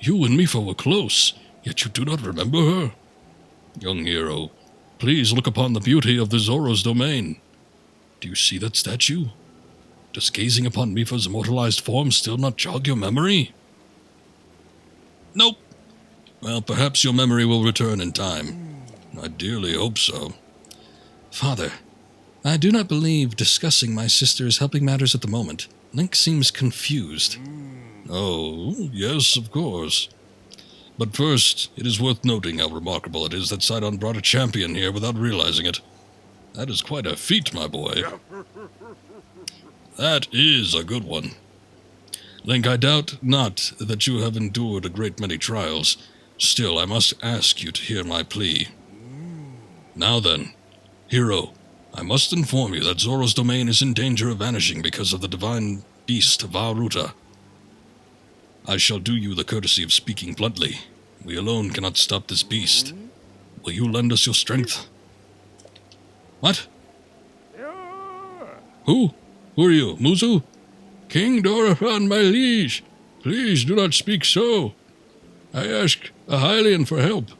You and Mifa were close, yet you do not remember her? Young hero, please look upon the beauty of the Zora's domain. Do you see that statue? Does gazing upon Mifa's immortalized form still not jog your memory? Nope. Well, perhaps your memory will return in time. I dearly hope so. Father, I do not believe discussing my sister is helping matters at the moment. Link seems confused. Oh, yes, of course. But first, it is worth noting how remarkable it is that Sidon brought a champion here without realizing it. That is quite a feat, my boy. That is a good one. Link, I doubt not that you have endured a great many trials. Still, I must ask you to hear my plea. Now then, hero, I must inform you that Zora's domain is in danger of vanishing because of the divine Beast Vah Ruta. I shall do you the courtesy of speaking bluntly. We alone cannot stop this beast. Will you lend us your strength? What? Who? Who are you, Muzu? King Dorephan, my liege. Please do not speak so. I ask a Hylian for help.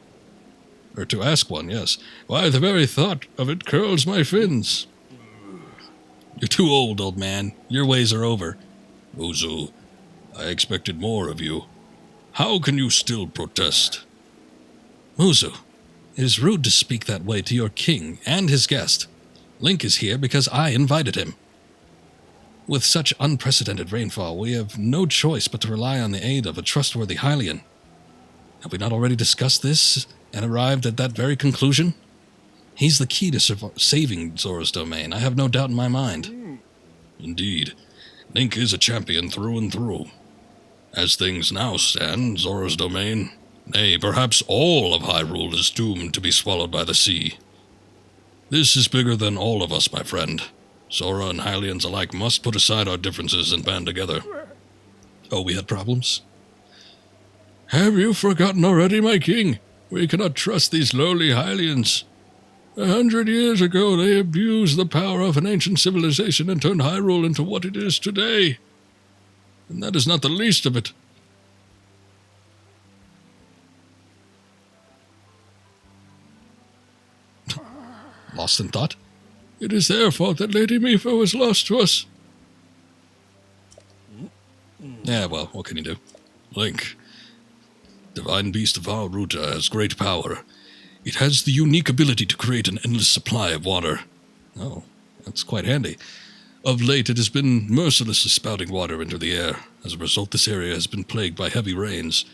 Or to ask one, yes. Why, the very thought of it curls my fins. You're too old man. Your ways are over. Muzu, I expected more of you. How can you still protest? Muzu, it is rude to speak that way to your king and his guest. Link is here because I invited him. With such unprecedented rainfall, we have no choice but to rely on the aid of a trustworthy Hylian. Have we not already discussed this and arrived at that very conclusion? He's the key to saving Zora's domain, I have no doubt in my mind. Indeed, Link is a champion through and through. As things now stand, Zora's domain, nay, perhaps all of Hyrule, is doomed to be swallowed by the sea. This is bigger than all of us, my friend. Zora and Hylians alike must put aside our differences and band together. Oh, we had problems? Have you forgotten already, my king? We cannot trust these lowly Hylians. 100 years ago, they abused the power of an ancient civilization and turned Hyrule into what it is today. And that is not the least of it. Lost in thought? It is their fault that Lady Mipha was lost to us. Yeah, well, what can you do? Link, Divine Beast Vah Ruta has great power. It has the unique ability to create an endless supply of water. Oh, that's quite handy. Of late, it has been mercilessly spouting water into the air. As a result, this area has been plagued by heavy rains.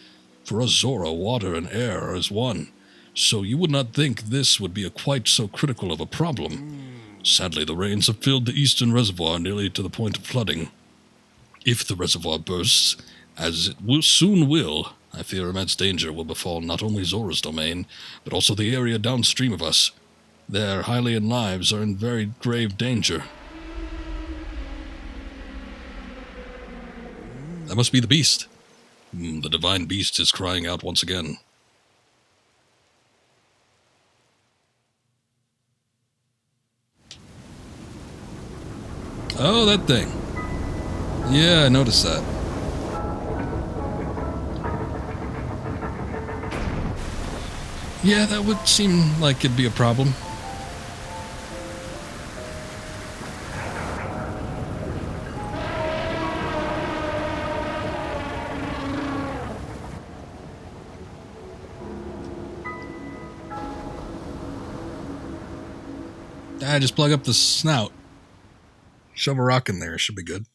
For us Zora, water and air are as one, so you would not think this would be quite so critical of a problem. Sadly, the rains have filled the eastern reservoir nearly to the point of flooding. If the reservoir bursts, as it soon will, I fear immense danger will befall not only Zora's domain, but also the area downstream of us. Their Hylian lives are in very grave danger. That must be the beast. The divine beast is crying out once again. Oh, that thing. Yeah, I noticed that. Yeah, that would seem like it'd be a problem. Just plug up the snout. Shove a rock in there, should be good.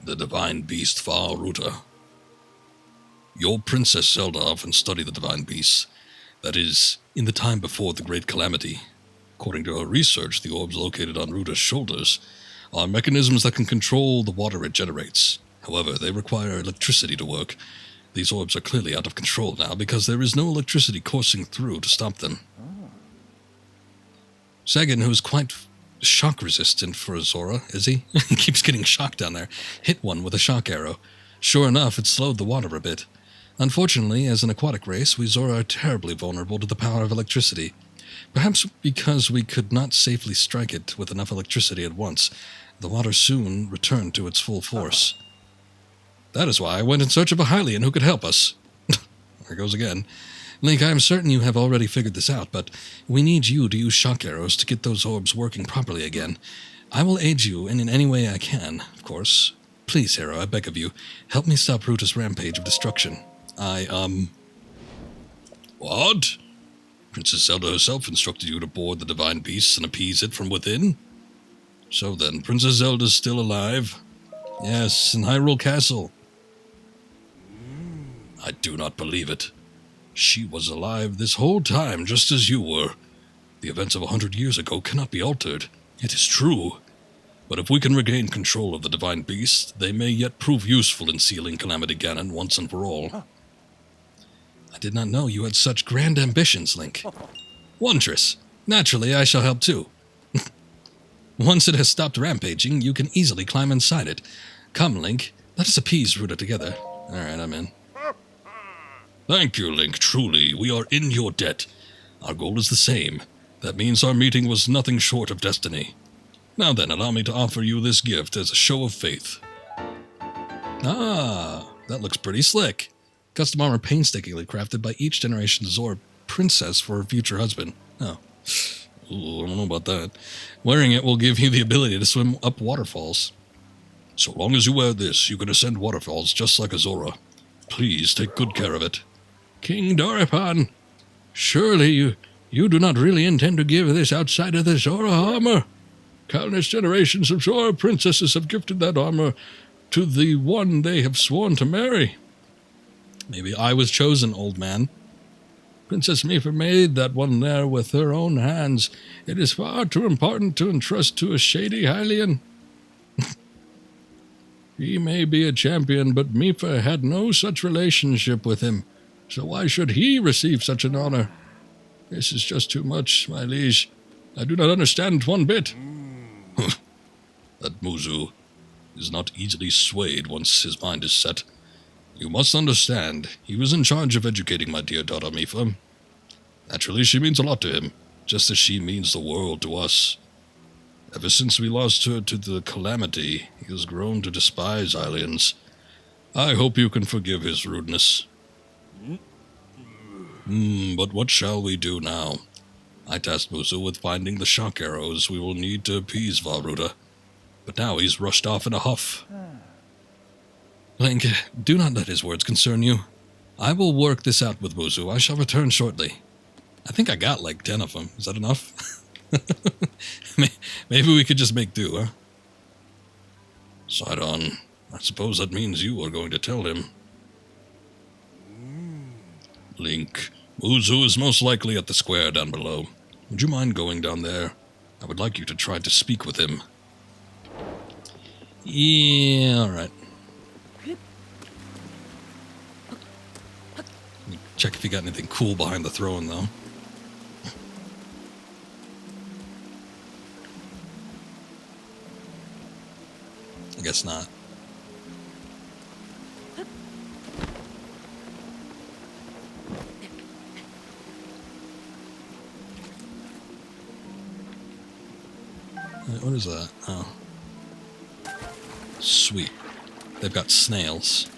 The Divine Beast Vah Ruta. Your Princess Zelda often studied the Divine Beasts. That is, in the time before the Great Calamity. According to her research, the orbs located on Ruta's shoulders are mechanisms that can control the water it generates. However, they require electricity to work. These orbs are clearly out of control now because there is no electricity coursing through to stop them. Sagan, who is quite shock-resistant for Zora, is he? He keeps getting shocked down there. Hit one with a shock arrow. Sure enough, it slowed the water a bit. Unfortunately, as an aquatic race, we Zora are terribly vulnerable to the power of electricity. Perhaps because we could not safely strike it with enough electricity at once, the water soon returned to its full force. That is why I went in search of a Hylian who could help us. There goes again. Link, I am certain you have already figured this out, but we need you to use shock arrows to get those orbs working properly again. I will aid you in any way I can, of course. Please, hero, I beg of you, help me stop Ruta's rampage of destruction. What? Princess Zelda herself instructed you to board the Divine Beasts and appease it from within? So then, Princess Zelda's still alive? Yes, in Hyrule Castle. I do not believe it. She was alive this whole time, just as you were. The events of 100 years ago cannot be altered. It is true. But if we can regain control of the Divine Beasts, they may yet prove useful in sealing Calamity Ganon once and for all. I did not know you had such grand ambitions, Link. Wondrous. Naturally, I shall help too. Once it has stopped rampaging, you can easily climb inside it. Come, Link. Let us appease Ruta together. Alright, I'm in. Thank you, Link. Truly, we are in your debt. Our goal is the same. That means our meeting was nothing short of destiny. Now then, allow me to offer you this gift as a show of faith. Ah, that looks pretty slick. Custom armor painstakingly crafted by each generation Zora princess for her future husband. Oh. Ooh, I don't know about that. Wearing it will give you the ability to swim up waterfalls. So long as you wear this, you can ascend waterfalls just like a Zora. Please take good care of it. King Doripan, surely you do not really intend to give this outside of the Zora armor? Countless generations of Zora princesses have gifted that armor to the one they have sworn to marry. Maybe I was chosen, old man. Princess Mipha made that one there with her own hands. It is far too important to entrust to a shady Hylian. He may be a champion, but Mipha had no such relationship with him. So why should he receive such an honor? This is just too much, my liege. I do not understand one bit. That Muzu is not easily swayed once his mind is set. You must understand, he was in charge of educating my dear daughter Mipha. Naturally, she means a lot to him, just as she means the world to us. Ever since we lost her to the Calamity, he has grown to despise aliens. I hope you can forgive his rudeness. But what shall we do now? I tasked Muzu with finding the shock arrows we will need to appease Vah Ruta. But now he's rushed off in a huff. Link, do not let his words concern you. I will work this out with Muzu. I shall return shortly. I think I got like 10 of them. Is that enough? Maybe we could just make do, huh? Sidon, I suppose that means you are going to tell him. Link, Muzu is most likely at the square down below. Would you mind going down there? I would like you to try to speak with him. Yeah, alright. Check if you got anything cool behind the throne, though. I guess not. What is that? Oh. Sweet. They've got snails.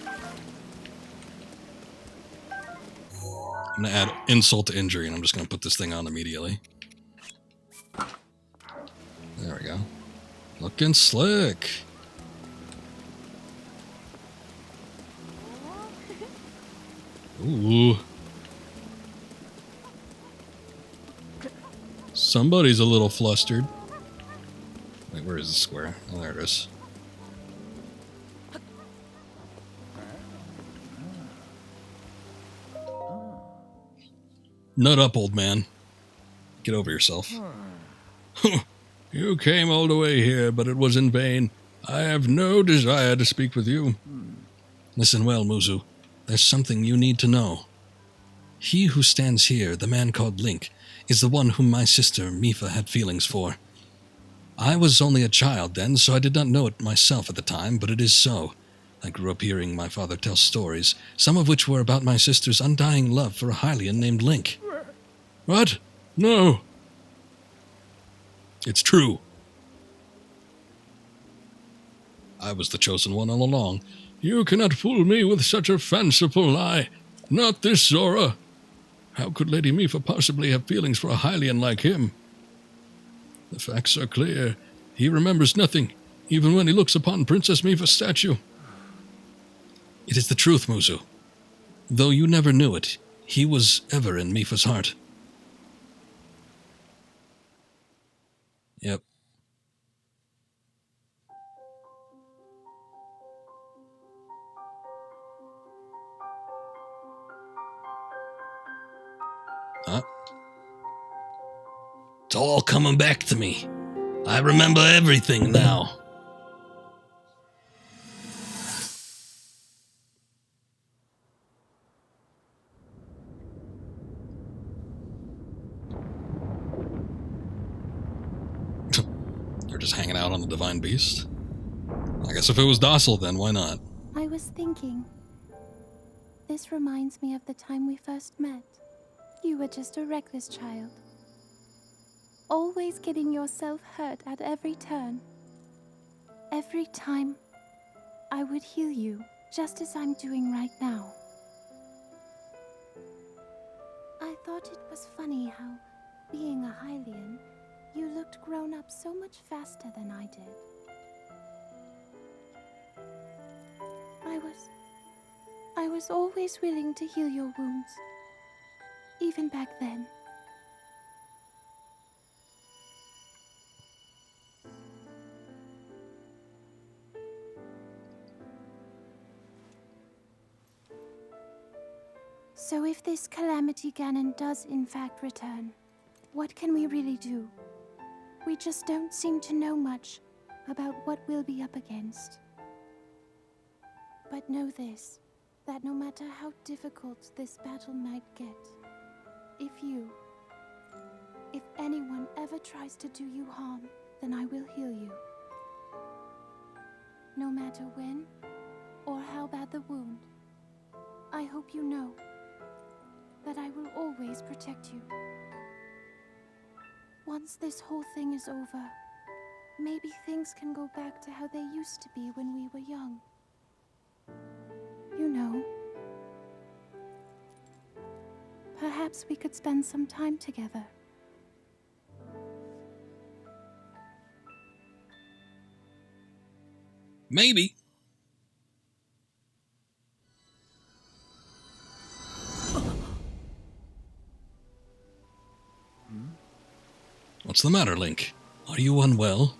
I'm going to add insult to injury, and I'm just going to put this thing on immediately. There we go. Looking slick. Ooh. Somebody's a little flustered. Wait, where is the square? Oh, there it is. Nut up, old man. Get over yourself. You came all the way here, but it was in vain. I have no desire to speak with you. Listen well, Muzu. There's something you need to know. He who stands here, the man called Link, is the one whom my sister Mipha had feelings for. I was only a child then, so I did not know it myself at the time, but it is so. I grew up hearing my father tell stories, some of which were about my sister's undying love for a Hylian named Link. What? No. It's true. I was the chosen one all along. You cannot fool me with such a fanciful lie. Not this Zora. How could Lady Mipha possibly have feelings for a Hylian like him? The facts are clear. He remembers nothing, even when he looks upon Princess Mipha's statue. It is the truth, Muzu. Though you never knew it, he was ever in Mipha's heart. Yep. Huh? It's all coming back to me. I remember everything now. They're just hanging out on the Divine Beast. I guess if it was docile, then why not? I was thinking. This reminds me of the time we first met. You were just a reckless child. Always getting yourself hurt at every turn. Every time, I would heal you, just as I'm doing right now. I thought it was funny how, being a Hylian, you looked grown up so much faster than I did. I was always willing to heal your wounds, even back then. So if this Calamity Ganon does in fact return, what can we really do? We just don't seem to know much about what we'll be up against. But know this, that no matter how difficult this battle might get, if anyone ever tries to do you harm, then I will heal you. No matter when or how bad the wound, I hope you know that I will always protect you. Once this whole thing is over, maybe things can go back to how they used to be when we were young. You know, perhaps we could spend some time together. Maybe. What's the matter, Link? Are you unwell?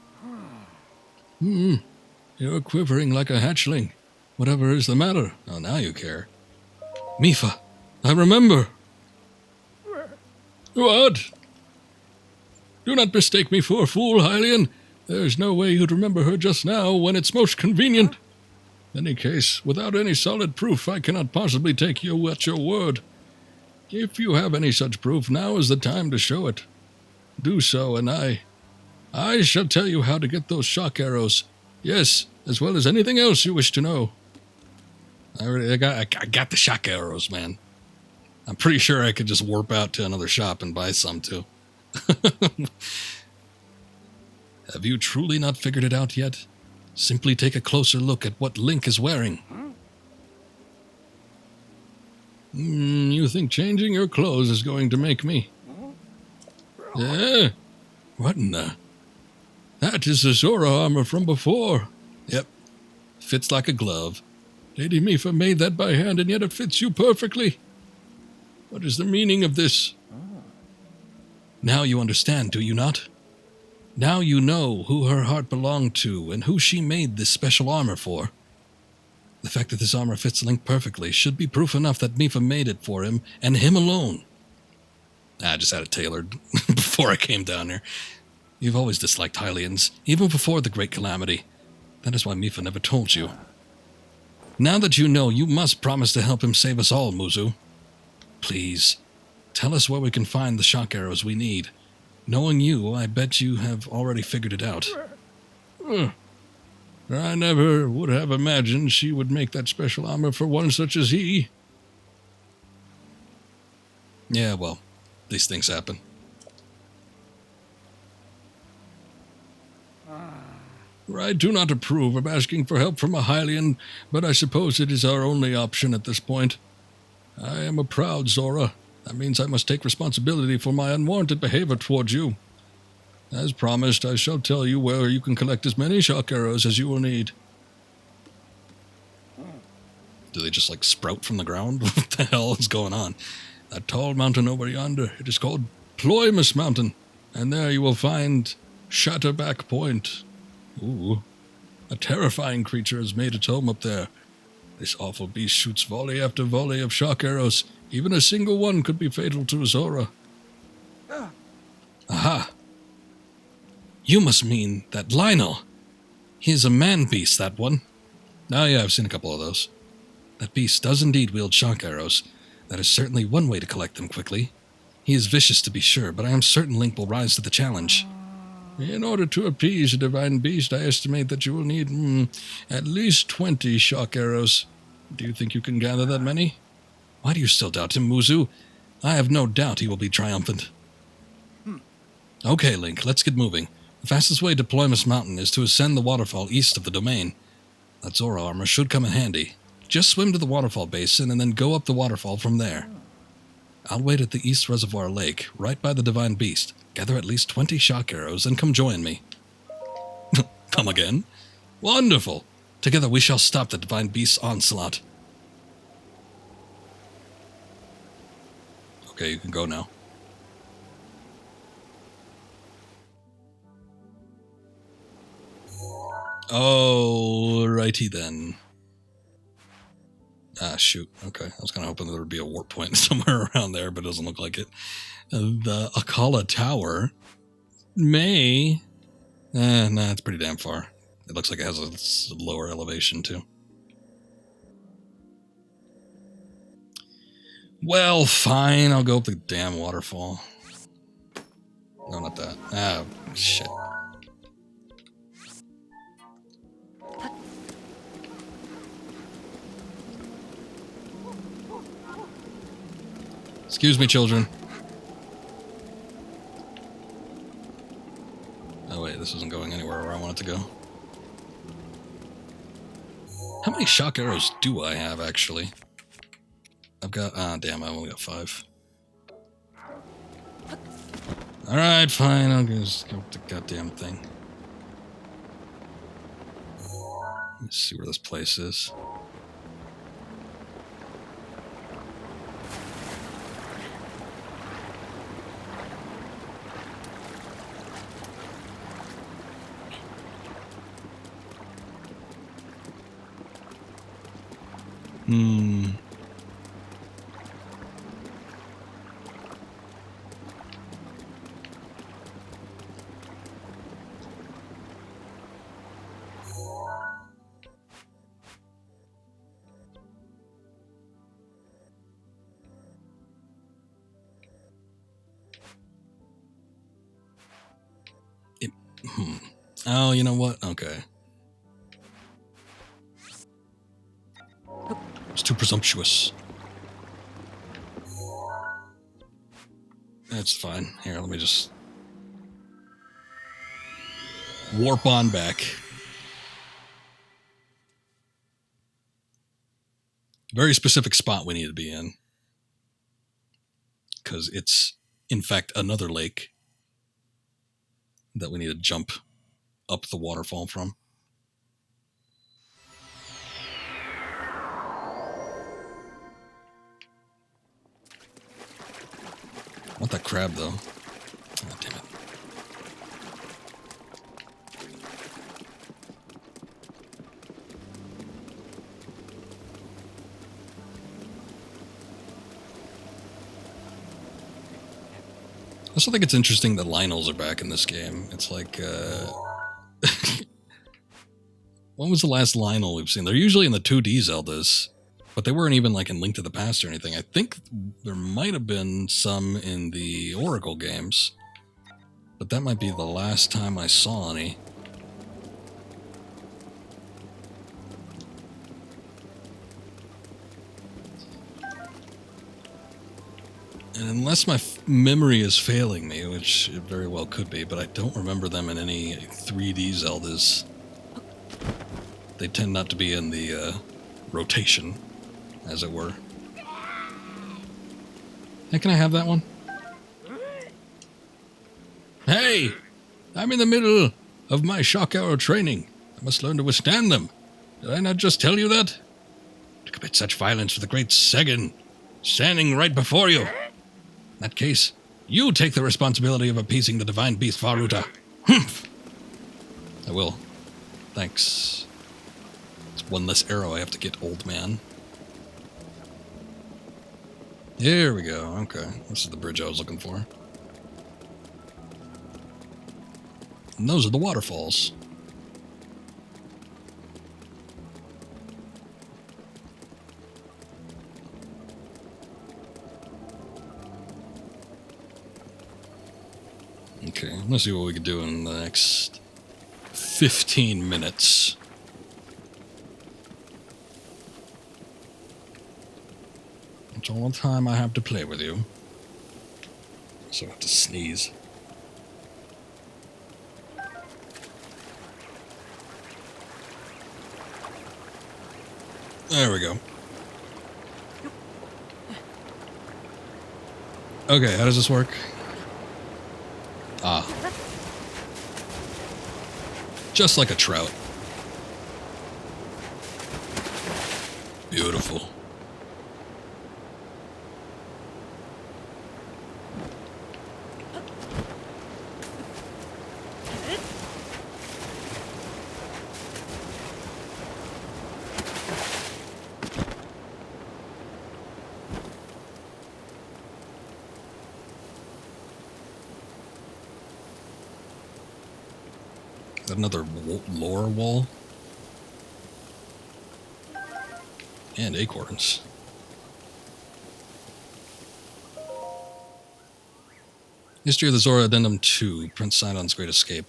You're quivering like a hatchling. Whatever is the matter? Oh, now you care. Mipha, I remember. What? Do not mistake me for a fool, Hylian. There's no way you'd remember her just now when it's most convenient. In any case, without any solid proof, I cannot possibly take you at your word. If you have any such proof, now is the time to show it. Do so, and I shall tell you how to get those shock arrows. Yes, as well as anything else you wish to know. I got the shock arrows, man. I'm pretty sure I could just warp out to another shop and buy some, too. Have you truly not figured it out yet? Simply take a closer look at what Link is wearing. You think changing your clothes is going to make me... What in the... That is the Zora armor from before. Yep. Fits like a glove. Lady Mipha made that by hand, and yet it fits you perfectly. What is the meaning of this? Now you understand, do you not? Now you know who her heart belonged to, and who she made this special armor for. The fact that this armor fits Link perfectly should be proof enough that Mipha made it for him, and him alone. I just had it tailored before I came down here. You've always disliked Hylians, even before the Great Calamity. That is why Mipha never told you. Now that you know, you must promise to help him save us all, Muzu. Please, tell us where we can find the shock arrows we need. Knowing you, I bet you have already figured it out. I never would have imagined she would make that special armor for one such as he. Yeah, well, these things happen. I do not approve of asking for help from a Hylian, but I suppose it is our only option at this point. I am a proud Zora. That means I must take responsibility for my unwarranted behavior towards you. As promised, I shall tell you where you can collect as many shock arrows as you will need. Do they just, sprout from the ground? What the hell is going on? That tall mountain over yonder, it is called Ploymus Mountain, and there you will find Shatterback Point. Ooh, a terrifying creature has made its home up there. This awful beast shoots volley after volley of shock arrows. Even a single one could be fatal to Zora. Aha! You must mean that Lionel. He is a man-beast, that one. Oh yeah, I've seen a couple of those. That beast does indeed wield shock arrows. That is certainly one way to collect them quickly. He is vicious to be sure, but I am certain Link will rise to the challenge. In order to appease the divine beast, I estimate that you will need at least 20 shock arrows. Do you think you can gather that many? Why do you still doubt him, Muzu? I have no doubt he will be triumphant. Okay, Link, let's get moving. The fastest way to Ploymus Mountain is to ascend the waterfall east of the domain. That Zora armor should come in handy. Just swim to the waterfall basin and then go up the waterfall from there. I'll wait at the East Reservoir Lake, right by the Divine Beast. Gather at least 20 shock arrows and come join me. Come again? Wonderful! Together we shall stop the Divine Beast's onslaught. Okay, you can go now. Oh, righty then. Ah, shoot. Okay, I was kind of hoping there would be a warp point somewhere around there, but it doesn't look like it. The Akala Tower may... nah, it's pretty damn far. It looks like it has a lower elevation, too. Well, fine. I'll go up the damn waterfall. No, not that. Ah, shit. Excuse me, children. Oh, wait, this isn't going anywhere where I want it to go. How many shock arrows do I have, actually? I've got... ah, damn, I only got 5. Alright, fine, I'll just go with the goddamn thing. Let's see where this place is. Oh, you know what? Okay. It's too presumptuous. That's fine. Here, let me just warp on back. Very specific spot we need to be in. Because it's, in fact, another lake that we need to jump up the waterfall from. I want that crab, though. Oh, damn it. I also think it's interesting that Lionels are back in this game. It's like, when was the last Lionel we've seen? They're usually in the 2D Zeldas, but they weren't even like in Link to the Past or anything. I think there might have been some in the Oracle games, but that might be the last time I saw any. And unless my memory is failing me, which it very well could be, but I don't remember them in any 3D Zeldas. They tend not to be in the rotation, as it were. Hey, can I have that one? Hey! I'm in the middle of my shock arrow training. I must learn to withstand them. Did I not just tell you that? To commit such violence with the great Segan standing right before you. In that case, you take the responsibility of appeasing the divine Beast Vah Ruta. Humph! I will. Thanks. It's one less arrow I have to get, old man. Here we go. Okay. This is the bridge I was looking for. And those are the waterfalls. Okay, let's see what we can do in the next 15 minutes. That's all the time I have to play with you. So I have to sneeze. There we go. Okay, how does this work? Ah. Just like a trout. Beautiful. Another lore wall. And acorns. History of the Zora Addendum 2, Prince Sidon's Great Escape.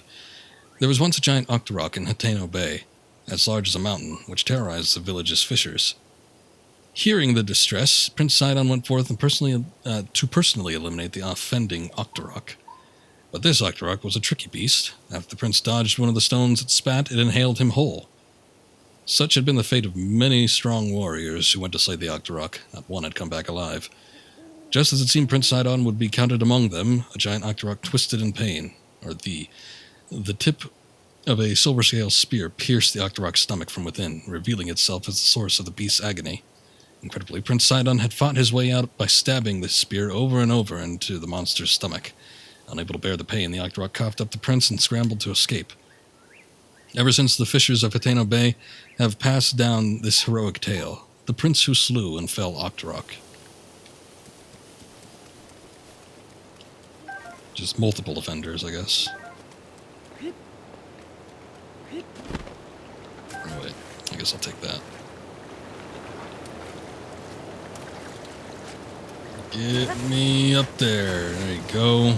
There was once a giant octorok in HATENO Bay, as large as a mountain, which terrorized the village's fishers. Hearing the distress, Prince Sidon went forth and personally eliminate the offending octorok. But this octorok was a tricky beast. After the prince dodged one of the stones it spat, it inhaled him whole. Such had been the fate of many strong warriors who went to slay the octorok. Not one had come back alive. Just as it seemed Prince Sidon would be counted among them, a giant octorok twisted in pain, or the tip of a silver scale spear pierced the octorok's stomach from within, revealing itself as the source of the beast's agony. Incredibly, Prince Sidon had fought his way out by stabbing the spear over and over into the monster's stomach. Unable to bear the pain, the octorok coughed up the prince and scrambled to escape. Ever since the fishers of HATENO Bay have passed down this heroic tale, the prince who slew and fell octorok. Just multiple offenders, I guess. Oh wait, I guess I'll take that. Get me up there. There you go.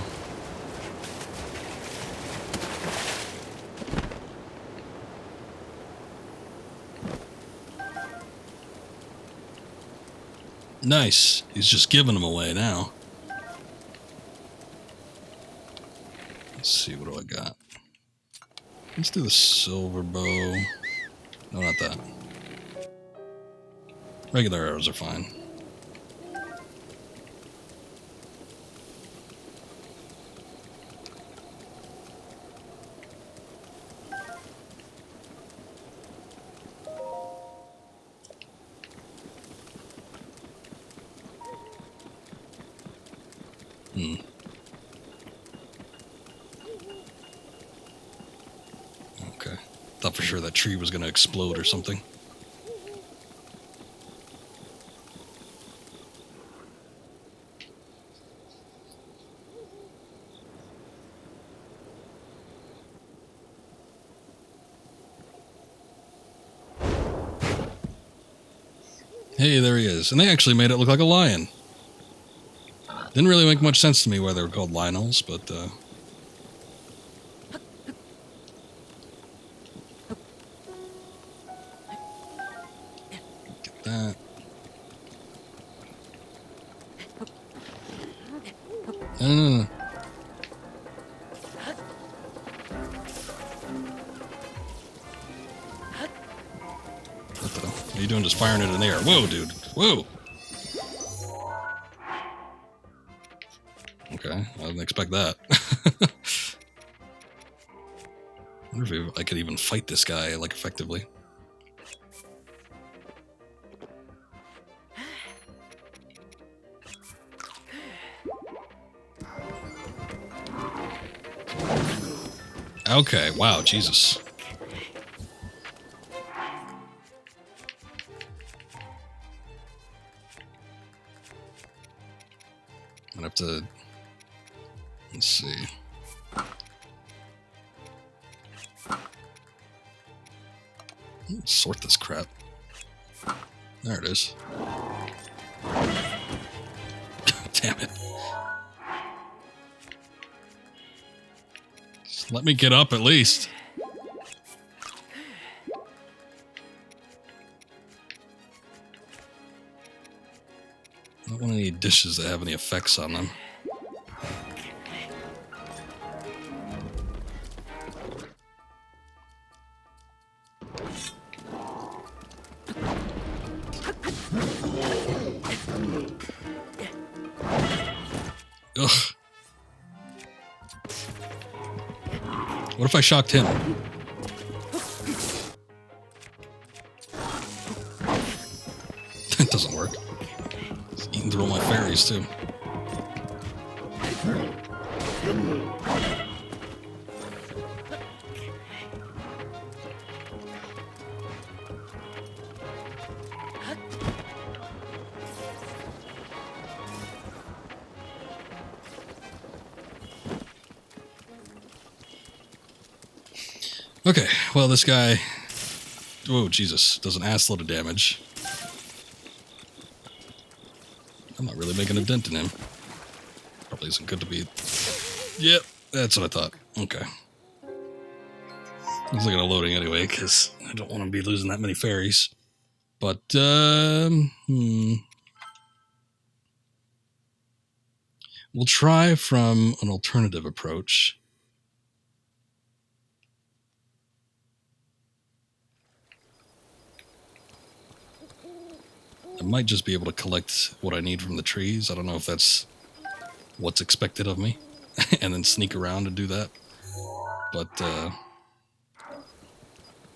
Nice. He's just giving them away now. Let's see, what do I got? Let's do the silver bow. No, not that. Regular arrows are fine. Okay. Thought for sure that tree was going to explode or something. Hey, there he is. And they actually made it look like a lion. Didn't really make much sense to me why they were called lionels, but, get that. No. What the? What are you doing just firing it in the air? Whoa, dude. Whoa! Okay, I didn't expect that. I wonder if I could even fight this guy, like, effectively. Okay, wow, Jesus. I'm gonna have to... Let's see. Let's sort this crap. There it is. Damn it. Let me get up at least. I don't want any dishes that have any effects on them. Ugh. What if I shocked him? That doesn't work. He's eating through all my fairies, too. Okay, well, this guy... Oh, Jesus. Does an assload of damage. I'm not really making a dent in him. Probably isn't good to be... Yep, that's what I thought. Okay. He's looking at loading anyway, because I don't want to be losing that many fairies. But, we'll try from an alternative approach. I might just be able to collect what I need from the trees. I don't know if that's what's expected of me. And then sneak around and do that. But,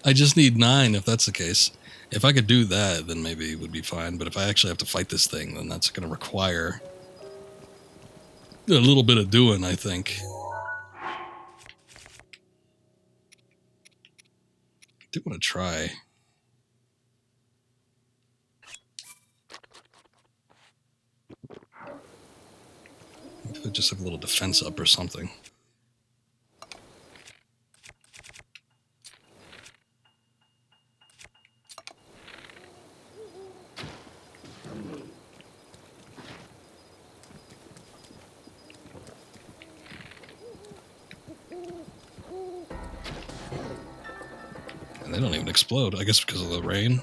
I just need 9 if that's the case. If I could do that, then maybe it would be fine. But if I actually have to fight this thing, then that's going to require a little bit of doing, I think. I do want to try. If I just have a little defense up or something. And they don't even explode, I guess because of the rain.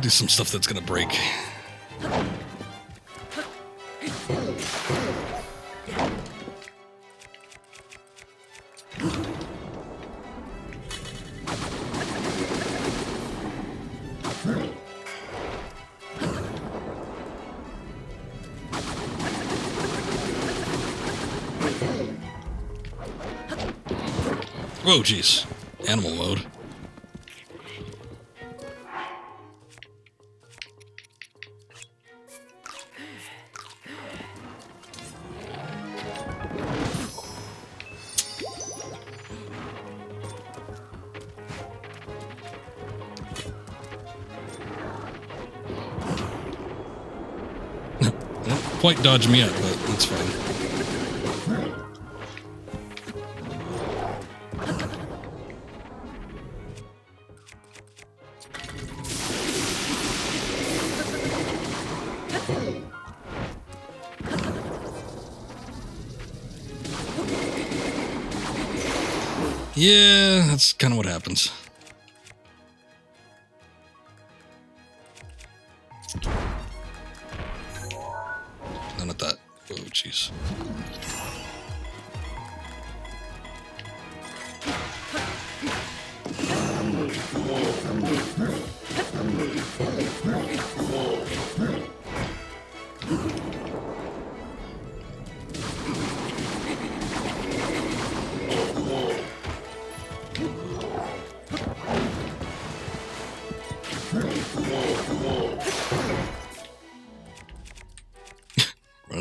Do some stuff that's gonna break. Whoa, jeez. Animal mode. Quite dodge me up, but that's fine. Yeah, that's kind of what happens. None of that. Oh, jeez.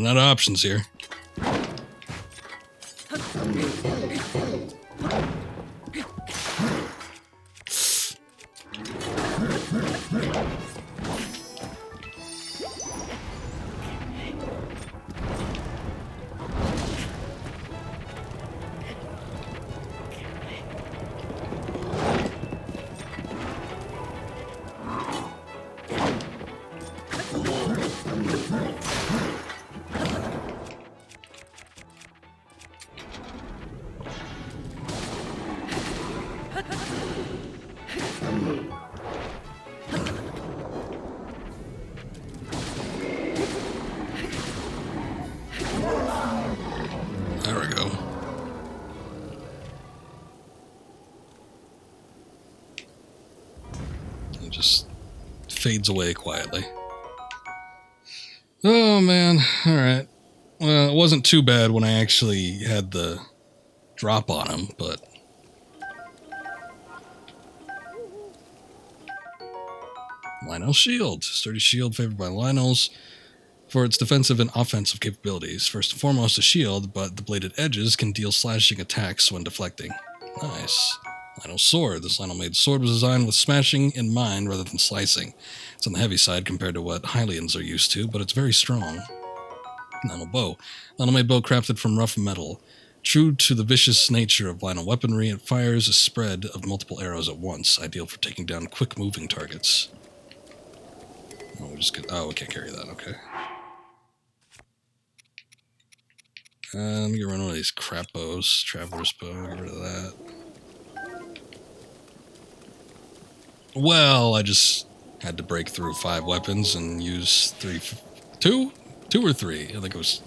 out of options here. There we go. It just fades away quietly. Oh man, alright. Well, it wasn't too bad when I actually had the drop on him, but... Lionel's Shield. Sturdy shield favored by Lionel's for its defensive and offensive capabilities. First and foremost, a shield, but the bladed edges can deal slashing attacks when deflecting. Nice. Lionel's Sword. This Lionel-made sword was designed with smashing in mind rather than slicing. It's on the heavy side compared to what Hylians are used to, but it's very strong. Lionel Bow. Lionel-made bow crafted from rough metal. True to the vicious nature of Lionel weaponry, it fires a spread of multiple arrows at once, ideal for taking down quick-moving targets. Oh, we can't carry that, okay. Let me get rid of one of these crap bows. Traveler's bow, get rid of that. Well, I just had to break through 5 weapons and use 2 or 3. I think it was,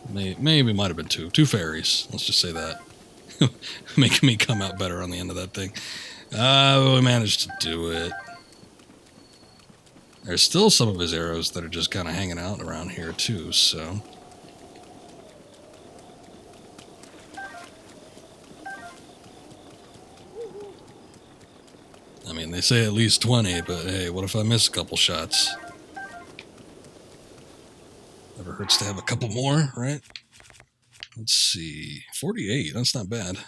maybe it might have been 2. 2 fairies, let's just say that. Making me come out better on the end of that thing. We managed to do it. There's still some of his arrows that are just kind of hanging out around here too, so... I mean, they say at least 20, but hey, what if I miss a couple shots? Never hurts to have a couple more, right? Let's see. 48, that's not bad.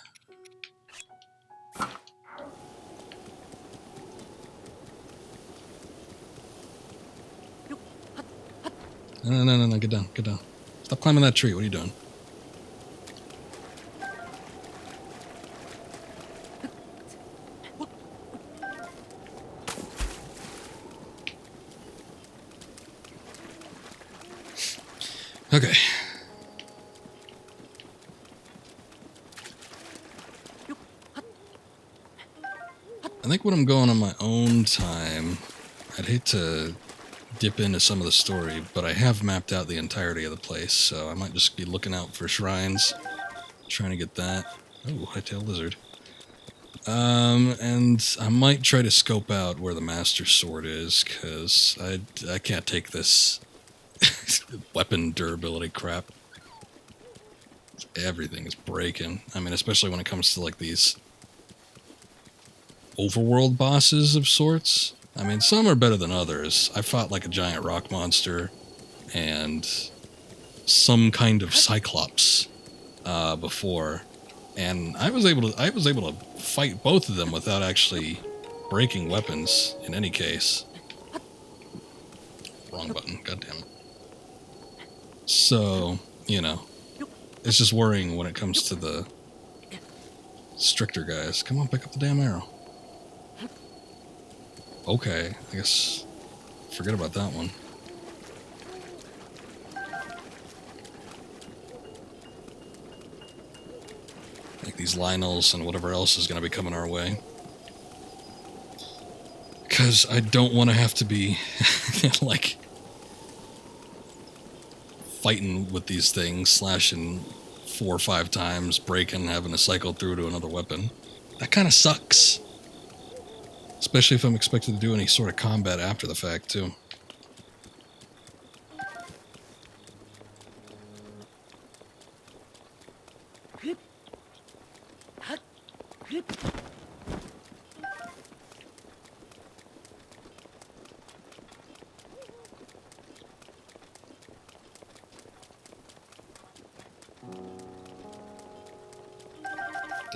No, get down, get down. Stop climbing that tree, what are you doing? Okay. I think when I'm going on my own time, I'd hate to dip into some of the story, but I have mapped out the entirety of the place, so I might just be looking out for shrines, trying to get that. Oh, hightail lizard. And I might try to scope out where the Master Sword is, because I can't take this weapon durability crap. Everything is breaking. I mean, especially when it comes to, like, these overworld bosses of sorts. I mean, some are better than others. I fought, like, a giant rock monster and some kind of cyclops before, and I was able to fight both of them without actually breaking weapons in any case. Wrong button, goddammit. So, you know, it's just worrying when it comes to the stricter guys. Come on, pick up the damn arrow. Okay, I guess forget about that one. Like these Lionels and whatever else is going to be coming our way. Because I don't want to have to be, like, fighting with these things, slashing 4 or 5 times, breaking, having to cycle through to another weapon. That kind of sucks. Especially if I'm expected to do any sort of combat after the fact, too.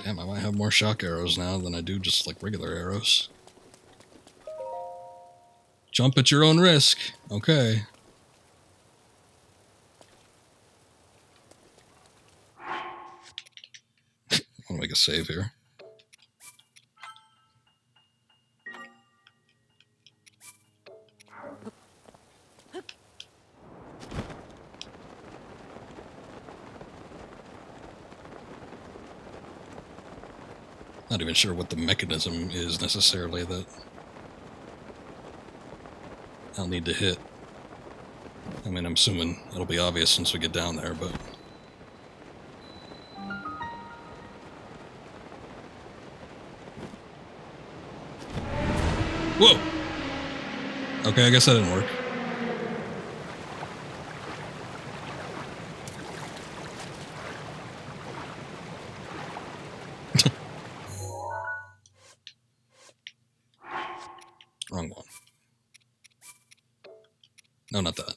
Damn, I might have more shock arrows now than I do just like regular arrows. Jump at your own risk. Okay. I want to make a save here. Not even sure what the mechanism is necessarily that I'll need to hit. I mean, I'm assuming it'll be obvious once we get down there, but... Whoa! Okay, I guess that didn't work. Wrong one. No, not that.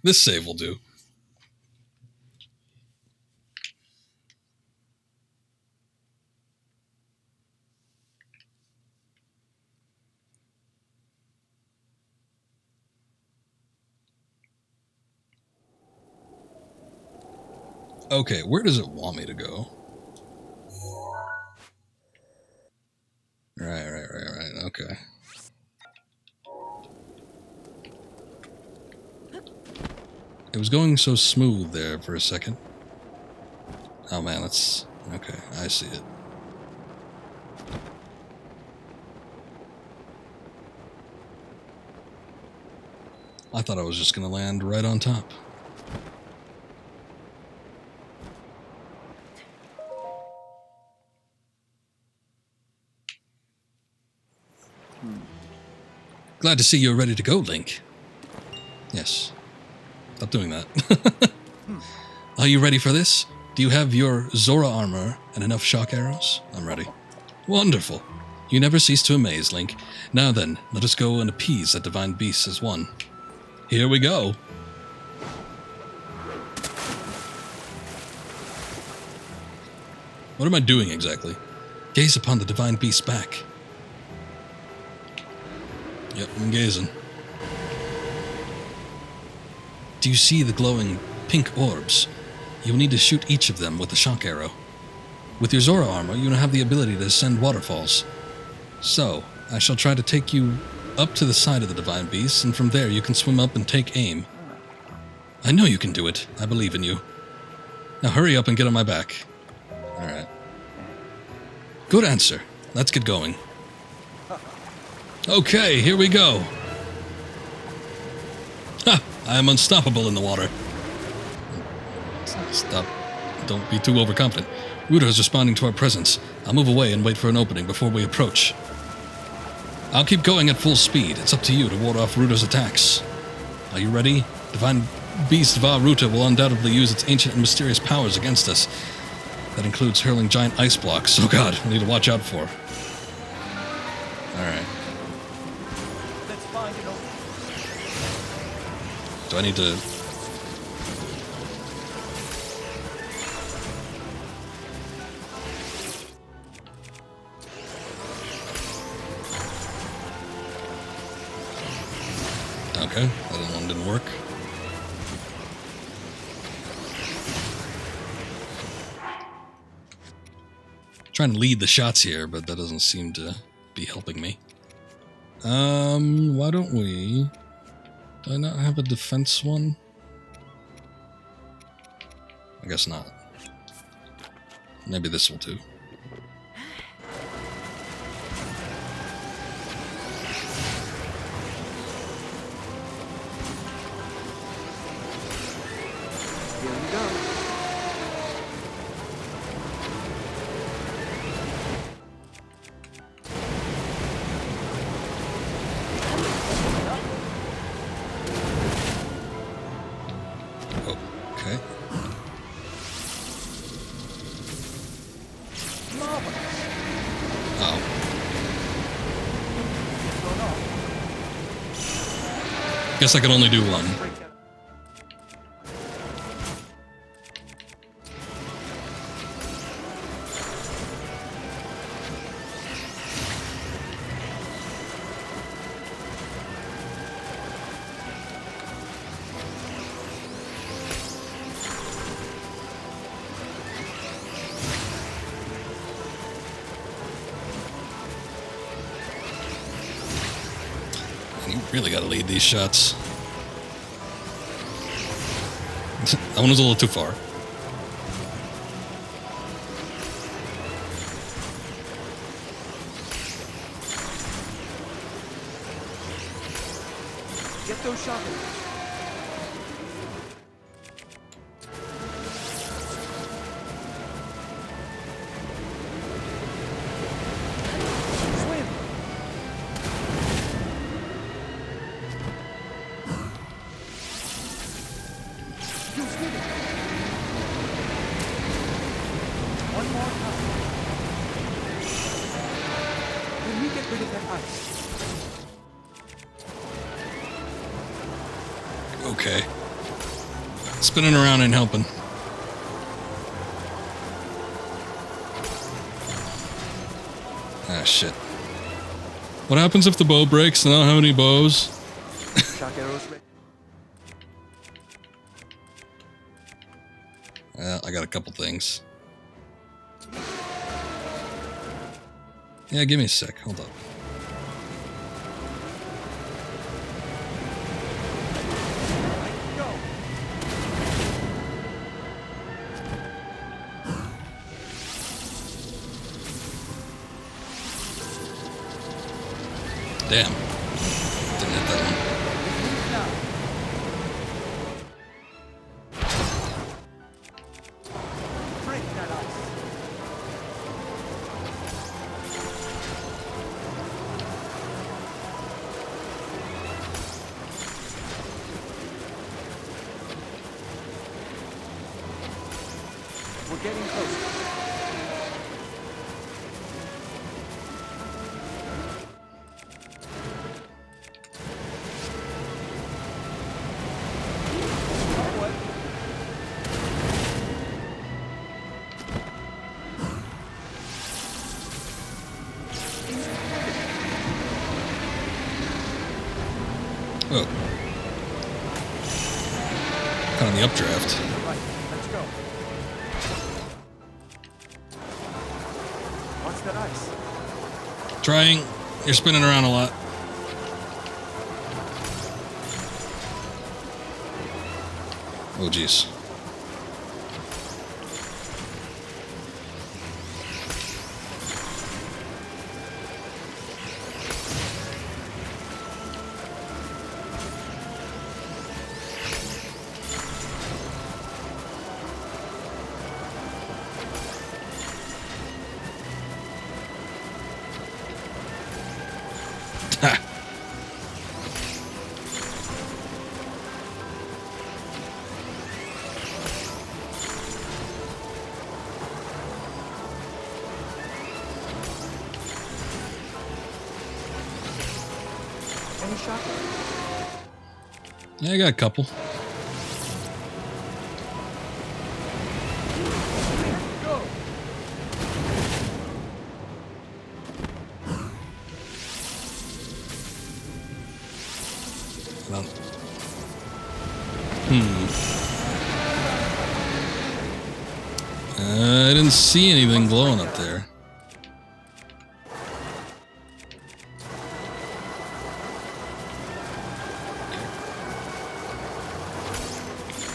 This save will do. Okay, where does it want me to go? Right, okay. It was going so smooth there for a second. Oh man, that's... Okay, I see it. I thought I was just gonna land right on top. Glad to see you're ready to go, Link. Yes. Stop doing that. Are you ready for this? Do you have your Zora armor and enough shock arrows? I'm ready. Wonderful. You never cease to amaze, Link. Now then, let us go and appease that divine beast as one. Here we go. What am I doing exactly? Gaze upon the divine beast's back. Yep, I'm gazing. Do you see the glowing pink orbs? You will need to shoot each of them with a shock arrow. With your Zora armor, you now have the ability to ascend waterfalls. So, I shall try to take you up to the side of the divine beast, and from there you can swim up and take aim. I know you can do it. I believe in you. Now hurry up and get on my back. Alright. Good answer. Let's get going. Okay, here we go. Ha! I am unstoppable in the water. Stop. Don't be too overconfident. Ruta is responding to our presence. I'll move away and wait for an opening before we approach. I'll keep going at full speed. It's up to you to ward off Ruta's attacks. Are you ready? Divine Beast Vah Ruta will undoubtedly use its ancient and mysterious powers against us. That includes hurling giant ice blocks. Oh god, we need to watch out for. Alright. Do I need to... Okay, that one didn't work. Trying to lead the shots here, but that doesn't seem to be helping me. Why don't we... Do I not have a defense one? I guess not. Maybe this will do. Here we go. Okay. Oh. Guess I can only do one. Really gotta lead these shots. That one was a little too far. Get those shopping. Swim. You swim it. One more time. Can we get rid of that ice? Okay. Spinning around and helping. Ah, shit. What happens if the bow breaks and I don't have any bows? Shock arrows ready. I got a couple things. Yeah, give me a sec. Hold up. Go. Damn. Didn't hit that one. Now. Break that ice. We're getting closer. What? Oh. Kind of the updraft. Right, let's go. What's that ice? Trying. You're spinning around a lot. Oh, jeez. Ha! Any shock arrows? Yeah, I got a couple. Go. Well, I didn't see anything glowing up there.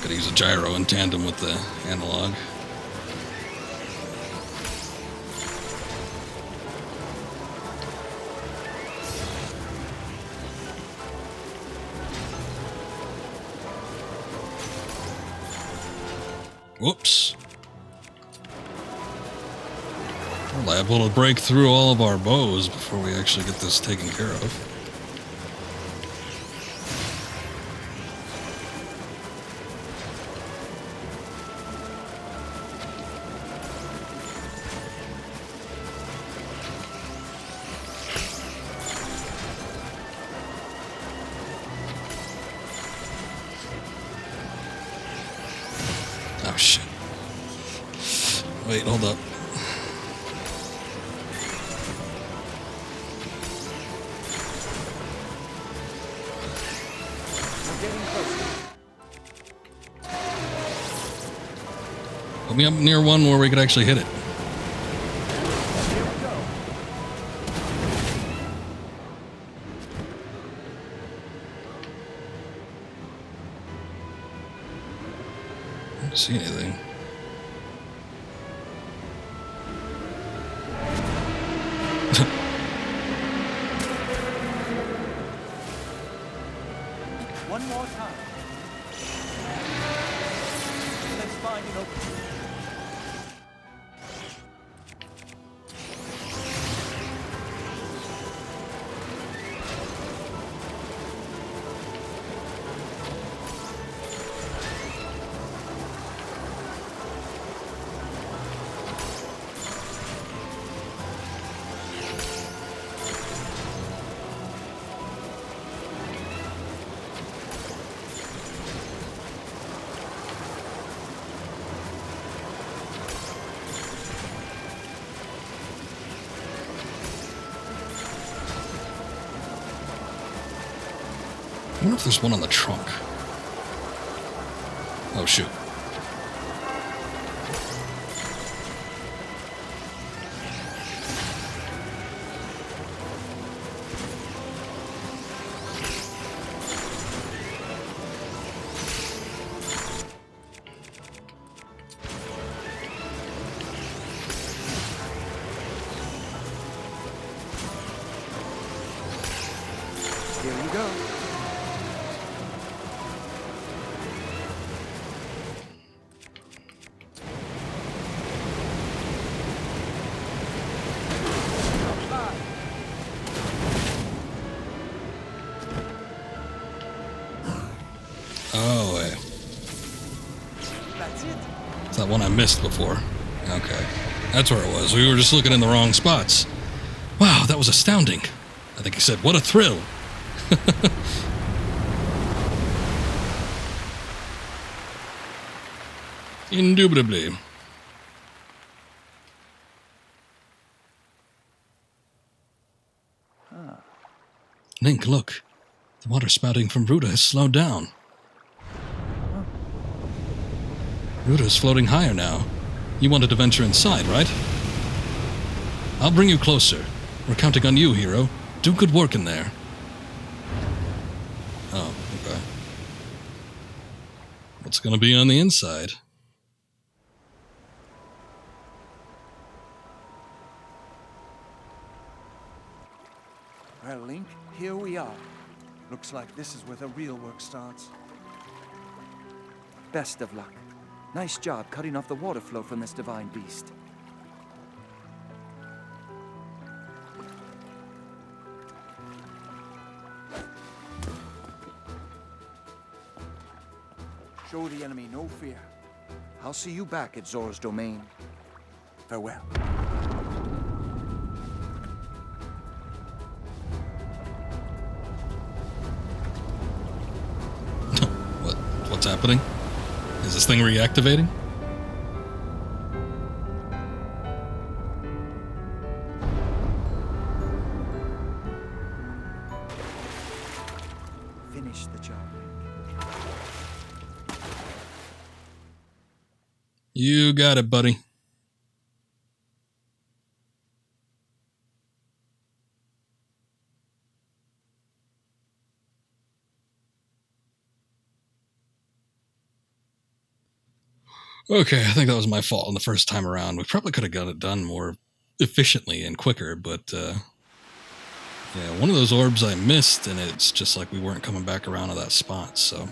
Gotta use a gyro in tandem with the analog. Whoops. We're liable to break through all of our bows before we actually get this taken care of. Oh, shit. Wait, hold up. We're getting closer. Put me up near one where we could actually hit it. Here we go. see anything. One more time. Let's find an opening. I wonder if there's one on the trunk. Oh, shoot. Here you go. Oh, wait. That's it. It's that one I missed before. Okay. That's where it was. We were just looking in the wrong spots. Wow, that was astounding. I think he said, what a thrill. Indubitably. Link, look. The water spouting from Ruta has slowed down. Ruta is floating higher now. You wanted to venture inside, right? I'll bring you closer. We're counting on you, hero. Do good work in there. Oh, okay. What's gonna be on the inside? Well, Link, here we are. Looks like this is where the real work starts. Best of luck. Nice job cutting off the water flow from this divine beast. Show the enemy no fear. I'll see you back at Zora's domain. Farewell. What's happening? Is this thing reactivating? Finish the job, Link. You got it, buddy. Okay, I think that was my fault on the first time around. We probably could have got it done more efficiently and quicker, but yeah, one of those orbs I missed, and it's just like we weren't coming back around to that spot, so.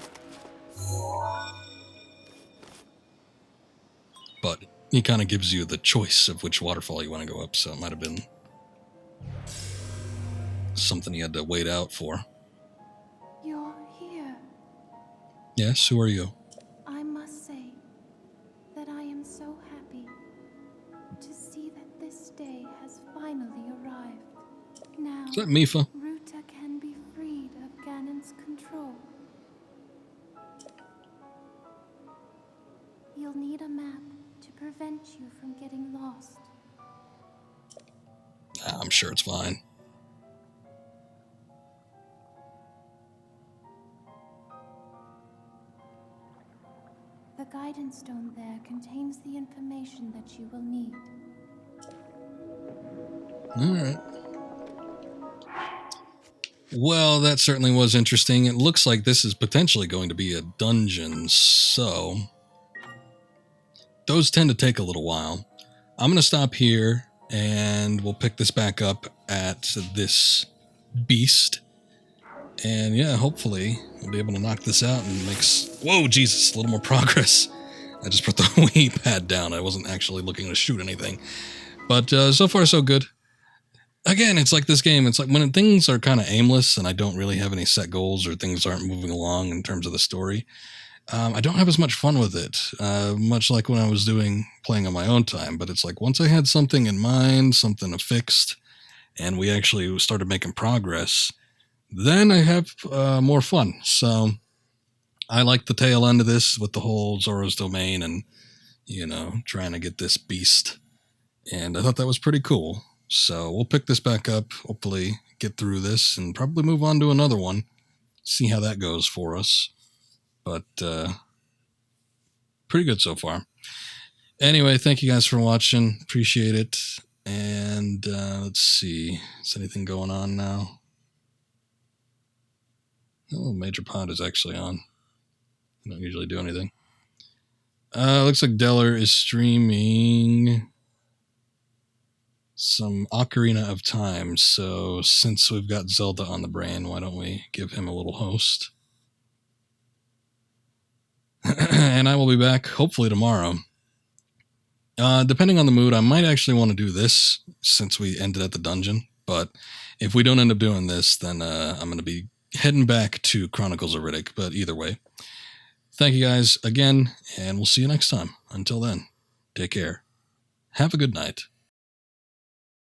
But he kind of gives you the choice of which waterfall you want to go up, so it might have been something you had to wait out for. You're here. Yes, who are you? I must say that I am so happy to see that this day has finally arrived. Now, Is that Mifa? Ruta can be freed of Ganon's control. You'll need a map to prevent you from getting lost. I'm sure it's fine. The guidance stone there contains the information that you will need. Alright. Well, that certainly was interesting. It looks like this is potentially going to be a dungeon, so those tend to take a little while. I'm going to stop here, and we'll pick this back up at this beast. And yeah, hopefully we'll be able to knock this out and make... Whoa, Jesus, a little more progress. I just put the Wii pad down. I wasn't actually looking to shoot anything. But so far, so good. Again, it's like this game. It's like when things are kind of aimless and I don't really have any set goals or things aren't moving along in terms of the story, I don't have as much fun with it, much like when I was playing on my own time. But it's like once I had something in mind, something fixed, and we actually started making progress, then I have more fun. So I like the tail end of this with the whole Zora's Domain and, you know, trying to get this beast. And I thought that was pretty cool. So we'll pick this back up, hopefully get through this, and probably move on to another one. See how that goes for us. But pretty good so far. Anyway, thank you guys for watching. Appreciate it. And let's see. Is anything going on now? Oh, Major Pod is actually on. I don't usually do anything. Looks like Deller is streaming some Ocarina of Time. So since we've got Zelda on the brain, why don't we give him a little host? And I will be back hopefully tomorrow. Depending on the mood, I might actually want to do this since we ended at the dungeon. But if we don't end up doing this, then I'm going to be heading back to Chronicles of Riddick. But either way, thank you guys again, and we'll see you next time. Until then, take care. Have a good night.